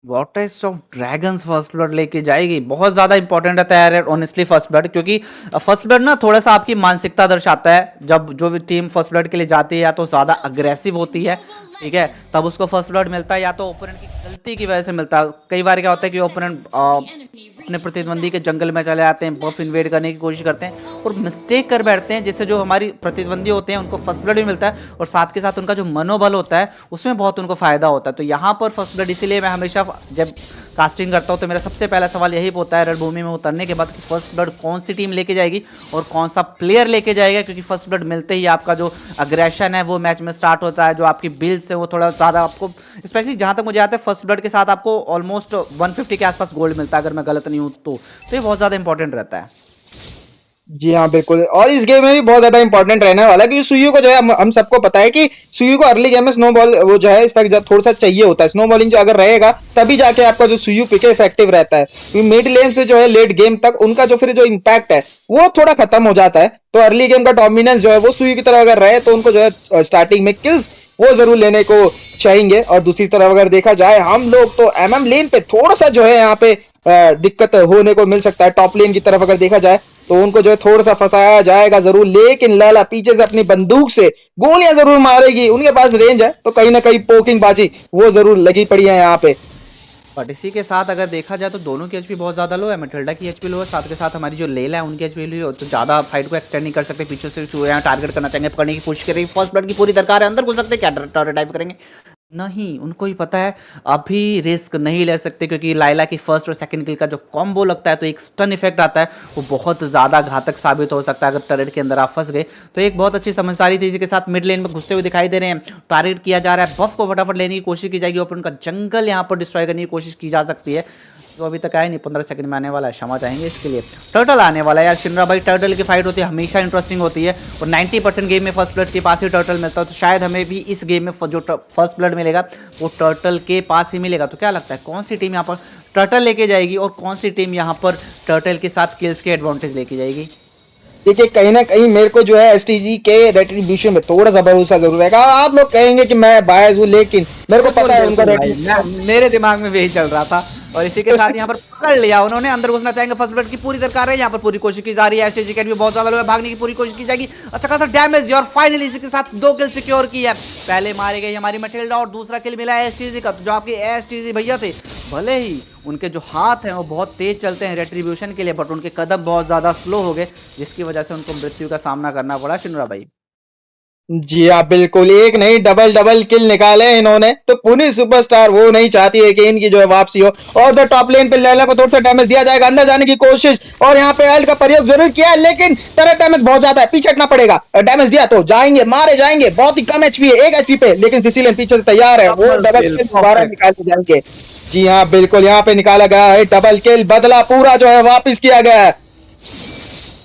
वॉटेस्ट ऑफ ड्रैगन्स फर्स्ट ब्लड लेके जाएगी, बहुत ज़्यादा इंपॉर्टेंट रहता है यार ऑनेस्टली फर्स्ट ब्लड, क्योंकि फर्स्ट ब्लड ना थोड़ा सा आपकी मानसिकता दर्शाता है। जब जो भी टीम फर्स्ट ब्लड के लिए जाती है या तो ज़्यादा अग्रेसिव होती है, ठीक है, तब उसको फर्स्ट ब्लड मिलता है, या तो ओपोनेंट की गलती की वजह से मिलता है। कई बार क्या होता है कि ओपोनेंट अपने प्रतिद्वंदी के जंगल में चले जाते हैं, बफ इन्वेड करने की कोशिश करते हैं और मिस्टेक कर बैठते हैं, जिससे जो हमारी प्रतिद्वंदी होते हैं उनको फर्स्ट ब्लड भी मिलता है और साथ के साथ उनका जो मनोबल होता है उसमें बहुत उनको फायदा होता है। तो यहाँ पर फर्स्ट ब्लड, इसीलिए मैं हमेशा जब कास्टिंग करता हूँ तो मेरा सबसे पहला सवाल यही होता है रणभूमि में उतरने के बाद कि फर्स्ट ब्लड कौन सी टीम लेके जाएगी और कौन सा प्लेयर लेके जाएगा। क्योंकि फर्स्ट ब्लड मिलते ही आपका जो अग्रेशन है वो मैच में स्टार्ट होता है, जो आपकी बिल्ड्स है वो थोड़ा ज़्यादा आपको, स्पेशली जहाँ तक मुझे आता है फर्स्ट ब्लड के साथ आपको ऑलमोस्ट 150 के आसपास गोल्ड मिलता है अगर मैं गलत नहीं हूँ तो ये बहुत ज़्यादा इंपॉर्टेंट रहता है। जी हाँ बिल्कुल, और इस गेम में भी बहुत ज्यादा इंपॉर्टेंट रहने वाला है, क्योंकि सुयू को जो है हम सबको पता है कि सुयू को अर्ली गेम में स्नो बॉल वो जो है इस पर थोड़ा सा चाहिए होता है। स्नो बॉलिंग जो अगर रहेगा तभी जाके आपका जो सुयू पिक है इफेक्टिव रहता है, क्योंकि मिड लेन से जो है लेट गेम तक उनका जो फिर जो इम्पैक्ट है वो थोड़ा खत्म हो जाता है। तो अर्ली गेम का डोमिनेंस जो है वो सुयू की तरफ अगर रहे तो उनको जो है स्टार्टिंग में किल्स वो जरूर लेने को चाहेंगे। और दूसरी तरफ अगर देखा जाए हम लोग तो एमएम लेन पे थोड़ा सा जो है यहाँ पे दिक्कत होने को मिल सकता है। टॉप लेन की तरफ अगर देखा जाए तो उनको जो है थोड़ा सा फंसाया जाएगा जरूर, लेकिन लैला पीछे से अपनी बंदूक से गोलियां जरूर मारेगी, उनके पास रेंज है तो कहीं ना कहीं पोकिंग बाजी वो जरूर लगी पड़ी है यहाँ पे। बट इसी के साथ अगर देखा जाए तो दोनों की एचपी बहुत ज़्यादा लो है, मेटिल्डा की एचपी लो है, साथ के साथ हमारी जो लेला है उनकी एचपी लो है, तो ज़्यादा फाइट को एक्सटेंड नहीं कर सकते, पीछे से यहाँ टारगेट करना चाहेंगे, पकड़ने की कोशिश करेंगे, फर्स्ट ब्लड की पूरी दरकार है, अंदर घुस सकते, क्या टॉर्रेट टाइप करेंगे? नहीं, उनको ही पता है अभी रिस्क नहीं ले सकते, क्योंकि लाइला की फर्स्ट और सेकंड किल का जो कॉम्बो लगता है तो एक स्टन इफेक्ट आता है, वो बहुत ज़्यादा घातक साबित हो सकता है अगर टर्रेट के अंदर आप फंस गए। तो एक बहुत अच्छी समझदारी थी, इसके साथ मिड लेन में घुसते हुए दिखाई दे रहे हैं, टारगेट किया जा रहा है, बफ को फटाफट लेने की कोशिश की जाएगी और उनका जंगल यहाँ पर डिस्ट्रॉय करने की कोशिश की जा सकती है। तो अभी तक आया नहीं, 15 सेकंड में आने वाला है, क्षमा चाहेंगे इसके लिए। टर्टल आने वाला है यार शिनरा भाई, टर्टल की फाइट होती है हमेशा इंटरेस्टिंग होती है और 90% गेम में फर्स्ट ब्लड के पास ही टर्टल मिलता है, तो शायद हमें भी इस गेम में जो फर्स्ट ब्लड मिलेगा वो टर्टल के पास ही मिलेगा। तो क्या लगता है कौन सी टीम यहाँ पर टर्टल लेके जाएगी और कौन सी टीम यहाँ पर टर्टल के साथ किल्स के एडवांटेज लेके जाएगी? देखिए कहीं ना कहीं मेरे को जो है एसटीजी के रेट्रीब्यूशन में थोड़ा सा भरोसा जरूर रहेगा। आप लोग कहेंगे कि मैं बायस हूँ, लेकिन मेरे को पता है उनका मेरे दिमाग में वही चल रहा था और इसी के साथ यहाँ पर पकड़ लिया उन्होंने, अंदर घुसना चाहेंगे, फर्स्ट ब्लड की पूरी दरकार है, यहाँ पर पूरी कोशिश की जा रही है, एसटीजी के भी बहुत ज्यादा लोग है, भागने की पूरी कोशिश की जाएगी, अच्छा खासा डैमेज और फाइनली इसी के साथ 2 किल सिक्योर की है। पहले मारी गई हमारी मेटिल्डा और दूसरा किल मिला है एसटीजी का। तो जो आपके एसटीजी भैया थे, भले ही उनके जो हाथ हैं वो बहुत तेज चलते हैं रेट्रीब्यूशन के लिए, बट उनके कदम बहुत ज़्यादा स्लो हो गए, जिसकी वजह से उनको मृत्यु का सामना करना पड़ा शिनरा भाई। जी हाँ, बिल्कुल, एक नहीं डबल डबल किल निकाले हैं इन्होंने। तो पुणे सुपरस्टार वो नहीं चाहती है कि इनकी जो है वापसी हो। और तो टॉप लेन पे लैला को थोड़ा सा डैमेज दिया जाएगा, अंदर जाने की कोशिश, और यहाँ पे अल्ट का प्रयोग जरूर किया है, लेकिन तरह डैमेज बहुत ज्यादा है, पीछे हटना पड़ेगा। डैमेज दिया तो जाएंगे, मारे जाएंगे, बहुत ही कम एचपी है, 1 एचपी पे, लेकिन सिसिलियन पीछे से तैयार है, वो डबल डबल किल, किल दोबारा परफेक्ट। निकाल जाएंगे। जी हाँ, बिल्कुल, यहाँ पे निकाला गया है डबल किल, बदला पूरा जो है वापिस किया गया है।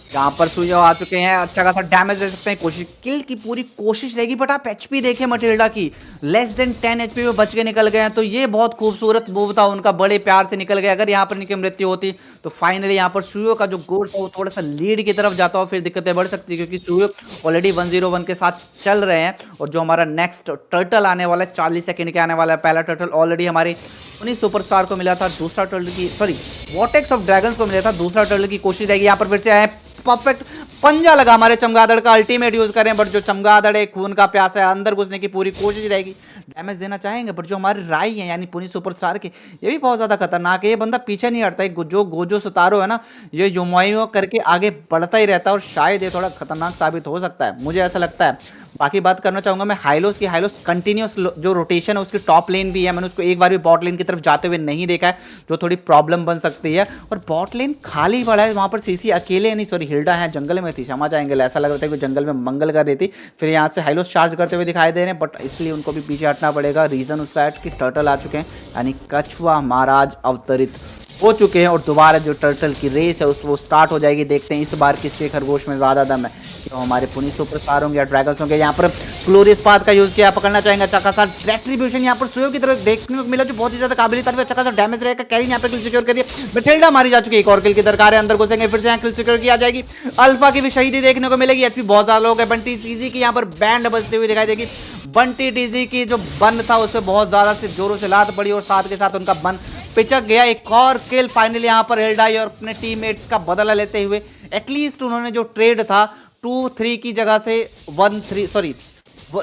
यहाँ पर सुयो आ चुके हैं, अच्छा खासा डैमेज दे सकते हैं, कोशिश किल की पूरी कोशिश रहेगी, बट आप एचपी देखिए मटिल्डा की लेस देन 10 एचपी में बच के निकल गए हैं। तो ये बहुत खूबसूरत मूव था उनका, बड़े प्यार से निकल गए। अगर यहाँ पर इनकी मृत्यु होती तो फाइनली यहाँ पर सुयो का जो गोल था वो थोड़ा सा लीड की तरफ जाता हो, फिर दिक्कतें बढ़ सकती है, क्योंकि सुयो ऑलरेडी 101 के साथ चल रहे हैं। और जो हमारा नेक्स्ट टर्टल आने वाला है 40 सेकंड के आने वाला है, पहला टर्टल ऑलरेडी हमारी उन्हीं सुपरस्टार को मिला था, दूसरा टर्टल की वॉटेक्स ऑफ ड्रैगन्स को मिला था, दूसरा टर्टल की कोशिश रहेगी। यहाँ पर फिर से आए, परफेक्ट पंजा लगा हमारे चमगादड़ का, अल्टीमेट यूज करें, बट जो चमगादड़ है खून का प्यासा है, अंदर घुसने की पूरी कोशिश रहेगी, डैमेज देना चाहेंगे, बट जो हमारे राई है यानी पुनी सुपरस्टार के, ये भी बहुत ज्यादा खतरनाक है। ये बंदा पीछे नहीं हटता है, जो गोजो सुतारो है ना, ये युमायो करके आगे बढ़ता ही रहता है, और शायद ये थोड़ा खतरनाक साबित हो सकता है, मुझे ऐसा लगता है। बाकी बात करना चाहूंगा मैं हाइलोस की, हाइलोस कंटिन्यूस जो रोटेशन है उसकी टॉप लेन भी है, मैंने उसको एक बार भी बॉट लेन की तरफ जाते हुए नहीं देखा है, जो थोड़ी प्रॉब्लम बन सकती है। और बॉट लेन खाली पड़ा है, वहां पर सीसी अकेले नहीं, सॉरी हिल्डा है, जंगल में थी, क्षमा चाहेंगे, ऐसा लग रहा था कि जंगल में मंगल कर रही थी। फिर यहाँ से हाइलोस चार्ज करते हुए दिखाई दे रहे हैं, बट इसलिए उनको भी पीछे हटना पड़ेगा। रीजन उसका है कि टर्टल आ चुके हैं, यानी कछुआ महाराज अवतरित हो चुके हैं, और दोबारा जो टर्टल की रेस है वो स्टार्ट हो जाएगी। देखते हैं इस बार किसके खरगोश में ज्यादा दम है, तो हमारे पुनी सुपरस्टार होंगे या ड्रैगन्स होंगे। यहाँ पर ग्लोरियस पाथ का यूज किया, पकड़ना चाहेंगे, अच्छा खासा रेट्रीब्यूशन यहाँ पर सुयो की तरफ देखने को मिला, जो बहुत ही ज्यादा काबिल तारीफ, अच्छा खासा डैमेज रहेगा। कैरी यहाँ पर किल सिक्योर कर दिया, बेटेल्डा मारी जा चुकी है, एक और किल की दरकार है, अंदर घुसेंगे, फिर से यहाँ किल सिक्योर की आ जाएगी। अल्फा की भी शहीदी देखने को मिलेगी, एचपी बहुत ज्यादा लोग है। बंटी टीजी की यहाँ पर बैंड बजते हुए दिखाई देगी, बंटी टीजी की जो बन था उससे बहुत ज्यादा से जोरों से लात पड़ी, और साथ के साथ उनका बन पिचक गया। एक और किल फाइनली यहाँ पर हेल्डाई और अपने टीममेट्स का बदला लेते हुए, एटलीस्ट उन्होंने जो ट्रेड था 2-3 की जगह से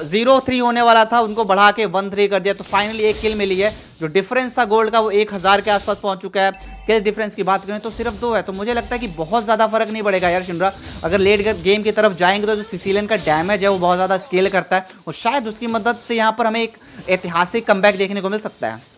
0-3 होने वाला था, उनको बढ़ा के 1-3 कर दिया। तो फाइनली एक किल मिली है, जो डिफरेंस था गोल्ड का वो 1000 के आसपास पहुंच चुका है। किल डिफरेंस की बात करें तो सिर्फ 2 है, तो मुझे लगता है कि बहुत ज्यादा फर्क नहीं पड़ेगा यार शिमरा। अगर लेट गेम की तरफ जाएंगे तो जो सिसिलियन का डैमेज है वो बहुत ज्यादा स्केल करता है, और शायद उसकी मदद से यहाँ पर हमें एक ऐतिहासिक कमबैक देखने को मिल सकता है।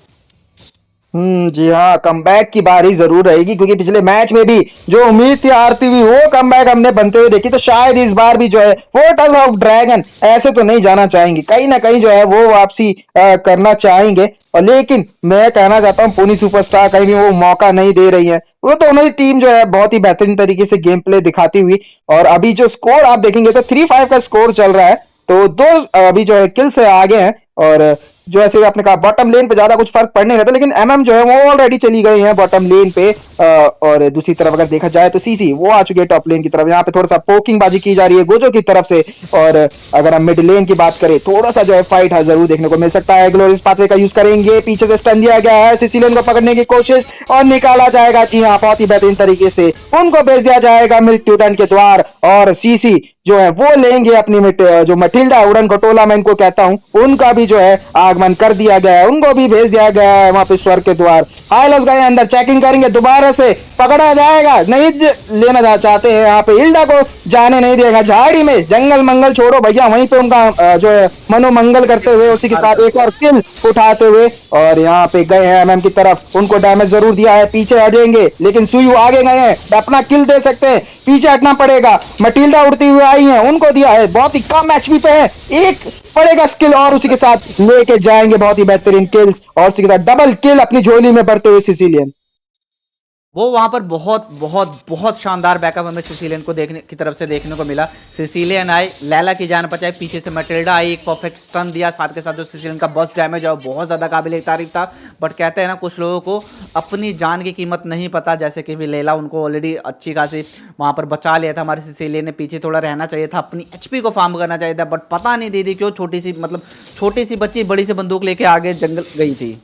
जी हाँ, कमबैक की बारी जरूर रहेगी, क्योंकि पिछले मैच में भी जो उम्मीद थी आरती हुई वो कमबैक हमने बनते हुए देखी। तो शायद इस बार भी जो है पोर्टल ऑफ ड्रैगन ऐसे तो नहीं जाना चाहेंगे, कहीं ना कहीं जो है वो वापसी करना चाहेंगे। और लेकिन मैं कहना चाहता हूँ पुनी सुपरस्टार कहीं भी वो मौका नहीं दे रही है, वो दोनों ही टीम जो है बहुत ही बेहतरीन तरीके से गेम प्ले दिखाती हुई। और अभी जो स्कोर आप देखेंगे तो 3-5 का स्कोर चल रहा है, तो 2 अभी जो है किल से आगे हैं। और जो ऐसे आपने कहा बॉटम लेन पे ज्यादा कुछ फर्क पड़ने रहता, लेकिन एमएम जो है वो ऑलरेडी चली गई है बॉटम लेन पे। और दूसरी तरफ अगर देखा जाए तो सीसी वो आ चुके हैं टॉप लेन की तरफ। यहाँ पे थोड़ा सा पोकिंग बाजी की जा रही है गोजो की तरफ से। और अगर हम मिड लेन की बात करें, थोड़ा सा जो है फाइट जरूर देखने को मिल सकता है। ग्लोरियस पाथवे का यूज करेंगे, पीछे से स्टन दिया गया है, सिसिलियन को पकड़ने की कोशिश और निकाला जाएगा। जी हाँ, बहुत ही बेहतरीन तरीके से उनको भेज दिया जाएगा मृत्यु दंड के द्वार। और सीसी जो है वो लेंगे अपनी जो मटिल्डा उड़न खटोला मैं इनको कहता हूं, उनका भी जो है आगमन कर दिया गया है, उनको भी भेज दिया गया है वहां पे स्वर्ग के द्वार। हाइलोस गए अंदर, चेकिंग करेंगे, दोबारा से पकड़ा जाएगा, नहीं लेना चाहते हैं यहाँ पे, हिल्डा को जाने नहीं देगा। झाड़ी में जंगल मंगल छोड़ो भैया, वहीं पे उनका जो है मनोमंगल करते हुए उसी के साथ एक और किल उठाते हुए। और यहाँ पे गए हैं एमएम की तरफ, उनको डैमेज जरूर दिया है, पीछे हटेंगे, लेकिन सुयू आगे गए हैं, अपना किल दे सकते हैं, पीछे हटना पड़ेगा। मटिल्डा उड़ती हुई आई है, उनको दिया है, बहुत ही कम एचपी पे है, एक पड़ेगा स्किल और उसी के साथ लेके जाएंगे बहुत ही बेहतरीन किल्स, और उसी के साथ डबल किल अपनी झोली में भरते हुए सिसिलियन। वो वहां पर बहुत बहुत बहुत शानदार बैकअप हमें सिसिलियन को देखने की तरफ से देखने को मिला। सिसिलियन आई, लैला की जान बचाई, पीछे से मटिल्डा आई, एक परफेक्ट स्टन दिया, साथ के साथ जो सिसिलियन का बस्ट डैमेज है वो बहुत ज्यादा काबिल तारीफ था। बट कहते हैं ना कुछ लोगों को अपनी जान की कीमत नहीं पता, जैसे कि भी लैला, उनको ऑलरेडी अच्छी खासी वहां पर बचा लिया था हमारे सिसिलियन ने, पीछे थोड़ा रहना चाहिए था, अपनी एचपी को फार्म करना चाहिए था, बट पता नहीं दीदी क्यों छोटी सी बच्ची बड़ी सी बंदूक लेके आगे जंगल गई थी।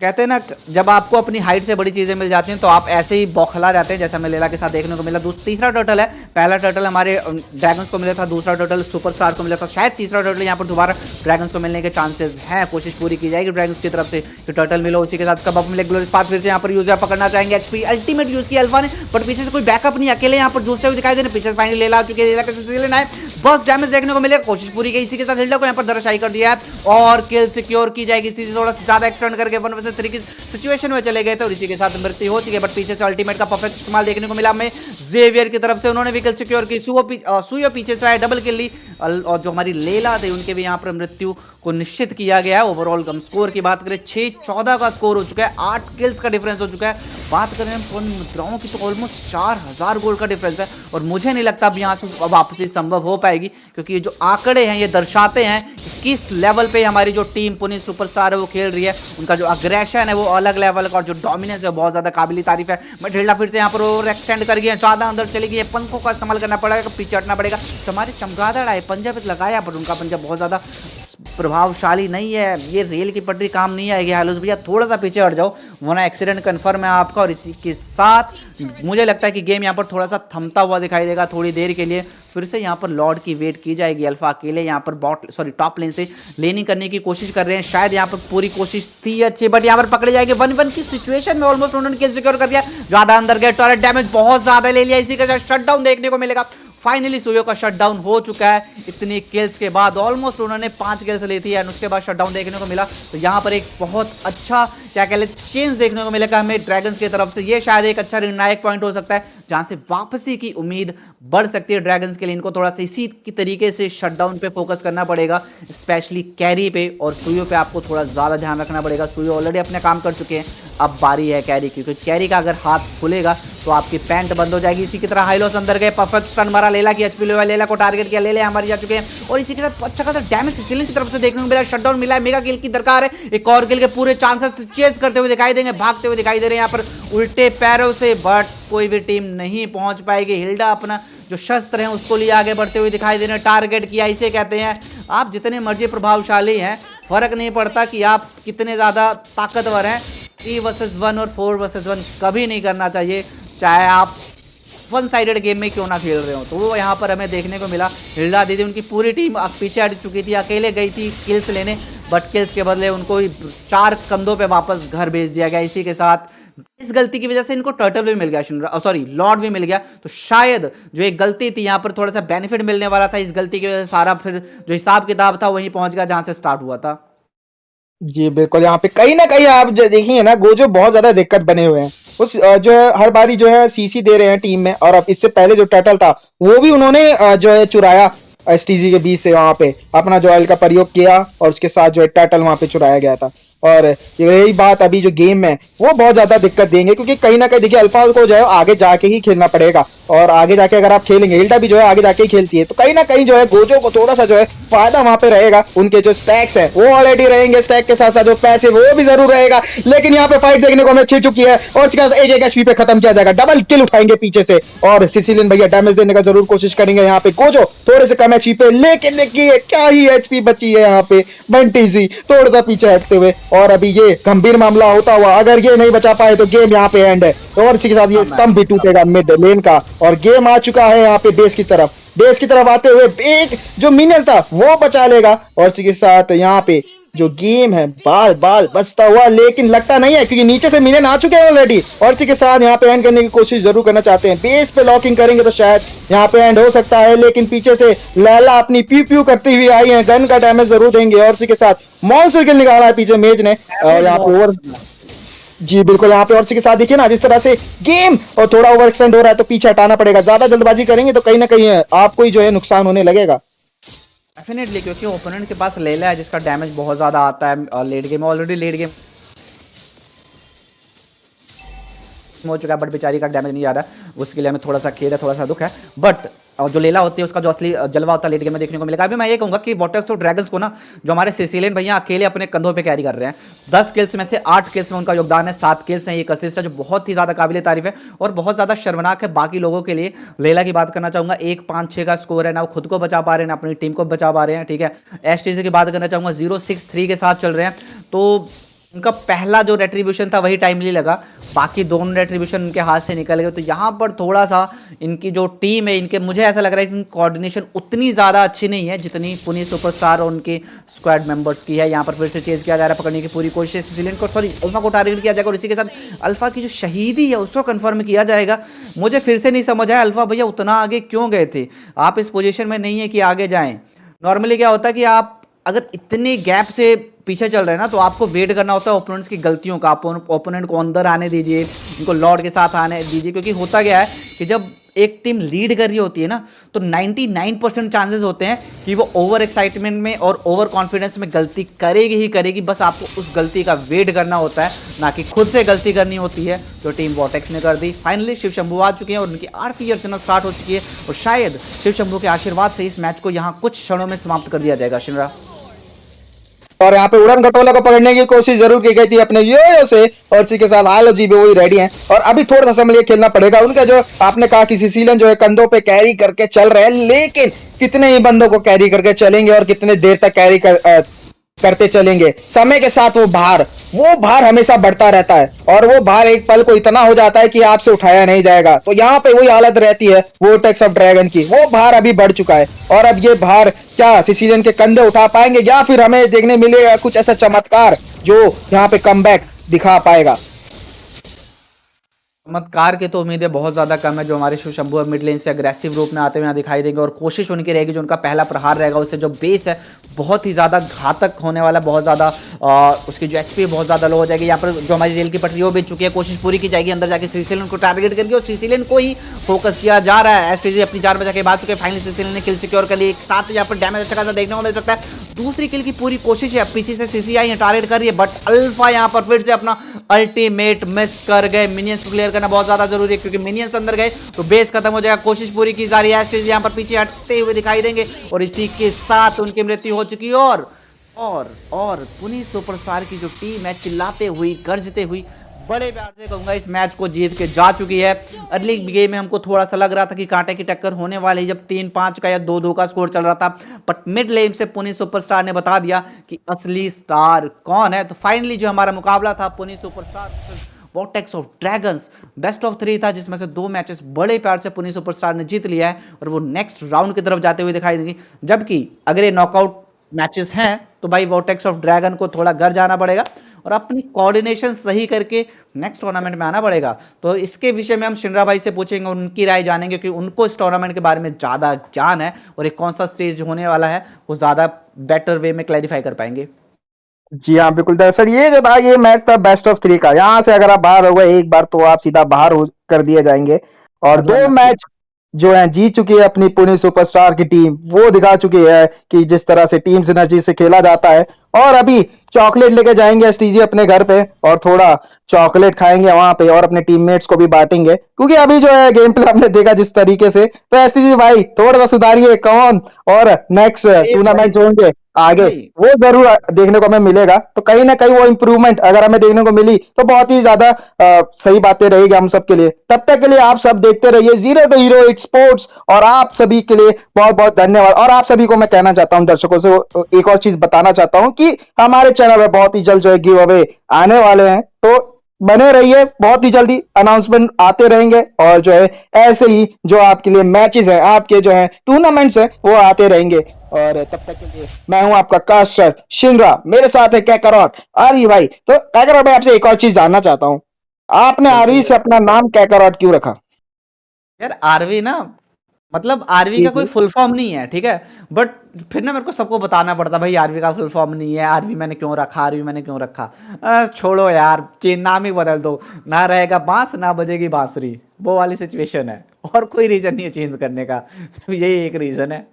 कहते हैं ना जब आपको अपनी हाइट से बड़ी चीजें मिल जाती हैं तो आप ऐसे ही बौखला जाते हैं, जैसा हमें लेला के साथ देखने को मिला। तीसरा टर्टल है, पहला टर्टल हमारे ड्रैगन्स को मिला था, दूसरा टर्टल सुपरस्टार को मिला था, शायद तीसरा टर्टल यहाँ पर दोबारा ड्रैगन्स को मिलने के चांसेस हैं, कोशिश पूरी की जाएगी ड्रैगन्स की तरफ से जो टर्टल मिला उसी के साथ। कब मिले ग्लोरियस पाथ फिर से यहाँ पर यूज पकड़ना चाहेंगे, एचपी अल्टीमेट यूज किया अल्फा ने, बट पीछे से कोई बैकअप नहीं, अकेले यहाँ पर जूझते हुए दिखाई दे रहे, पीछे फाइनली लेला आ चुकी है, लेला के सिसिलियन आए, बस डैमेज देखने को मिलेगा, कोशिश पूरी की। इसी के साथ हिल्डा को यहाँ पर धराशायी कर दिया है और किल सिक्योर की जाएगी। इसी से थोड़ा ज्यादा एक्सटेंड करके 1 वर्सेस 3 की सिचुएशन में चले गए थे और इसी के साथ मृत्यु हो चुकी है। बट पीछे से अल्टीमेट का परफेक्ट इस्तेमाल देखने को मिला हमें जेवियर की तरफ से, उन्होंने भी किल सिक्योर की। सुयो पीछे से आया, डबल किल ली और जो हमारी लेला थे उनके भी यहाँ पर मृत्यु को निश्चित किया गया है। ओवरऑल कम स्कोर की बात करें 6-14 का स्कोर हो चुका है, 8 किल्स का डिफरेंस हो चुका है। बात करें हम स्वर्ण मुद्राओं की तो ऑलमोस्ट 4000 गोल्ड का डिफरेंस है और मुझे नहीं लगता अब यहाँ से वापसी संभव हो पाएगी, क्योंकि ये जो आंकड़े हैं ये दर्शाते हैं कि किस लेवल पे हमारी जो टीम पुणे सुपरस्टार है वो खेल रही है। उनका जो अग्रेशन है वो अलग लेवल का और जो डोमिनेंस है बहुत ज्यादा काबिल तारीफ है। बट हिल्डा फिर से यहाँ पर ओवर एक्सटेंड कर गया, ज्यादा अंदर चली गई है, पंखों का इस्तेमाल करना पड़ेगा, पीछे हटना पड़ेगा। तो हमारे चमगादड़ आए, पंजा पे लगाया पर उनका पंजा बहुत ज्यादा प्रभावशाली नहीं है, ये रेल की पटरी काम नहीं आएगी। हालूस भैया थोड़ा सा पीछे हट जाओ वरना एक्सीडेंट कंफर्म है आपका। और इसी के साथ मुझे लगता है कि गेम यहाँ पर थोड़ा सा थमता हुआ दिखाई देगा थोड़ी देर के लिए। फिर से यहाँ पर लॉर्ड की वेट की जाएगी। अल्फा अकेले यहाँ पर टॉप लेन से लेनिंग करने की कोशिश कर रहे हैं, शायद यहाँ पर पूरी कोशिश थी अच्छी, बट यहाँ पर पकड़े जाएंगे 1-1 की सिचुएशन में। ऑलमोस्ट उन्होंने किल सिक्योर कर दिया, ज्यादा अंदर गए, टॉरेट डैमेज बहुत ज्यादा ले लिया। इसी के साथ शटडाउन देखने को मिलेगा। फाइनली सुयो का शटडाउन हो चुका है इतनी किल्स के बाद। ऑलमोस्ट उन्होंने 5 किल्स ली थी एंड उसके बाद शटडाउन देखने को मिला। तो यहाँ पर एक बहुत अच्छा क्या कह लेते चेंज देखने को मिलेगा हमें ड्रैगन्स की तरफ से। ये शायद एक अच्छा निर्णायक पॉइंट हो सकता है जहां से वापसी की उम्मीद बढ़ सकती है ड्रैगन्स के लिए। इनको थोड़ा सा इसी की तरीके से शटडाउन पे फोकस करना पड़ेगा, स्पेशली कैरी पे, और सुयो पे आपको थोड़ा ज्यादा ध्यान रखना पड़ेगा। सुयो ऑलरेडी अपने काम कर चुके हैं, अब बारी है कैरी की, क्योंकि कैरी का अगर हाथ खुलेगा तो आपकी पैंट बंद हो जाएगी। इसी की तरह हाइलोस अंदर गए, परफेक्ट स्टन मारा, लेला की एचपी लेवल, लेला को टारगेट किया, लेले हमारी जा चुके हैं और इसी के साथ अच्छा खासा डैमेज सिसिलियन की तरफ से देखने को मिला। शटडाउन मिला है, मेगा किल की दरकार है, एक और किल के पूरे चांसेस चेज करते हुए दिखाई देंगे, भागते हुए दिखाई दे रहे हैं यहाँ पर उल्टे पैरों से, बट कोई भी टीम नहीं पहुंच पाएगी। हिल्डा अपना जो शस्त्र हैं उसको लिए आगे बढ़ते हुए दिखाई दे रहे हैं। टारगेट किया, इसे कहते हैं आप जितने मर्जी प्रभावशाली हैं, फर्क नहीं पड़ता कि आप कितने ज्यादा ताकतवर हैं। 3 वर्सेस 1 और 4 वर्सेस 1 कभी नहीं करना चाहिए, चाहे आप वन साइडेड गेम में क्यों ना खेल रहे हो। तो वो यहाँ पर हमें देखने को मिला। हिल्डा दीदी उनकी पूरी टीम पीछे हट चुकी थी, अकेले गई थी किल्स लेने, बट किल्स के बदले उनको 4 कंधों पे वापस घर भेज दिया गया। इसी के साथ इस गलती की वजह से इनको टर्टल भी मिल गया, लॉर्ड भी मिल गया। तो शायद जो एक गलती थी यहाँ पर थोड़ा सा बेनिफिट मिलने वाला था, इस गलती की वजह से सारा फिर जो हिसाब किताब था वहीं पहुंच गया जहां से स्टार्ट हुआ था। जी बिल्कुल, यहाँ पे कहीं ना कहीं आप देखेंगे ना, गोजो बहुत ज्यादा दिक्कत बने हुए हैं। उस जो है हर बारी जो है सीसी दे रहे हैं टीम में, और अब इससे पहले जो टर्टल था वो भी उन्होंने जो है चुराया एसटीजी के बीच से, वहां पे अपना जो ऑयल का प्रयोग किया और उसके साथ जो है टर्टल वहां पे चुराया गया था। और यही बात अभी जो गेम में वो बहुत ज्यादा दिक्कत देंगे, क्योंकि कहीं ना कहीं देखिए अल्फा को जो है आगे जाके ही खेलना पड़ेगा, और आगे जाके अगर आप खेलेंगे, हिल्डा भी जो है आगे जाके ही खेलती है, तो कहीं ना कहीं जो है गोजो को थोड़ा सा जो है फायदा वहां पे रहेगा। उनके जो स्टैक्स है वो ऑलरेडी रहेंगे, स्टैक के साथ साथ जो पैसे वो भी जरूर रहेगा। लेकिन यहाँ पे फाइट देखने को हमें छिड़ चुकी है और एक एचपी पे खत्म किया जाएगा, डबल किल उठाएंगे पीछे से, और सिसिलियन भैया डैमेज देने का जरूर कोशिश करेंगे। यहाँ पे गोजो थोड़े से कम एचपी पे, लेकिन देखिए क्या ही एचपी बची है यहाँ पे बंटी सी थोड़ा सा पीछे हटते हुए। और अभी ये गंभीर मामला होता हुआ अगर ये नहीं बचा पाए तो गेम यहाँ पे एंड है, और इसी के साथ ये स्तंभ भी टूटेगा मिड लेन का, और गेम आ चुका है यहाँ पे बेस की तरफ। बेस की तरफ आते हुए एक जो मिनल था वो बचा लेगा, और इसी के साथ यहाँ पे जो गेम है बाल बाल बचता हुआ, लेकिन लगता नहीं है क्योंकि नीचे से मिनल आ चुके हैं ऑलरेडी, और इसी के साथ यहाँ पे एंड करने की कोशिश जरूर करना चाहते हैं। बेस पे लॉकिंग करेंगे तो शायद यहाँ पे एंड हो सकता है, लेकिन पीछे से लैला अपनी प्यू प्यू करती हुई आई है, गन का डैमेज जरूर देंगे, और इसी के साथ मॉन्स्टर किल निकाला है पीछे मेज ने, और यहाँ पे ओवर, जी बिल्कुल यहाँ पे और इसी के साथ देखिए ना जिस तरह से गेम और थोड़ा ओवर एक्सटेंड हो रहा है, तो पीछे हटाना पड़ेगा। ज्यादा जल्दबाजी करेंगे तो कहीं ना कहीं आपको ही जो है नुकसान होने लगेगा। डेफिनेटली, क्योंकि ओपोनेंट के पास लेला है जिसका डैमेज बहुत ज्यादा आता है लेट गेम में, ऑलरेडी लेट गेम हो चुका है, बट बेचारी का डैमेज नहीं आ रहा, उसके लिए हमें थोड़ा सा खेद है, थोड़ा सा दुख है। बट और जो लेला होती है उसका जो असली जलवा होता है लेट गेम में देखने को मिलेगा। अभी मैं ये कहूंगा कि वॉटर्स और ड्रैगन्स को ना जो हमारे सिसिलियन भैया अकेले अपने कंधों पे कैरी कर रहे हैं, 10 किल्स में से 8 किल्स में उनका योगदान है, 7 किल्स हैं, एक असिस्ट है, जो बहुत ही ज्यादा काबिल तारीफ है और बहुत ज्यादा शर्मनाक है बाकी लोगों के लिए। लेला की बात करना चाहूंगा, 1-5-6 का स्कोर है, ना वो खुद को बचा पा रहे हैं ना अपनी टीम को बचा पा रहे हैं, ठीक है। एसटीसी की बात करना चाहूंगा 0-6-3 के साथ चल रहे हैं, तो उनका पहला जो रेट्रीब्यूशन था वही टाइमली लगा, बाकी दोनों रेट्रीब्यूशन उनके हाथ से निकल गए। तो यहाँ पर थोड़ा सा इनकी जो टीम है, इनके मुझे ऐसा लग रहा है कि इनकी कोऑर्डिनेशन उतनी ज़्यादा अच्छी नहीं है जितनी पुणे सुपरस्टार और उनके स्क्वाड मेंबर्स की है। यहाँ पर फिर से चेज किया जा रहा है, पकड़ने की पूरी कोशिश, सिसिलियन को सॉरी अल्फा को टारगेट किया जाएगा और इसी के साथ अल्फा की जो शहीदी है उसको कंफर्म किया जाएगा। मुझे फिर से नहीं समझ आया अल्फा भैया उतना आगे क्यों गए थे, आप इस पोजीशन में नहीं है कि आगे जाएं। नॉर्मली क्या होता है कि आप अगर इतने गैप से पीछे चल रहे हैं ना तो आपको वेट करना होता है ओपोनेंट्स की गलतियों का। ओपोनेंट को अंदर आने दीजिए, इनको लॉर्ड के साथ आने दीजिए, क्योंकि होता क्या है कि जब एक टीम लीड कर रही होती है ना तो 99% चांसेस होते हैं कि वो ओवर एक्साइटमेंट में और ओवर कॉन्फिडेंस में गलती करेगी ही करेगी। बस आपको उस गलती का वेट करना होता है, ना कि खुद से गलती करनी होती है, जो टीम वॉटेक्स ने कर दी। फाइनली शिव शंभू आ चुके हैं और उनकी आरती अर्चना स्टार्ट हो चुकी है और शायद शिव शंभू के आशीर्वाद से इस मैच को यहाँ कुछ क्षणों में समाप्त कर दिया जाएगा। शिनरा और यहाँ पे उड़न खटोला को पकड़ने की कोशिश जरूर की गई थी अपने यो से, और इसी के साथ हालो जी भी वही रेडी हैं। और अभी थोड़ा सा समय लिए खेलना पड़ेगा उनका, जो आपने कहा कि सिसिलियन जो है कंधों पे कैरी करके चल रहे हैं, लेकिन कितने ही बंदों को कैरी करके चलेंगे और कितने देर तक कैरी करते चलेंगे। समय के साथ वो भार हमेशा बढ़ता रहता है और वो भार एक पल को इतना हो जाता है कि आपसे उठाया नहीं जाएगा। तो यहाँ पे वही हालत रहती है वोर्टेक्स ऑफ ड्रैगन की, वो भार अभी बढ़ चुका है और अब ये भार क्या सिसिलियन के कंधे उठा पाएंगे या फिर हमें देखने मिलेगा कुछ ऐसा चमत्कार जो यहाँ पे कमबैक दिखा पाएगा। चमत्कार की तो उम्मीदें बहुत ज़्यादा कम है। जो हमारे शिव शंभू मिड लेन से अग्रेसिव रूप में आते हुए यहाँ दिखाई देंगे और कोशिश उनकी रहेगी जो उनका पहला प्रहार रहेगा उससे जो बेस है बहुत ही ज़्यादा घातक होने वाला, बहुत ज़्यादा उसकी जो एचपी बहुत ज़्यादा लो हो जाएगी। यहाँ पर जो हमारी रेल की पटरी वो बेच चुकी है, कोशिश पूरी की जाएगी अंदर जाके सिसिलियन को टारगेट करके और सिसिलियन को ही फोकस किया जा रहा है। एसटीजी अपनी जान बचा के भाग चुके हैं, फाइनली सिसिलियन ने किल सिक्योर कर ली। एक साथ यहाँ पर डैमेज अच्छा खासा देखने को मिल सकता है। दूसरी किल की पूरी कोशिश है, पीछे से सीसीआई टारगेट कर रही है बट अल्फा यहाँ पर फिर से अपना अल्टीमेट मिस कर गए। मिनियंस को क्लियर करना बहुत ज्यादा जरूरी है क्योंकि मिनियंस अंदर गए तो बेस खत्म हो जाएगा। कोशिश पूरी की जा रही है, एस्टेज यहाँ पर पीछे हटते हुए दिखाई देंगे और इसी के साथ उनकी मृत्यु हो चुकी है। और पुणे सुपरस्टार की जो टीम है चिल्लाते हुई गरजते हुई बड़े प्यार से कहूंगा इस मैच को जीत के जा चुकी है। अर्ली गेम में हमको थोड़ा सा लग रहा था कि कांटे की टक्कर होने वाली, जब 3-5 का या 2-2 का स्कोर चल रहा था, बट मिड लेन से पुणे सुपरस्टार ने बता दिया कि असली स्टार कौन है। तो फाइनली जो हमारा मुकाबला था Pune superstar vortex of dragons, best of 3 था जिसमें से 2 मैचेस बड़े प्यार से पुणे सुपरस्टार ने जीत लिया है और वो नेक्स्ट राउंड की तरफ जाते हुए दिखाई देंगे। जबकि अगर ये नॉकआउट मैचेस हैं तो भाई वॉटेक्स ऑफ ड्रैगन को थोड़ा घर जाना पड़ेगा और अपनी कोऑर्डिनेशन सही करके नेक्स्ट टूर्नामेंट में आना पड़ेगा। तो इसके विषय में हम शिनरा भाई से पूछेंगे और उनकी राय जानेंगे क्योंकि उनको इस टूर्नामेंट के बारे में ज़्यादा ज्ञान है और एक कौन सा स्टेज होने वाला है वो ज़्यादा बेटर वे में क्लैरिफाई कर पाएंगे। जी हाँ बिल्कुल दरअसल ये जो था ये मैच था बेस्ट ऑफ 3 का। यहाँ से अगर आप बाहर हो गए एक बार तो आप सीधा बाहर कर दिए जाएंगे और 2 मैच जो है जीत चुकी है अपनी पुणे सुपरस्टार की टीम। वो दिखा चुकी है कि जिस तरह से टीम सिनर्जी से खेला जाता है। और अभी चॉकलेट लेके जाएंगे एसटीजी अपने घर पे और थोड़ा चॉकलेट खाएंगे वहां पे और अपने टीममेट्स को भी बांटेंगे, क्योंकि अभी जो है गेम प्ले हमने देखा जिस तरीके से। तो एसटीजी भाई थोड़ा सा सुधारिए कौन और नेक्स्ट टूर्नामेंट जो होंगे आगे वो जरूर देखने को हमें मिलेगा। तो कहीं ना कहीं वो इंप्रूवमेंट अगर हमें देखने को मिली तो बहुत ही ज्यादा सही बातें रहेगी हम सब के लिए। तब तक के लिए आप सब देखते रहिए Z2H स्पोर्ट्स और आप सभी के लिए बहुत बहुत धन्यवाद। और आप सभी को मैं कहना चाहता हूं, दर्शकों से एक और चीज बताना चाहता हूं कि हमारे चैनल में बहुत ही जल्द जो है गिव अवे आने वाले हैं, तो बने रहिए। बहुत ही जल्दी अनाउंसमेंट आते रहेंगे और जो है ऐसे ही जो आपके लिए मैचेस हैं, आपके जो है टूर्नामेंट्स हैं वो आते रहेंगे। और तब तक के लिए मैं हूं आपका कास्टर शिनरा, मेरे साथ है कैकरॉट आरवी भाई। तो कैकरॉट भाई आपसे एक और चीज जानना चाहता हूं, आपने आरवी से अपना नाम कैकरॉट क्यों रखा? यार आरवी ना मतलब आरवी का कोई फुल फॉर्म नहीं है, ठीक है, बट फिर ना मेरे को सबको बताना पड़ता भाई आरवी का फुल फॉर्म नहीं है, आरवी मैंने क्यों रखा, आरवी मैंने क्यों रखा। छोड़ो यार, चेन नाम ही बदल दो, ना रहेगा बांस ना बजेगी बांसुरी, वो वाली सिचुएशन है। और कोई रीजन नहीं है चेंज करने का, सिर्फ यही एक रीजन है।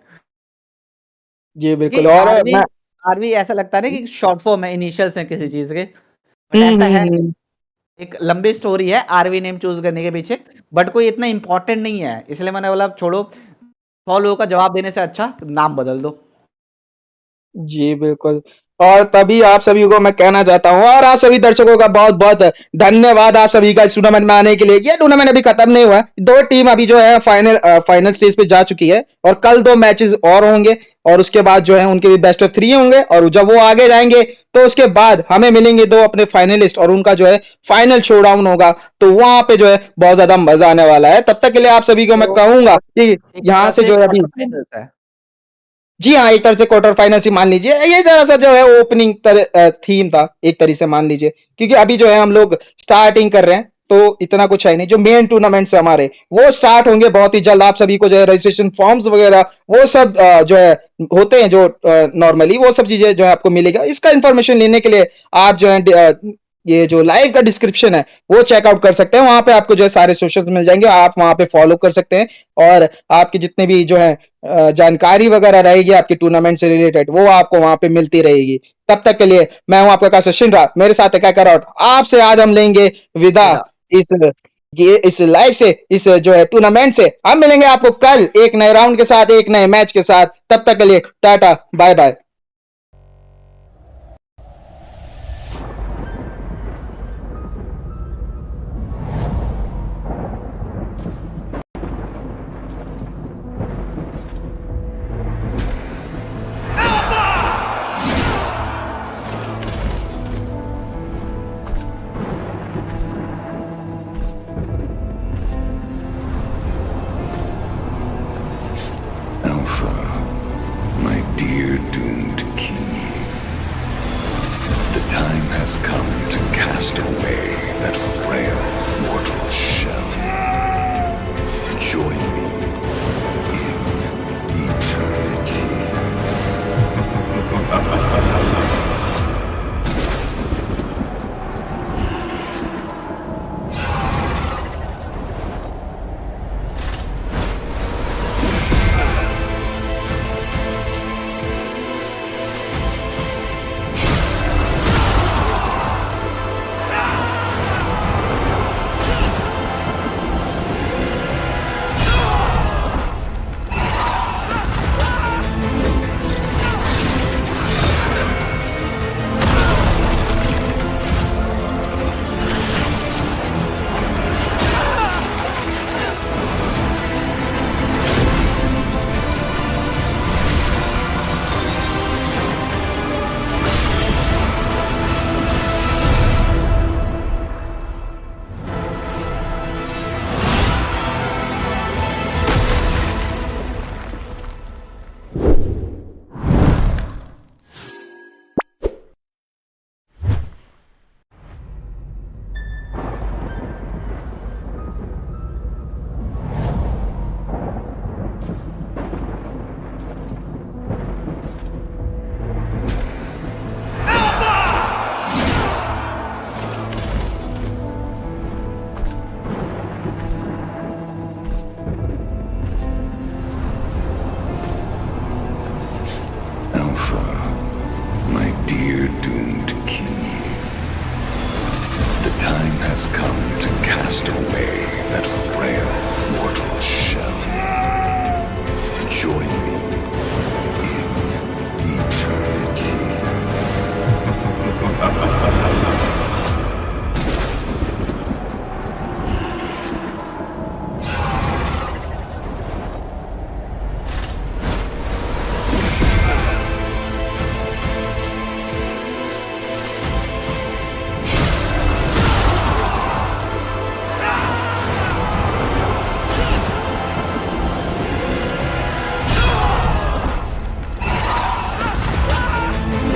जी बिल्कुल। और आरवी ऐसा लगता है ना कि शॉर्ट फॉर्म है, इनिशियल्स हैं किसी चीज के, बट ऐसा है एक लंबी स्टोरी है आरवी नेम चूज करने के पीछे, बट कोई इतना इंपॉर्टेंट नहीं है, इसलिए मैंने बोला छोड़ो, 100 लोगों का जवाब देने से अच्छा नाम बदल दो। जी बिल्कुल। और तभी आप सभी को मैं कहना चाहता हूँ और आप सभी दर्शकों का बहुत बहुत धन्यवाद आप सभी का इस टूर्नामेंट में आने के लिए। ये टूर्नामेंट अभी खत्म नहीं हुआ है, 2 टीम अभी जो है फाइनल स्टेज पे जा चुकी है और कल 2 मैचेस और होंगे और उसके बाद जो है उनके भी बेस्ट ऑफ 3 होंगे और जब वो आगे जाएंगे तो उसके बाद हमें मिलेंगे 2 अपने फाइनलिस्ट और उनका जो है फाइनल शोडाउन होगा, तो वहां पे जो है बहुत ज्यादा मजा आने वाला है। तब तक के लिए आप सभी को मैं तो कहूंगा कि एक यहाँ तरह से से जो है अभी क्वार्टर फाइनल्स है। जी हाँ, एक तरह से क्वार्टर फाइनल ही मान लीजिए। ये जरा सा जो है ओपनिंग थीम था एक तरह से मान लीजिए, क्योंकि अभी जो है हम लोग स्टार्टिंग कर रहे हैं तो इतना कुछ है नहीं। जो मेन टूर्नामेंट्स है हमारे वो स्टार्ट होंगे बहुत ही जल्द। आप सभी को जो है रजिस्ट्रेशन फॉर्म्स वगैरह वो सब जो है होते हैं जो नॉर्मली वो सब चीजें जो है आपको मिलेगा। इसका इंफॉर्मेशन लेने के लिए आप जो है ये जो लाइव का डिस्क्रिप्शन है वो चेकआउट कर सकते हैं। वहां पे आपको जो है सारे सोशल्स मिल जाएंगे, आप वहां पे फॉलो कर सकते हैं और आपके जितने भी जो है जानकारी वगैरह रहेगी आपके टूर्नामेंट से रिलेटेड वो आपको वहां पे मिलती रहेगी। तब तक के लिए मैं हूं आपका का सचिन राज, मेरे साथ है क्या आउट। आपसे आज हम लेंगे विदा विदा। इस इस लाइव से, इस जो है टूर्नामेंट से। हम मिलेंगे आपको कल एक नए राउंड के साथ, एक नए मैच के साथ। तब तक के लिए tata bye bye. Alpha, my dear doomed king. The time has come to cast away that